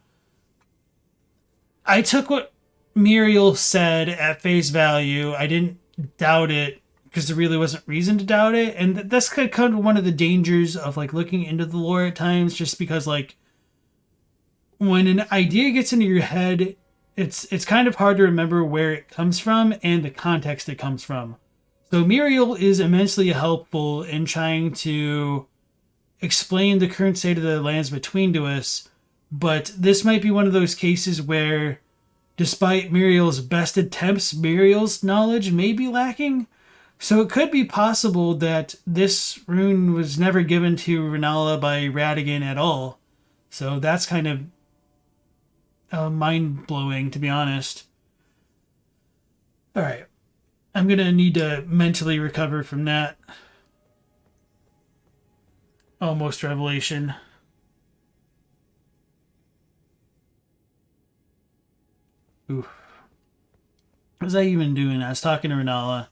I took what Muriel said at face value. I didn't doubt it because there really wasn't reason to doubt it. And that's kind of one of the dangers of like looking into the lore at times, just because like when an idea gets into your head, it's kind of hard to remember where it comes from and the context it comes from. So Muriel is immensely helpful in trying to explain the current state of the lands between to us, but this might be one of those cases where, despite Muriel's best attempts, Muriel's knowledge may be lacking. So it could be possible that this rune was never given to Rennala by Radigan at all. So that's kind of mind-blowing, to be honest. Alright. I'm going to need to mentally recover from that. Almost revelation. Oof. What was I even doing? I was talking to Rennala.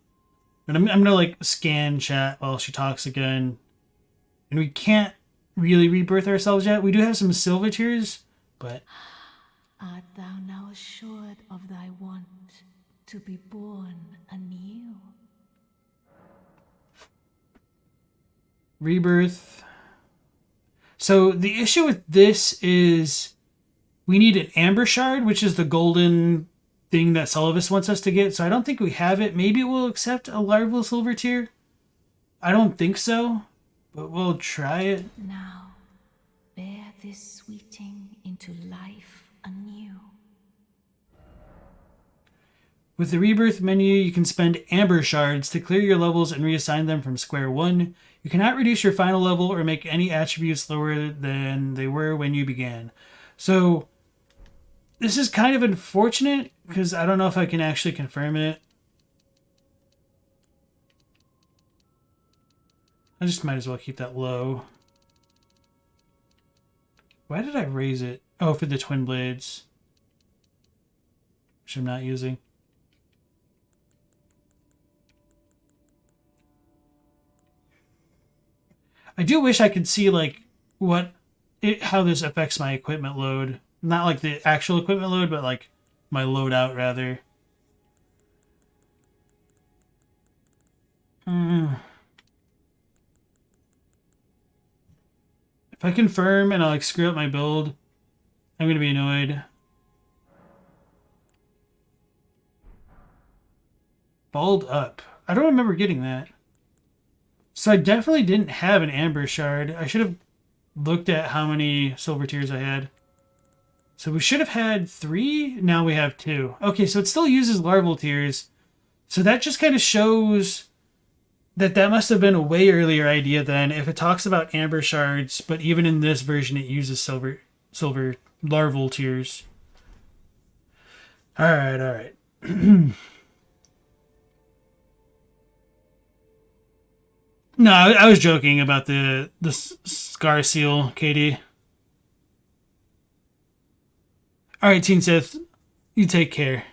But I'm going to like scan chat while she talks again. And we can't really rebirth ourselves yet. We do have some silver tears, but... Art thou now assured of thy want to be born anew? Rebirth. So the issue with this is we need an amber shard, which is the golden thing that Sullivan wants us to get. So I don't think we have it. Maybe it will accept a larval silver tier. I don't think so, but we'll try it. Now, bear this sweeting into life anew. With the rebirth menu, you can spend amber shards to clear your levels and reassign them from square one. You cannot reduce your final level or make any attributes lower than they were when you began. So this is kind of unfortunate because I don't know if I can actually confirm it. I just might as well keep that low. Why did I raise it? Oh, for the twin blades, which I'm not using. I do wish I could see like how this affects my equipment load. Not like the actual equipment load, but like my loadout rather. If I confirm and I like screw up my build, I'm gonna be annoyed. Balled up. I don't remember getting that. So I definitely didn't have an amber shard. I should have looked at how many silver tiers I had. So we should have had 3. Now we have 2. Okay, so it still uses larval tiers. So that just kind of shows that must have been a way earlier idea then. If it talks about amber shards, but even in this version it uses silver larval tiers. All right. No, I was joking about the scar seal, Katie. All right, Teen Sith, you take care.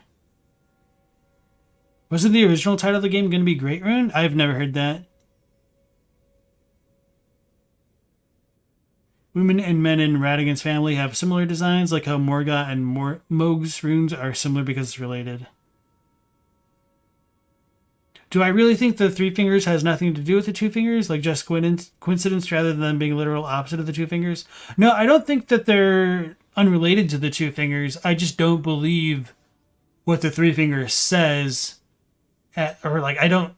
Wasn't the original title of the game going to be Great Rune? I've never heard that. Women and men in Radigan's family have similar designs, like how Morgoth and Mohg's runes are similar because it's related. Do I really think the 3 fingers has nothing to do with the 2 fingers? Like just coincidence rather than being literal opposite of the 2 fingers? No, I don't think that they're unrelated to the 2 fingers. I just don't believe what the 3 fingers says. I don't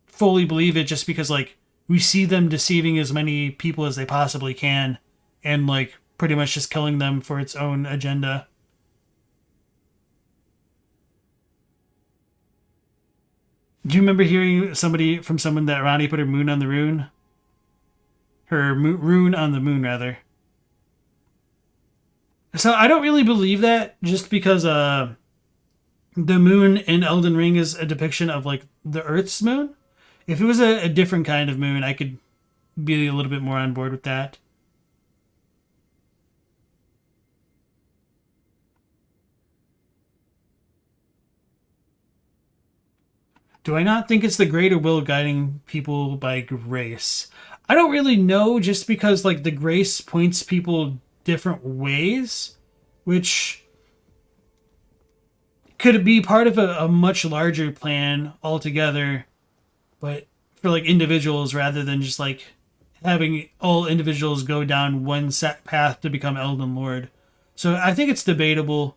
fully believe it just because, like, we see them deceiving as many people as they possibly can and, like, pretty much just killing them for its own agenda. Do you remember hearing from someone that Ronnie put her moon on the rune? Rune on the moon, rather. So I don't really believe that just because the moon in Elden Ring is a depiction of like the Earth's moon. If it was a different kind of moon, I could be a little bit more on board with that. Do I not think it's the greater will guiding people by grace? I don't really know, just because like the grace points people different ways, which could be part of a much larger plan altogether, but for like individuals rather than just like having all individuals go down one set path to become Elden Lord. So I think it's debatable.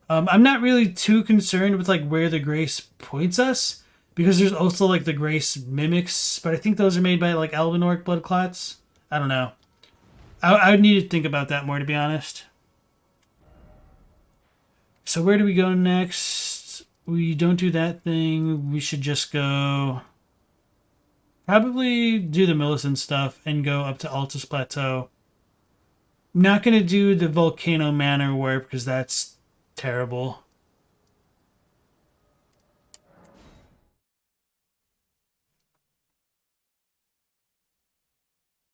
I'm not really too concerned with like where the grace points us, because there's also like the grace mimics, but I think those are made by like Elven Orc blood clots. I don't know. I would need to think about that more, to be honest. So where do we go next? We don't do that thing. We should just go... Probably do the Millicent stuff and go up to Altus Plateau. I'm not going to do the Volcano Manor warp because that's terrible.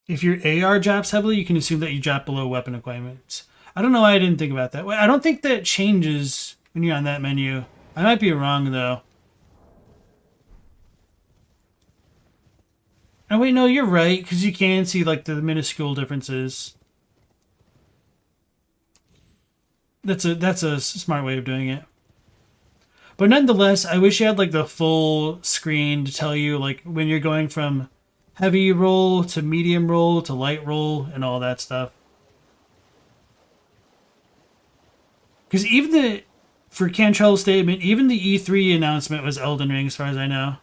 If your AR drops heavily, you can assume that you drop below weapon equipment. I don't know why I didn't think about that. I don't think that changes when you're on that menu. I might be wrong, though. Oh, wait, no, you're right, because you can see, like, the minuscule differences. That's a smart way of doing it. But nonetheless, I wish you had, like, the full screen to tell you, like, when you're going from heavy roll to medium roll to light roll and all that stuff. Because even for Cantrell's statement, even the E3 announcement was Elden Ring, as far as I know.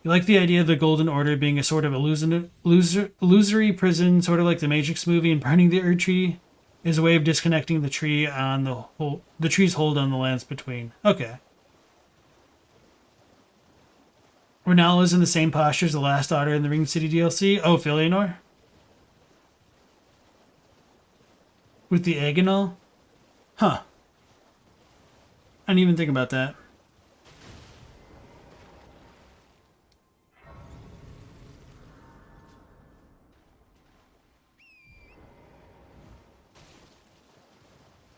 You like the idea of the Golden Order being a sort of illusory prison, sort of like the Matrix movie, and burning the Earth Tree is a way of disconnecting the tree on the tree's hold on the lands between. Okay. Rennala's in the same posture as the last daughter in the Ring City DLC. Oh, Filianor? With the egg and all? Huh. I didn't even think about that.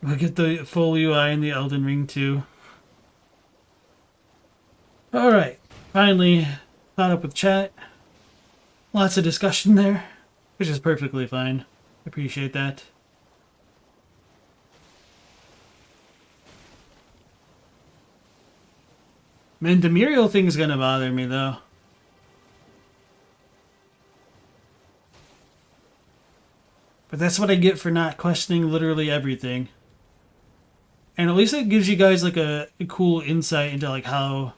We'll get the full UI in the Elden Ring too. Alright. Finally caught up with chat. Lots of discussion there, which is perfectly fine. Appreciate that. Man, the Muriel thing's gonna bother me, though. But that's what I get for not questioning literally everything. And at least it gives you guys like a cool insight into like how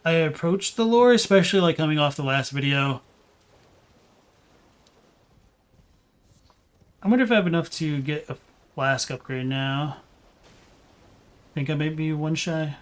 I approach the lore, especially like coming off the last video. I wonder if I have enough to get a flask upgrade now. I think I might be one shy.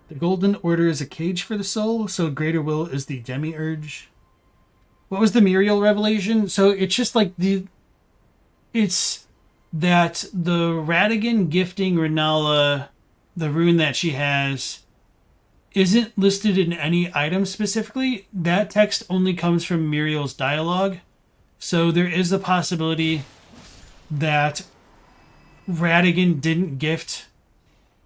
The Golden Order is a cage for the soul, so Greater Will is the demiurge. What was the Muriel revelation? So it's just like it's that the Radigan gifting Rennala the rune that she has isn't listed in any item specifically. That text only comes from Muriel's dialogue. So there is a possibility that Radigan didn't gift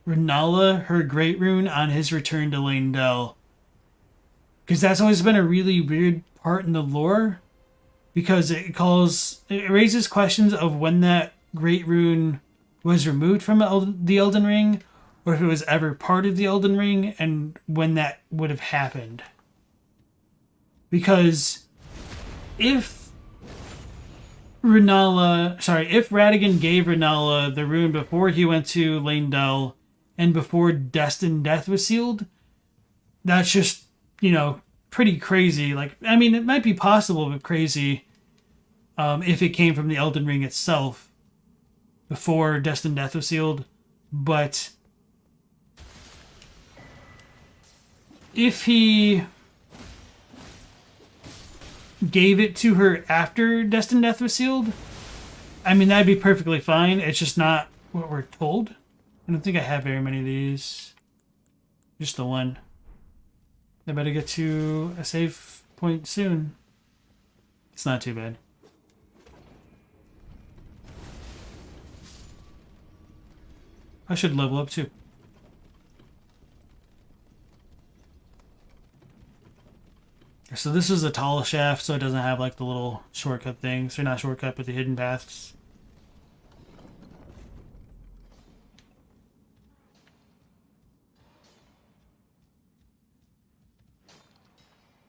Rennala her great rune on his return to Leyndell. Because that's always been a really weird part in the lore. Because it raises questions of when that great rune was removed from the Elden Ring, or if it was ever part of the Elden Ring, and when that would have happened. Because if Radigan gave Rennala the rune before he went to Leyndell, and before Destined Death was sealed, that's just, pretty crazy. Like, I mean, it might be possible, but crazy if it came from the Elden Ring itself before Destined Death was sealed. But if he gave it to her after Destined Death was sealed, I mean, that'd be perfectly fine. It's just not what we're told. I don't think I have very many of these. Just the one. I better get to a save point soon. It's not too bad. I should level up too. So this is a tall shaft, so it doesn't have like the little shortcut things. They're not shortcut, but the hidden paths.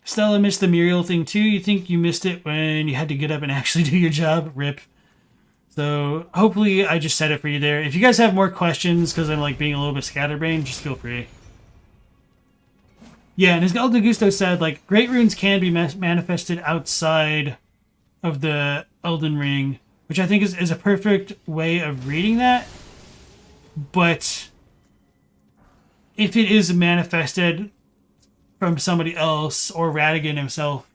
Stella missed the Muriel thing too. You think you missed it when you had to get up and actually do your job? Rip. So hopefully I just said it for you there. If you guys have more questions, because I'm like being a little bit scatterbrained, just feel free. Yeah, and as Elden Gusto said, like, great runes can be manifested outside of the Elden Ring, which I think is a perfect way of reading that. But if it is manifested from somebody else or Radigan himself,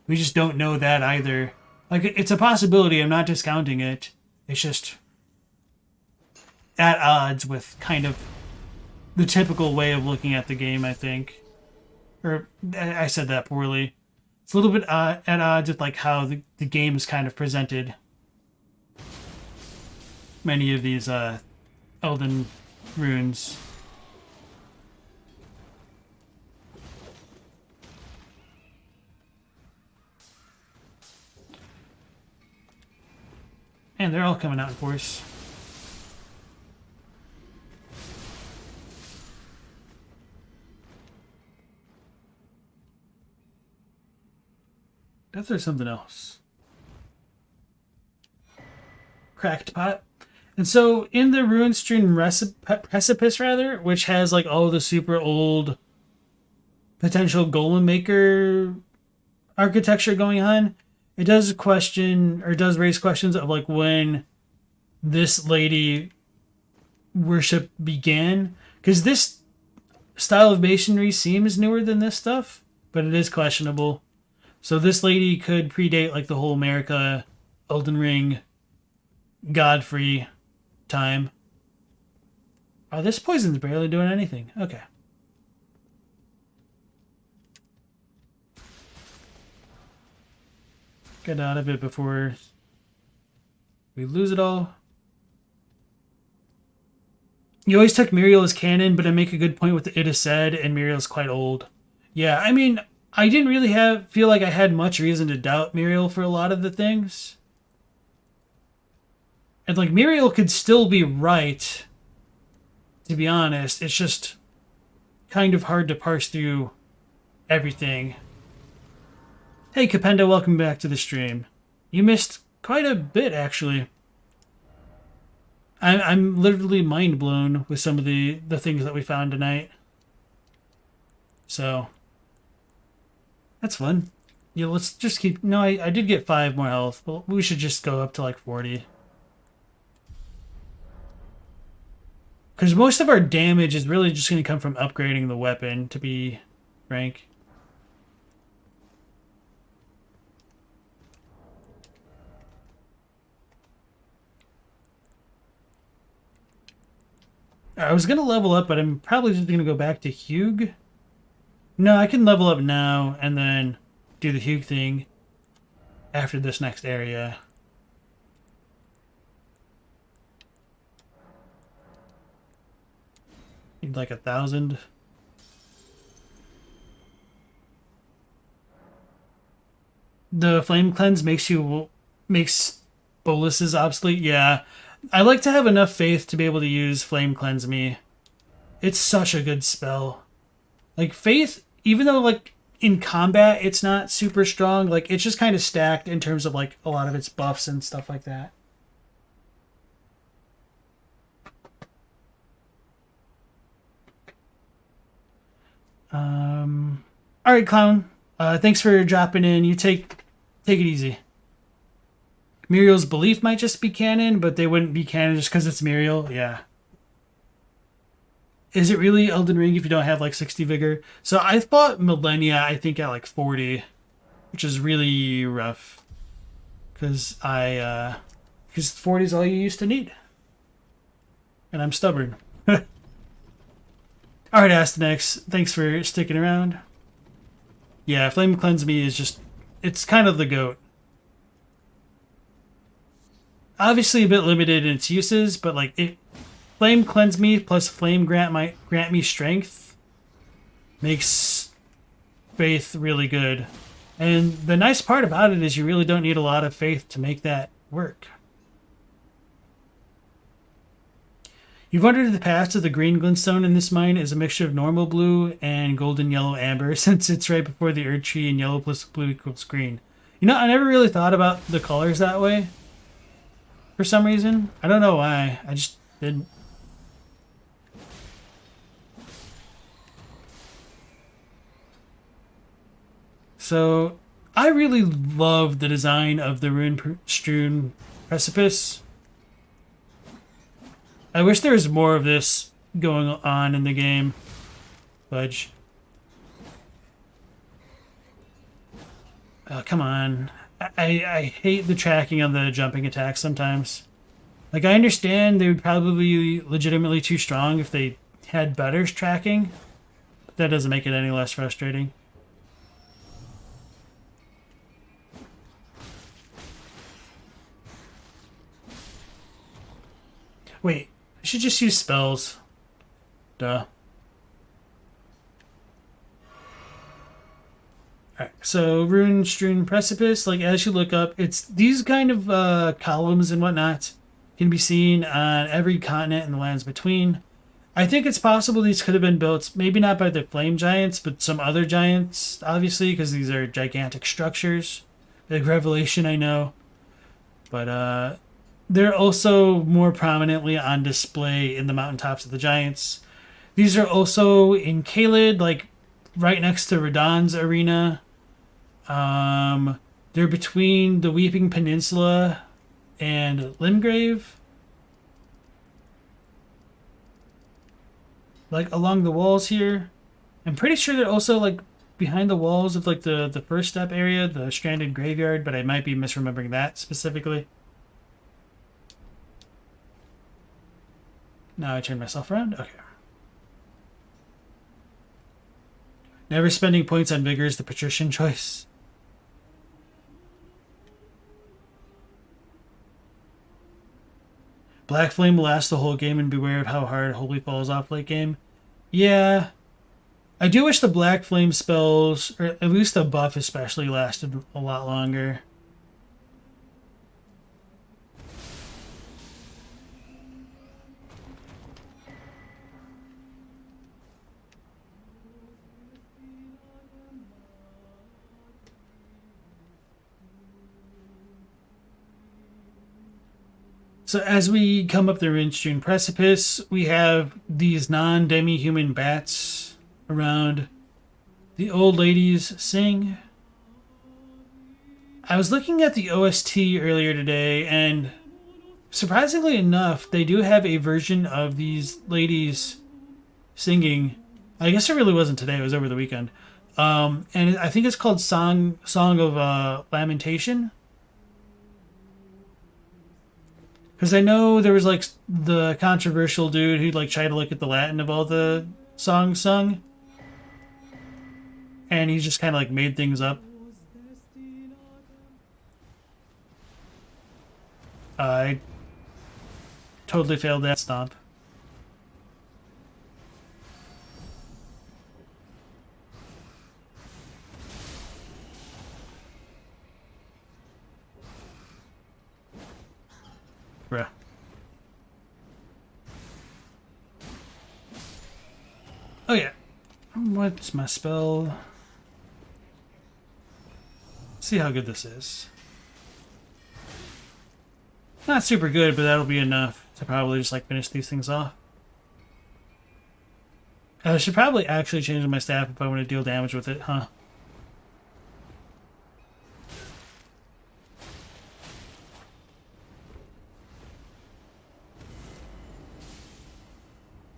we just don't know that either. Like, it's a possibility. I'm not discounting it. It's just at odds with kind of the typical way of looking at the game, I think. Or I said that poorly. It's a little bit at odds with like how the game is kind of presented. Many of these Elden runes. And they're all coming out in force. I thought there's something else. Cracked pot. And so in the Rune-strewn precipice, which has like all the super old potential golem maker architecture going on, it does raise questions of like when this lady worship began. Because this style of masonry seems newer than this stuff, but it is questionable. So this lady could predate like the whole America, Elden Ring, Godfrey time. Oh, this poison's barely doing anything. Okay. Get out of it before we lose it all. You always took Muriel as canon, but I make a good point with the it is said, and Muriel's quite old. Yeah, I mean, I didn't really feel like I had much reason to doubt Muriel for a lot of the things. And like Muriel could still be right, to be honest. It's just kind of hard to parse through everything. Hey Capenda, welcome back to the stream. You missed quite a bit, actually. I'm literally mind blown with some of the things that we found tonight. So that's fun. Yeah, let's just keep. No, I did get 5 more health, but we should just go up to like 40. Because most of our damage is really just going to come from upgrading the weapon, to be frank. I was going to level up, but I'm probably just going to go back to Hugh. No, I can level up now and then do the Hugh thing after this next area. Need like 1,000. The flame cleanse makes boluses obsolete. Yeah, I like to have enough faith to be able to use flame cleanse me. It's such a good spell. Like faith, even though like in combat it's not super strong, like it's just kind of stacked in terms of like a lot of its buffs and stuff like that. All right, Clown. Thanks for dropping in. You take it easy. Muriel's belief might just be canon, but they wouldn't be canon just because it's Muriel. Yeah. Is it really Elden Ring if you don't have like 60 vigor? So I fought Melina, I think at like 40, which is really rough. Because 40 is all you used to need. And I'm stubborn. Alright, Astenex, thanks for sticking around. Yeah, Flame Cleanse Me is just, it's kind of the GOAT. Obviously a bit limited in its uses, but like Flame Cleanse Me plus Flame grant me strength makes faith really good. And the nice part about it is you really don't need a lot of faith to make that work. You've wondered if the past of the green glintstone in this mine is a mixture of normal blue and golden yellow amber, since it's right before the Earth Tree and yellow plus blue equals green. You know, I never really thought about the colors that way. For some reason. I don't know why. I just didn't. So, I really love the design of the rune-strewn precipice. I wish there was more of this going on in the game. Fudge. Oh, come on. I hate the tracking on the jumping attacks sometimes. Like, I understand they would probably be legitimately too strong if they had better tracking. But that doesn't make it any less frustrating. Wait, I should just use spells. Duh. Alright, so rune-strewn precipice, like as you look up, it's these kind of columns and whatnot can be seen on every continent and the lands between. I think it's possible these could have been built, maybe not by the flame giants, but some other giants, obviously, because these are gigantic structures. Big revelation, I know. But they're also more prominently on display in the mountaintops of the giants. These are also in Caelid, like right next to Radahn's arena. They're between the Weeping Peninsula and Limgrave. Like along the walls here. I'm pretty sure they're also like behind the walls of like the first step area, the stranded graveyard, but I might be misremembering that specifically. Now I turn myself around. Okay. Never spending points on vigor is the patrician choice. Black Flame will last the whole game, and beware of how hard Holy falls off late game. Yeah. I do wish the Black Flame spells, or at least the buff especially, lasted a lot longer. So as we come up the Rinstream precipice, we have these non-demi-human bats around. The old ladies sing. I was looking at the OST earlier today, and surprisingly enough, they do have a version of these ladies singing. I guess it really wasn't today, it was over the weekend. And I think it's called Song of Lamentation. Because I know there was like the controversial dude who'd like try to look at the Latin of all the songs sung. And he just kind of like made things up. I totally failed that stomp. Bruh. Oh yeah. What's my spell? See how good this is. Not super good, but that'll be enough to probably just like finish these things off. I should probably actually change my staff if I want to deal damage with it, huh?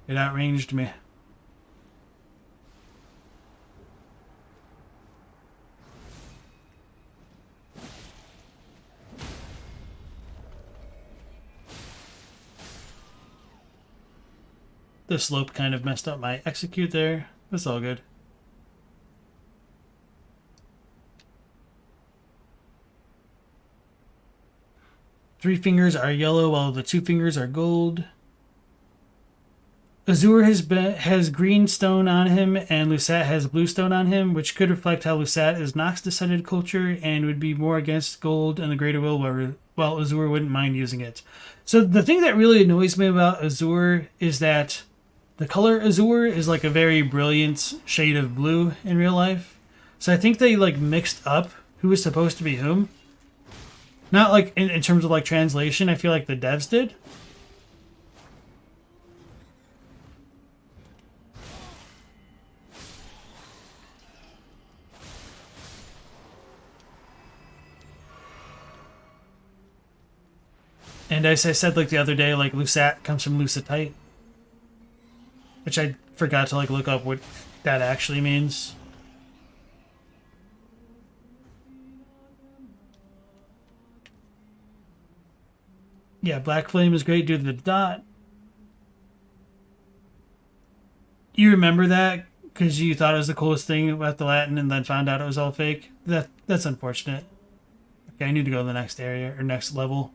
It outranged me. The slope kind of messed up my execute there. That's all good. Three fingers are yellow while the two fingers are gold. Azure has green stone on him, and Lusat has blue stone on him, which could reflect how Lusat is Nox descended culture and would be more against gold and the Greater Will, while Azure wouldn't mind using it. So the thing that really annoys me about Azure is that the color Azure is like a very brilliant shade of blue in real life. So I think they like mixed up who was supposed to be whom. Not like in terms of like translation, I feel like the devs did. And as I said like the other day, like Lusat comes from Lusatite. Which I forgot to like look up what that actually means. Yeah, Black Flame is great due to the dot. You remember that because you thought it was the coolest thing about the Latin and then found out it was all fake? That's unfortunate. Okay, I need to go to the next area or next level.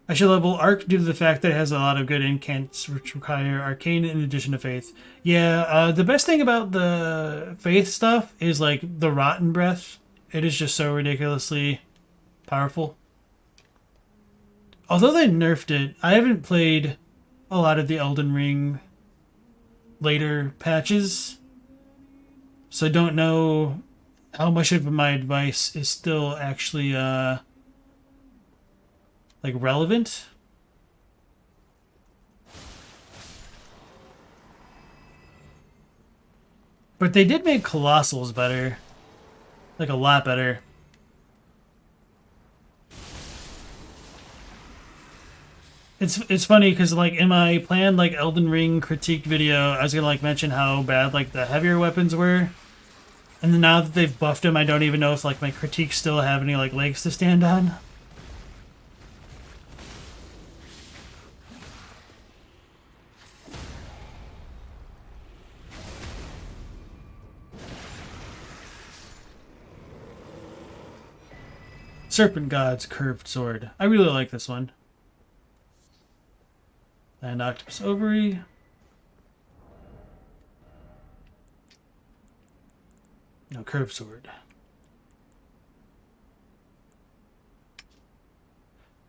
I should level Arc due to the fact that it has a lot of good incants which require Arcane in addition to Faith. Yeah, the best thing about the Faith stuff is like the Rotten Breath. It is just so ridiculously powerful. Although they nerfed it, I haven't played a lot of the Elden Ring later patches. So I don't know how much of my advice is still actually like relevant. But they did make Colossals better. Like a lot better. It's funny because like in my planned like Elden Ring critique video, I was gonna like mention how bad like the heavier weapons were, and then now that they've buffed them, I don't even know if like my critiques still have any like legs to stand on. Serpent God's Curved Sword. I really like this one. And Octopus Ovary. No, Curved Sword.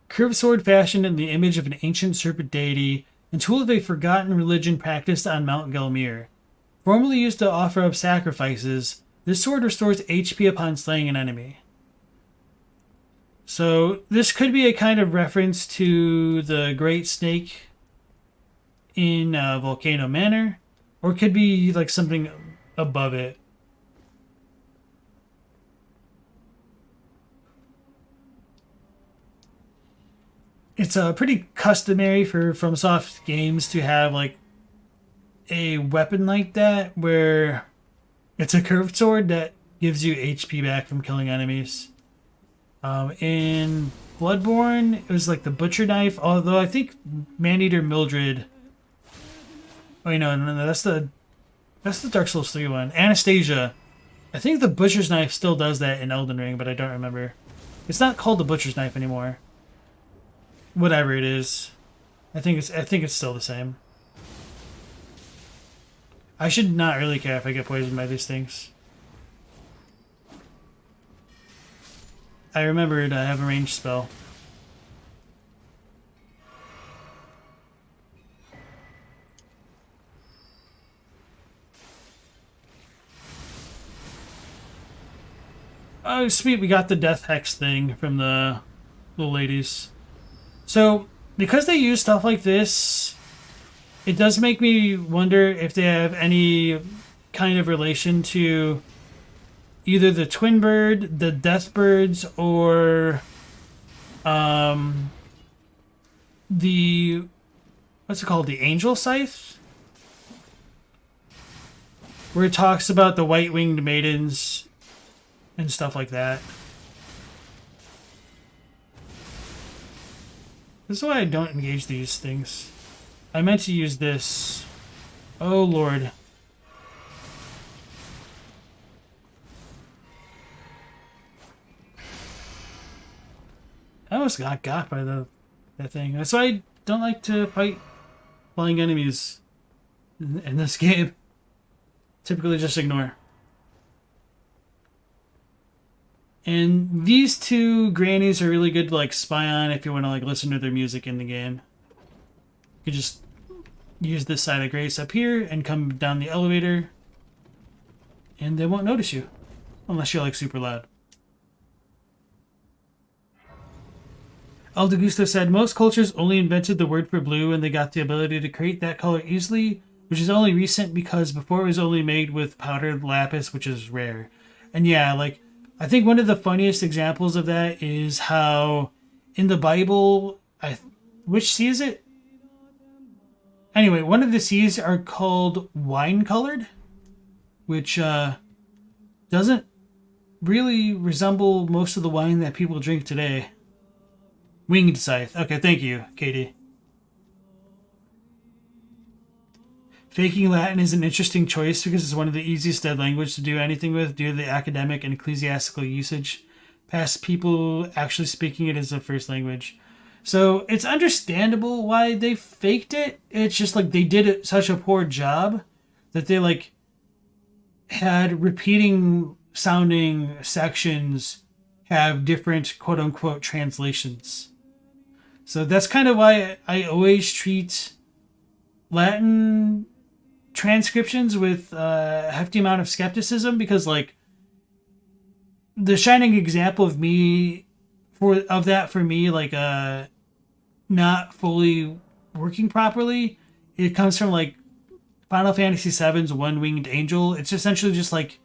Curved sword fashioned in the image of an ancient serpent deity and tool of a forgotten religion practiced on Mount Gelmir. Formerly used to offer up sacrifices, this sword restores HP upon slaying an enemy. So this could be a kind of reference to the Great Snake in Volcano Manor, or it could be like something above it. It's pretty customary for FromSoft games to have like a weapon like that, where it's a curved sword that gives you HP back from killing enemies. In Bloodborne, it was like the butcher knife. Although I think Maneater Mildred. Oh, no, that's the Dark Souls 3 one. Anastasia. I think the butcher's knife still does that in Elden Ring, but I don't remember. It's not called the butcher's knife anymore. Whatever it is, I think it's still the same. I should not really care if I get poisoned by these things. I remembered I have a ranged spell. Oh, sweet, we got the Death Hex thing from the little ladies. So, because they use stuff like this, it does make me wonder if they have any kind of relation to either the Twin Bird, the Death Birds, or the, what's it called, the Angel Scythe? Where it talks about the white-winged maidens and stuff like that. This is why I don't engage these things. I meant to use this. Oh, Lord. I almost got by that thing. That's why I don't like to fight flying enemies in this game. Typically just ignore. And these two grannies are really good to like spy on if you want to like listen to their music in the game. You just use this side of Grace up here and come down the elevator, and they won't notice you unless you're like super loud. Aldegusto said most cultures only invented the word for blue and they got the ability to create that color easily, which is only recent because before it was only made with powdered lapis, which is rare. And yeah, like I think one of the funniest examples of that is how in the Bible, which sea is it? Anyway, one of the seas are called wine-colored, which doesn't really resemble most of the wine that people drink today. Winged Scythe. Okay, thank you, Katie. Faking Latin is an interesting choice because it's one of the easiest dead language to do anything with due to the academic and ecclesiastical usage, past people actually speaking it as a first language. So it's understandable why they faked it. It's just like they did such a poor job that they like had repeating sounding sections have different quote unquote translations. So that's kind of why I always treat Latin transcriptions with a hefty amount of skepticism, because like the shining example of that for me like not fully working properly, it comes from like Final Fantasy VII's One-Winged Angel. It's essentially just like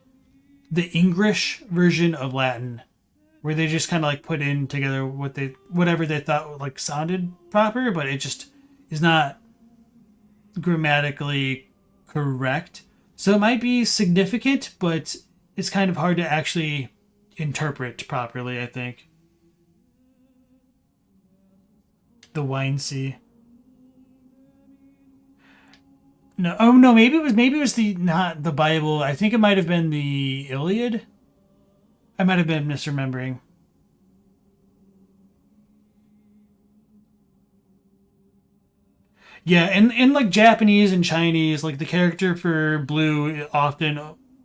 the English version of Latin. where they just kind of like put in together whatever they thought like sounded proper, but it just is not grammatically correct. So it might be significant, but it's kind of hard to actually interpret properly, I think. The Wine Sea. No, oh no, maybe it was the not the Bible. I think it might have been the Iliad. I might have been misremembering. Yeah, and in like Japanese and Chinese, like the character for blue often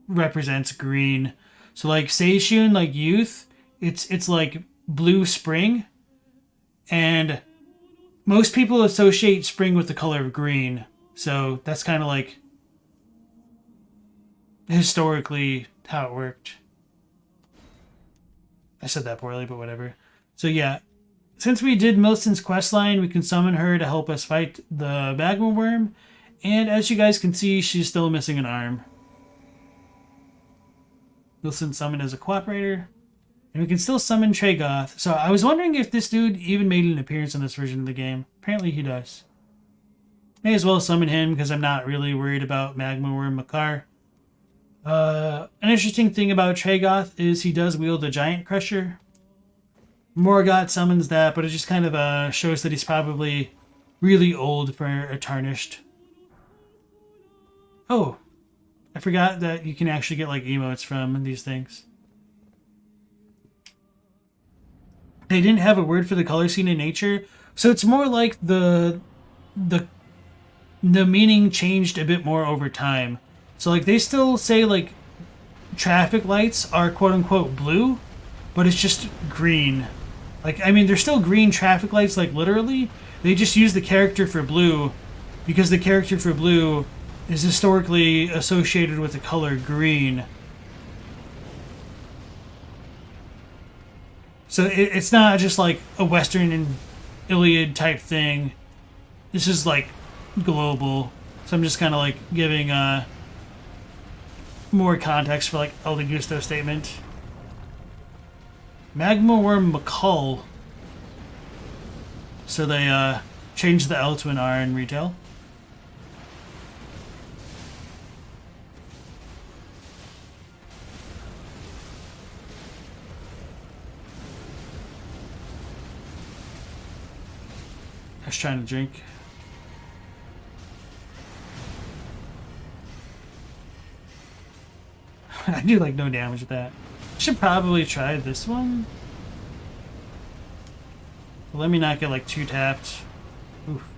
represents green. So like Seishun, like youth, it's like blue spring, and most people associate spring with the color of green. So that's kind of like historically how it worked. I said that poorly, but whatever. So yeah, since we did Millicent's questline, we can summon her to help us fight the magma worm. And as you guys can see, she's still missing an arm. Millicent summoned as a cooperator. And we can still summon Tragoth. So I was wondering if this dude even made an appearance in this version of the game. Apparently he does. May as well summon him because I'm not really worried about Magma Worm Makar. An interesting thing about Tragoth is he does wield a Giant Crusher. Morgoth summons that, but it just kind of shows that he's probably really old for a Tarnished. Oh, I forgot that you can actually get like emotes from these things. They didn't have a word for the color scene in nature, so it's more like the meaning changed a bit more over time. So like they still say like traffic lights are quote unquote blue, but it's just green. Like, I mean, they're still green traffic lights, like literally. They just use the character for blue because the character for blue is historically associated with the color green. So it's not just like a Western and Iliad type thing. This is like global. So I'm just kind of like giving more context for like El Gusto statement. Magma Worm McCall. So they changed the L to an R in retail. I was trying to drink. I do like no damage with that. Should probably try this one. Let me not get like too tapped. Oof.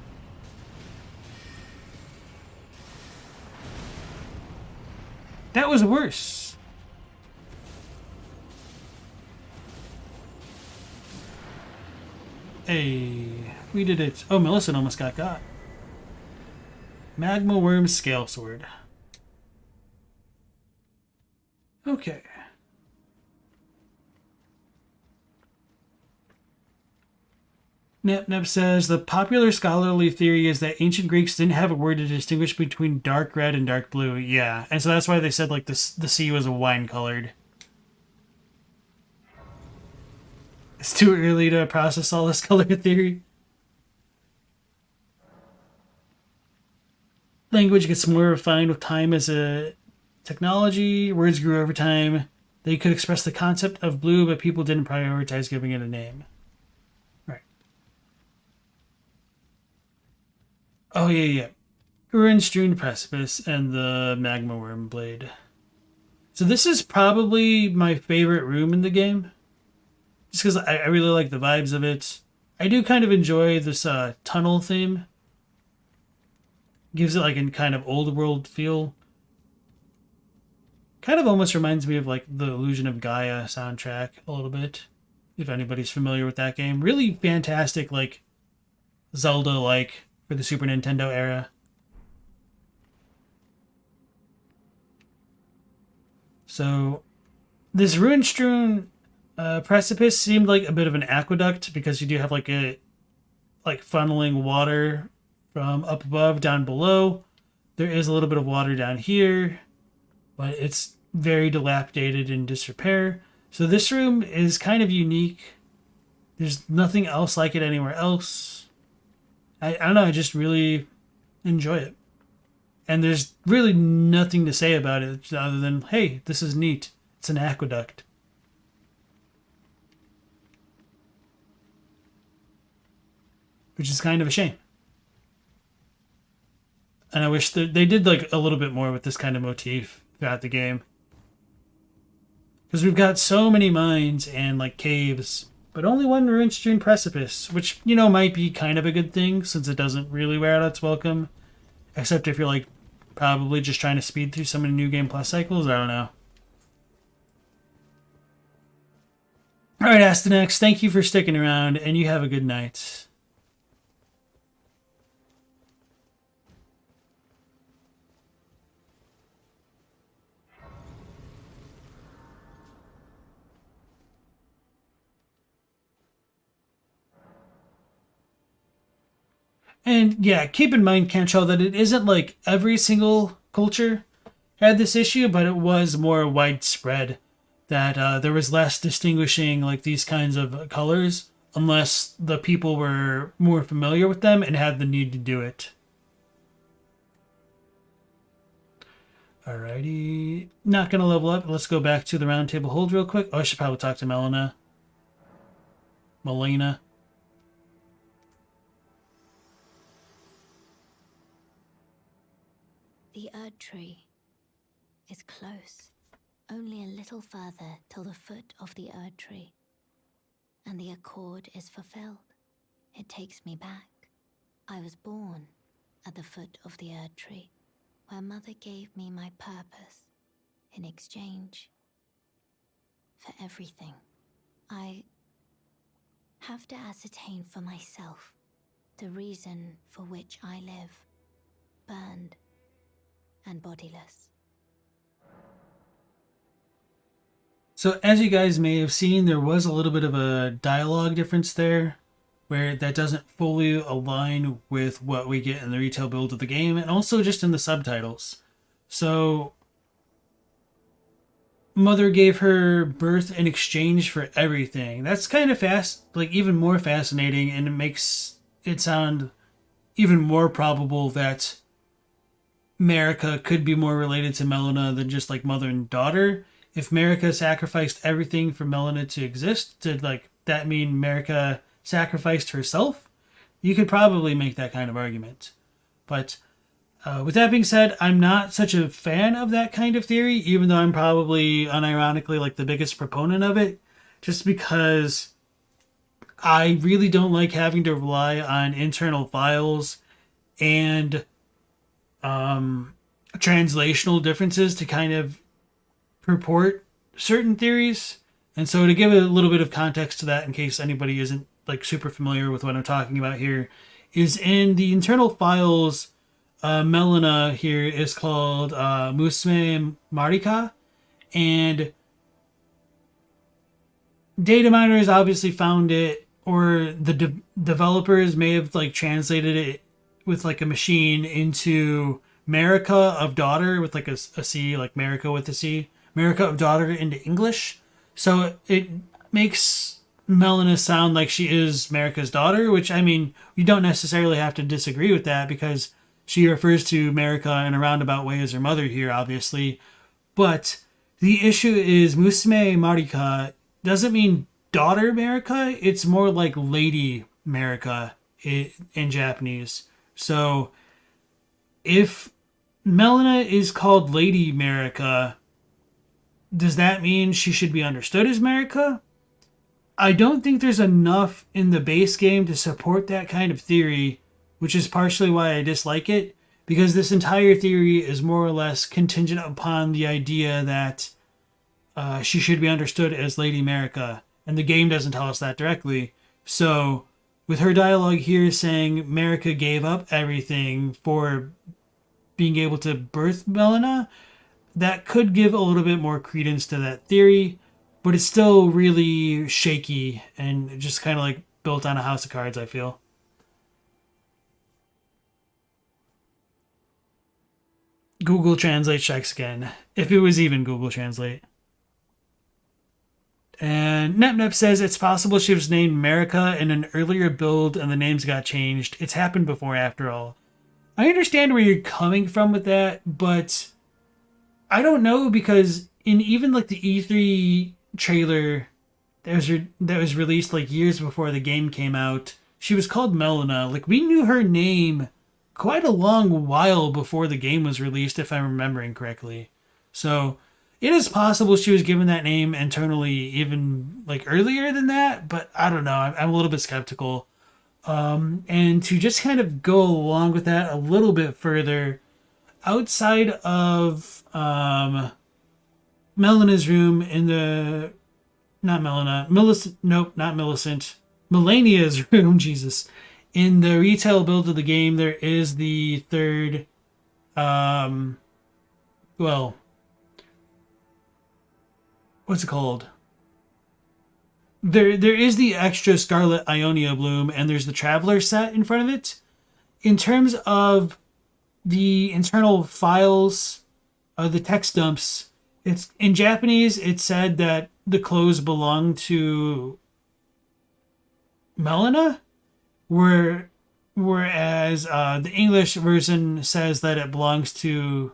That was worse. Hey, we did it. Oh, Millicent almost got. Magma Worm Scale Sword. Okay. Nep says, the popular scholarly theory is that ancient Greeks didn't have a word to distinguish between dark red and dark blue. Yeah, and so that's why they said like the sea was a wine colored. It's too early to process all this color theory. Language gets more refined with time as a technology. Words grew over time. They could express the concept of blue, but people didn't prioritize giving it a name. Right. Oh, yeah. Ruin-strewn precipice and the magma worm blade. So this is probably my favorite room in the game. Just because I really like the vibes of it. I do kind of enjoy this tunnel theme. Gives it like a kind of old world feel. Kind of almost reminds me of like the Illusion of Gaia soundtrack a little bit. If anybody's familiar with that game. Really fantastic, like Zelda-like for the Super Nintendo era. So this ruin-strewn precipice seemed like a bit of an aqueduct because you do have like a funneling water from up above down below. There is a little bit of water down here, but it's very dilapidated and disrepair. So this room is kind of unique. There's nothing else like it anywhere else. I don't know, I just really enjoy it. And there's really nothing to say about it other than, hey, this is neat. It's an aqueduct. Which is kind of a shame. And I wish that they did like a little bit more with this kind of motif throughout the game. Because we've got so many mines and like caves, but only one ruin-strewn precipice, which, you know, might be kind of a good thing since it doesn't really wear out its welcome. Except if you're like probably just trying to speed through so many New Game Plus cycles, I don't know. Alright, Astanex, thank you for sticking around, and you have a good night. And yeah, keep in mind, Cantrell, that it isn't like every single culture had this issue, but it was more widespread. That there was less distinguishing like these kinds of colors unless the people were more familiar with them and had the need to do it. Alrighty. Not gonna level up. Let's go back to the round table hold real quick. Oh, I should probably talk to Melina. The Erd Tree is close. Only a little further till the foot of the Erd Tree. And the accord is fulfilled. It takes me back. I was born at the foot of the Erd Tree, where Mother gave me my purpose in exchange for everything. I have to ascertain for myself the reason for which I live, burned and bodiless. So as you guys may have seen, there was a little bit of a dialogue difference there, where that doesn't fully align with what we get in the retail build of the game, and also just in the subtitles. So Mother gave her birth in exchange for everything. That's kind of like even more fascinating, and it makes it sound even more probable that Marika could be more related to Melina than just like mother and daughter. If Marika sacrificed everything for Melina to exist, did like that mean Marika sacrificed herself? You could probably make that kind of argument. But with that being said, I'm not such a fan of that kind of theory, even though I'm probably unironically like the biggest proponent of it, just because I really don't like having to rely on internal files and translational differences to kind of purport certain theories. And so to give a little bit of context to that, in case anybody isn't like super familiar with what I'm talking about here, is in the internal files, Melina here is called Musme Marika, and data miners obviously found it, or the developers may have like translated it with like a machine into Marika of daughter with like a C, like Marika with a C, Marika of daughter into English. So it makes Melina sound like she is Marika's daughter, which, I mean, you don't necessarily have to disagree with that because she refers to Marika in a roundabout way as her mother here, obviously. But the issue is Musume Marika doesn't mean daughter Marika. It's more like lady Marika in Japanese. So if Melina is called Lady Marika, does that mean she should be understood as Marika? I don't think there's enough in the base game to support that kind of theory, which is partially why I dislike it, because this entire theory is more or less contingent upon the idea that she should be understood as Lady Marika, and the game doesn't tell us that directly. So with her dialogue here saying Marika gave up everything for being able to birth Melina, that could give a little bit more credence to that theory, but it's still really shaky and just kind of like built on a house of cards, I feel. Google Translate checks again, if it was even Google Translate. And NepNep says it's possible she was named America in an earlier build and the names got changed. It's happened before, after all. I understand where you're coming from with that, but I don't know, because in even like the E3 trailer that was released like years before the game came out, she was called Melina. Like, we knew her name quite a long while before the game was released, if I'm remembering correctly. So it is possible she was given that name internally even like earlier than that, but I don't know. I'm a little bit skeptical. And to just kind of go along with that a little bit further, outside of Melina's room in the... Not Melina. Millicent. Nope, not Millicent. Melania's room, Jesus. In the retail build of the game, there is the third... well... What's it called? There is the extra Scarlet Ionia bloom, and there's the Traveler set in front of it. In terms of the internal files, the text dumps, it's in Japanese. It said that the clothes belong to Melina, whereas the English version says that it belongs to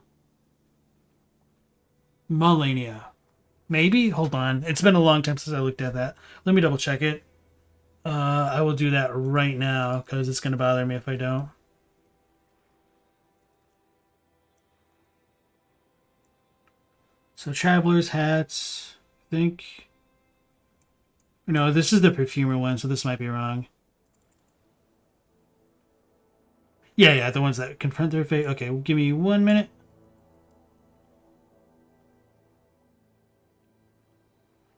Melania. Maybe? Hold on. It's been a long time since I looked at that. Let me double check it. I will do that right now because it's going to bother me if I don't. So Traveler's hats, I think. No, this is the perfumer one, so this might be wrong. Yeah, the ones that confront their fate. Okay, give me 1 minute.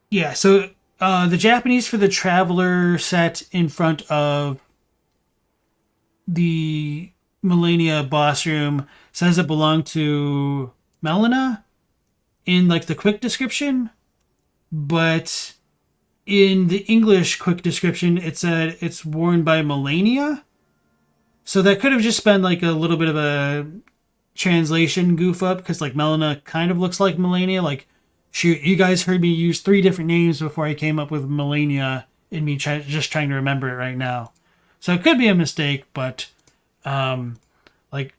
Yeah, so the Japanese for the Traveler set in front of the Melania boss room says it belonged to Melina in like the quick description, but in the English quick description it said it's worn by Melania. So that could have just been like a little bit of a translation goof up, because like Melina kind of looks like Melania. Like, shoot, you guys heard me use 3 different names before I came up with Melania in me just trying to remember it right now. So it could be a mistake, but like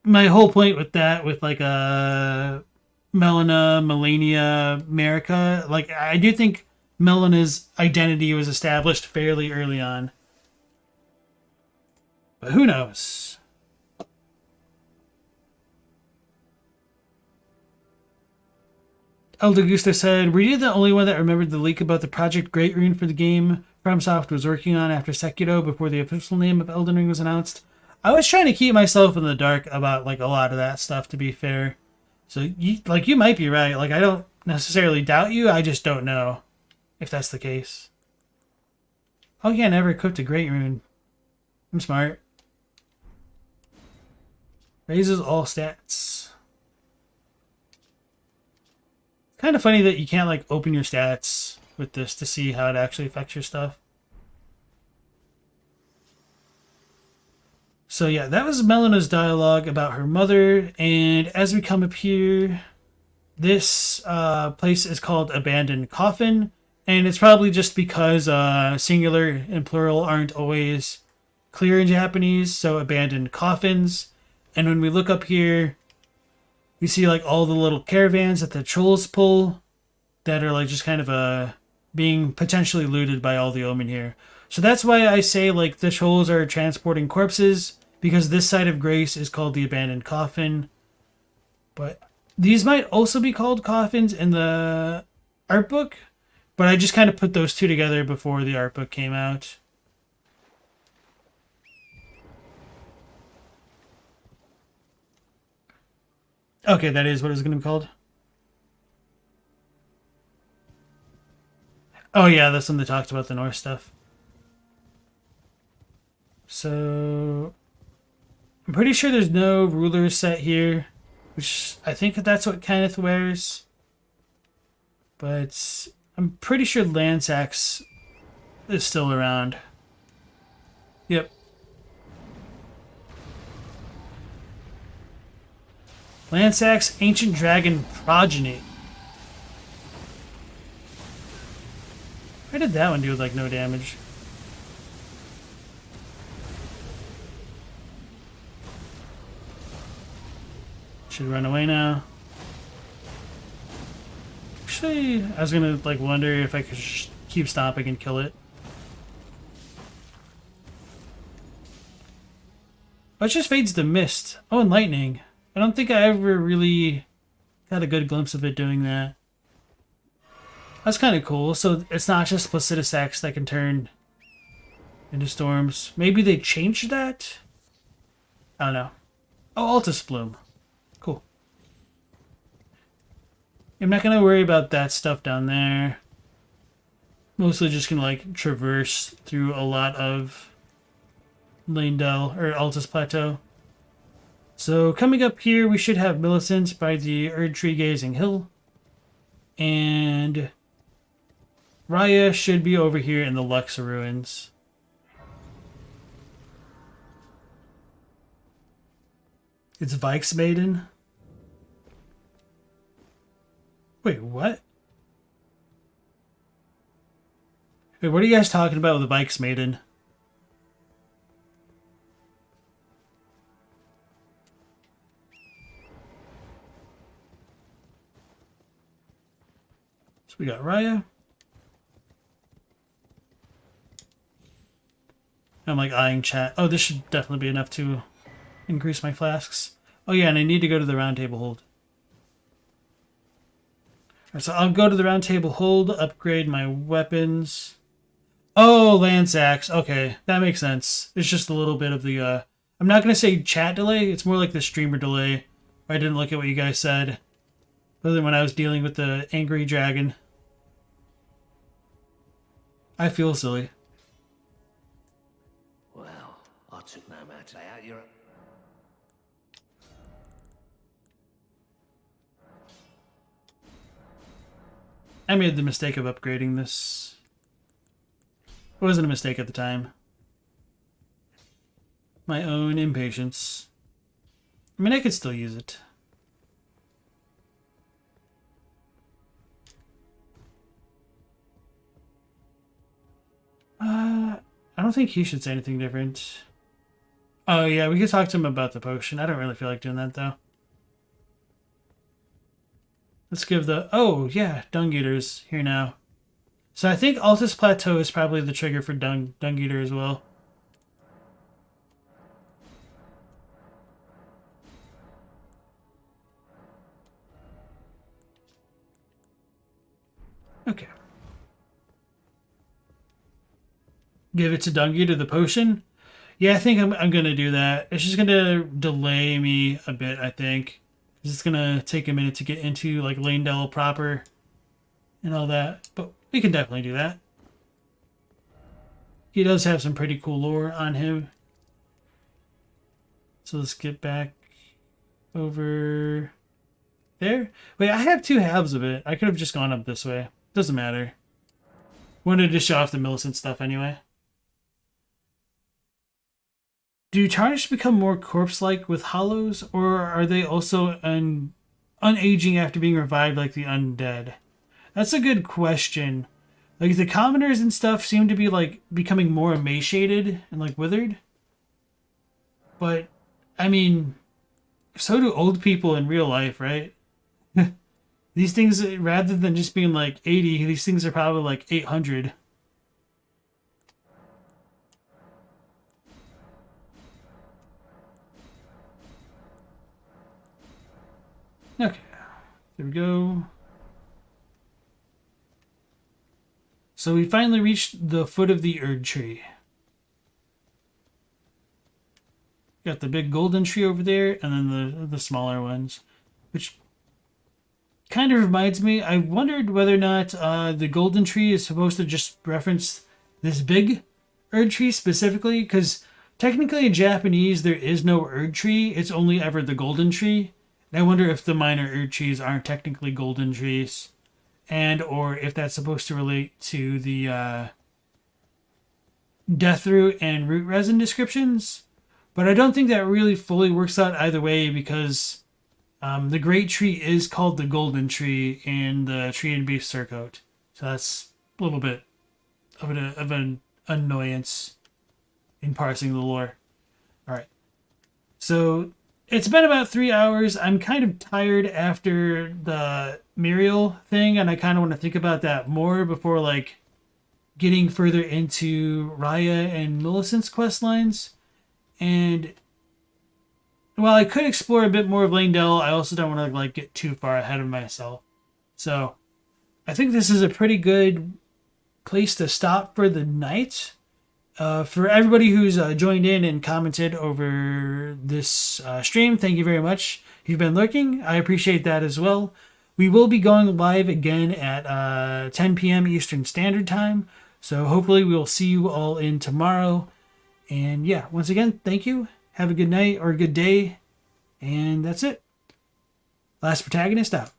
my whole point with that, with like a Melina, Melania, America, like I do think Melina's identity was established fairly early on. But who knows? El Degusta said, "Were you the only one that remembered the leak about the Project Great Rune for the game FromSoft was working on after Sekiro before the official name of Elden Ring was announced?" I was trying to keep myself in the dark about like a lot of that stuff, to be fair. So you might be right. Like, I don't necessarily doubt you. I just don't know if that's the case. Oh yeah, never equipped a Great Rune. I'm smart. Raises all stats. Kind of funny that you can't like open your stats with this to see how it actually affects your stuff. So yeah, that was Melina's dialogue about her mother, and as we come up here, this place is called Abandoned Coffin, and it's probably just because singular and plural aren't always clear in Japanese, so Abandoned Coffins. And when we look up here, we see like all the little caravans that the trolls pull that are like just kind of being potentially looted by all the omen here. So that's why I say like the trolls are transporting corpses, because this side of Grace is called the Abandoned Coffin. But these might also be called coffins in the art book, but I just kind of put those two together before the art book came out. Okay, that is what it's going to be called. Oh yeah, that's when they talked about the Norse stuff. So I'm pretty sure there's no ruler set here, which I think that's what Kenneth wears. But I'm pretty sure Lansax is still around. Yep. Lansax, Ancient Dragon Progeny. Why did that one do like no damage? Should run away now. Actually, I was gonna like wonder if I could keep stomping and kill it. Oh, it just fades to mist. Oh, and lightning. I don't think I ever really got a good glimpse of it doing that. That's kind of cool. So it's not just Placidus Axe that can turn into storms. Maybe they changed that? I don't know. Oh, Altus Bloom. Cool. I'm not going to worry about that stuff down there. Mostly just going to like traverse through a lot of Leyndell or Altus Plateau. So coming up here, we should have Millicent by the Erd Tree Gazing Hill. And Raya should be over here in the Lux Ruins. It's Vike's Maiden. Wait, what? Wait, what are you guys talking about with the Vike's Maiden? So we got Raya. I'm like eyeing chat. Oh, this should definitely be enough to increase my flasks. Oh yeah, and I need to go to the round table hold. Alright, so I'll go to the round table hold, upgrade my weapons. Oh, Lance Axe. Okay, that makes sense. It's just a little bit of the, I'm not going to say chat delay. It's more like the streamer delay. I didn't look at what you guys said. Other than when I was dealing with the angry dragon. I feel silly. Well, I took no matter out your... I made the mistake of upgrading this. It wasn't a mistake at the time. My own impatience. I mean, I could still use it. I don't think he should say anything different. Oh yeah, we could talk to him about the potion. I don't really feel like doing that though. Let's give the... Oh, yeah, Dung Eaters here now. So I think Altus Plateau is probably the trigger for Dung Eater as well. Okay. Give it to Dung Eater, the potion? Yeah, I think I'm going to do that. It's just going to delay me a bit, I think. It's going to take a minute to get into like Leyndell proper and all that. But we can definitely do that. He does have some pretty cool lore on him. So let's get back over there. Wait, I have two halves of it. I could have just gone up this way. Doesn't matter. Wanted to show off the Millicent stuff anyway. Do Tarnished become more corpse-like with hollows, or are they also unaging after being revived like the undead? That's a good question. Like, the commoners and stuff seem to be, like, becoming more emaciated and, like, withered. But, I mean, so do old people in real life, right? These things, rather than just being, like, 80, these things are probably, like, 800. Okay, there we go. So we finally reached the foot of the Erd Tree. Got the big golden tree over there, and then the smaller ones. Which kind of reminds me, I wondered whether or not the golden tree is supposed to just reference this big Erd Tree specifically, because technically in Japanese there is no Erd Tree, it's only ever the golden tree. And I wonder if the minor Erd trees aren't technically golden trees, and or if that's supposed to relate to the death root and root resin descriptions. But I don't think that really fully works out either way, because the great tree is called the golden tree in the Tree and Beast Surcoat. So that's a little bit an annoyance in parsing the lore. All right. So it's been about 3 hours. I'm kind of tired after the Muriel thing, and I kind of want to think about that more before like getting further into Raya and Millicent's quest lines. And while I could explore a bit more of Langdell, I also don't want to like get too far ahead of myself. So I think this is a pretty good place to stop for the night. For everybody who's joined in and commented over this stream, thank you very much. If you've been lurking, I appreciate that as well. We will be going live again at 10 p.m. Eastern Standard Time. So hopefully we'll see you all in tomorrow. And yeah, once again, thank you. Have a good night or a good day. And that's it. Last Protagonist out.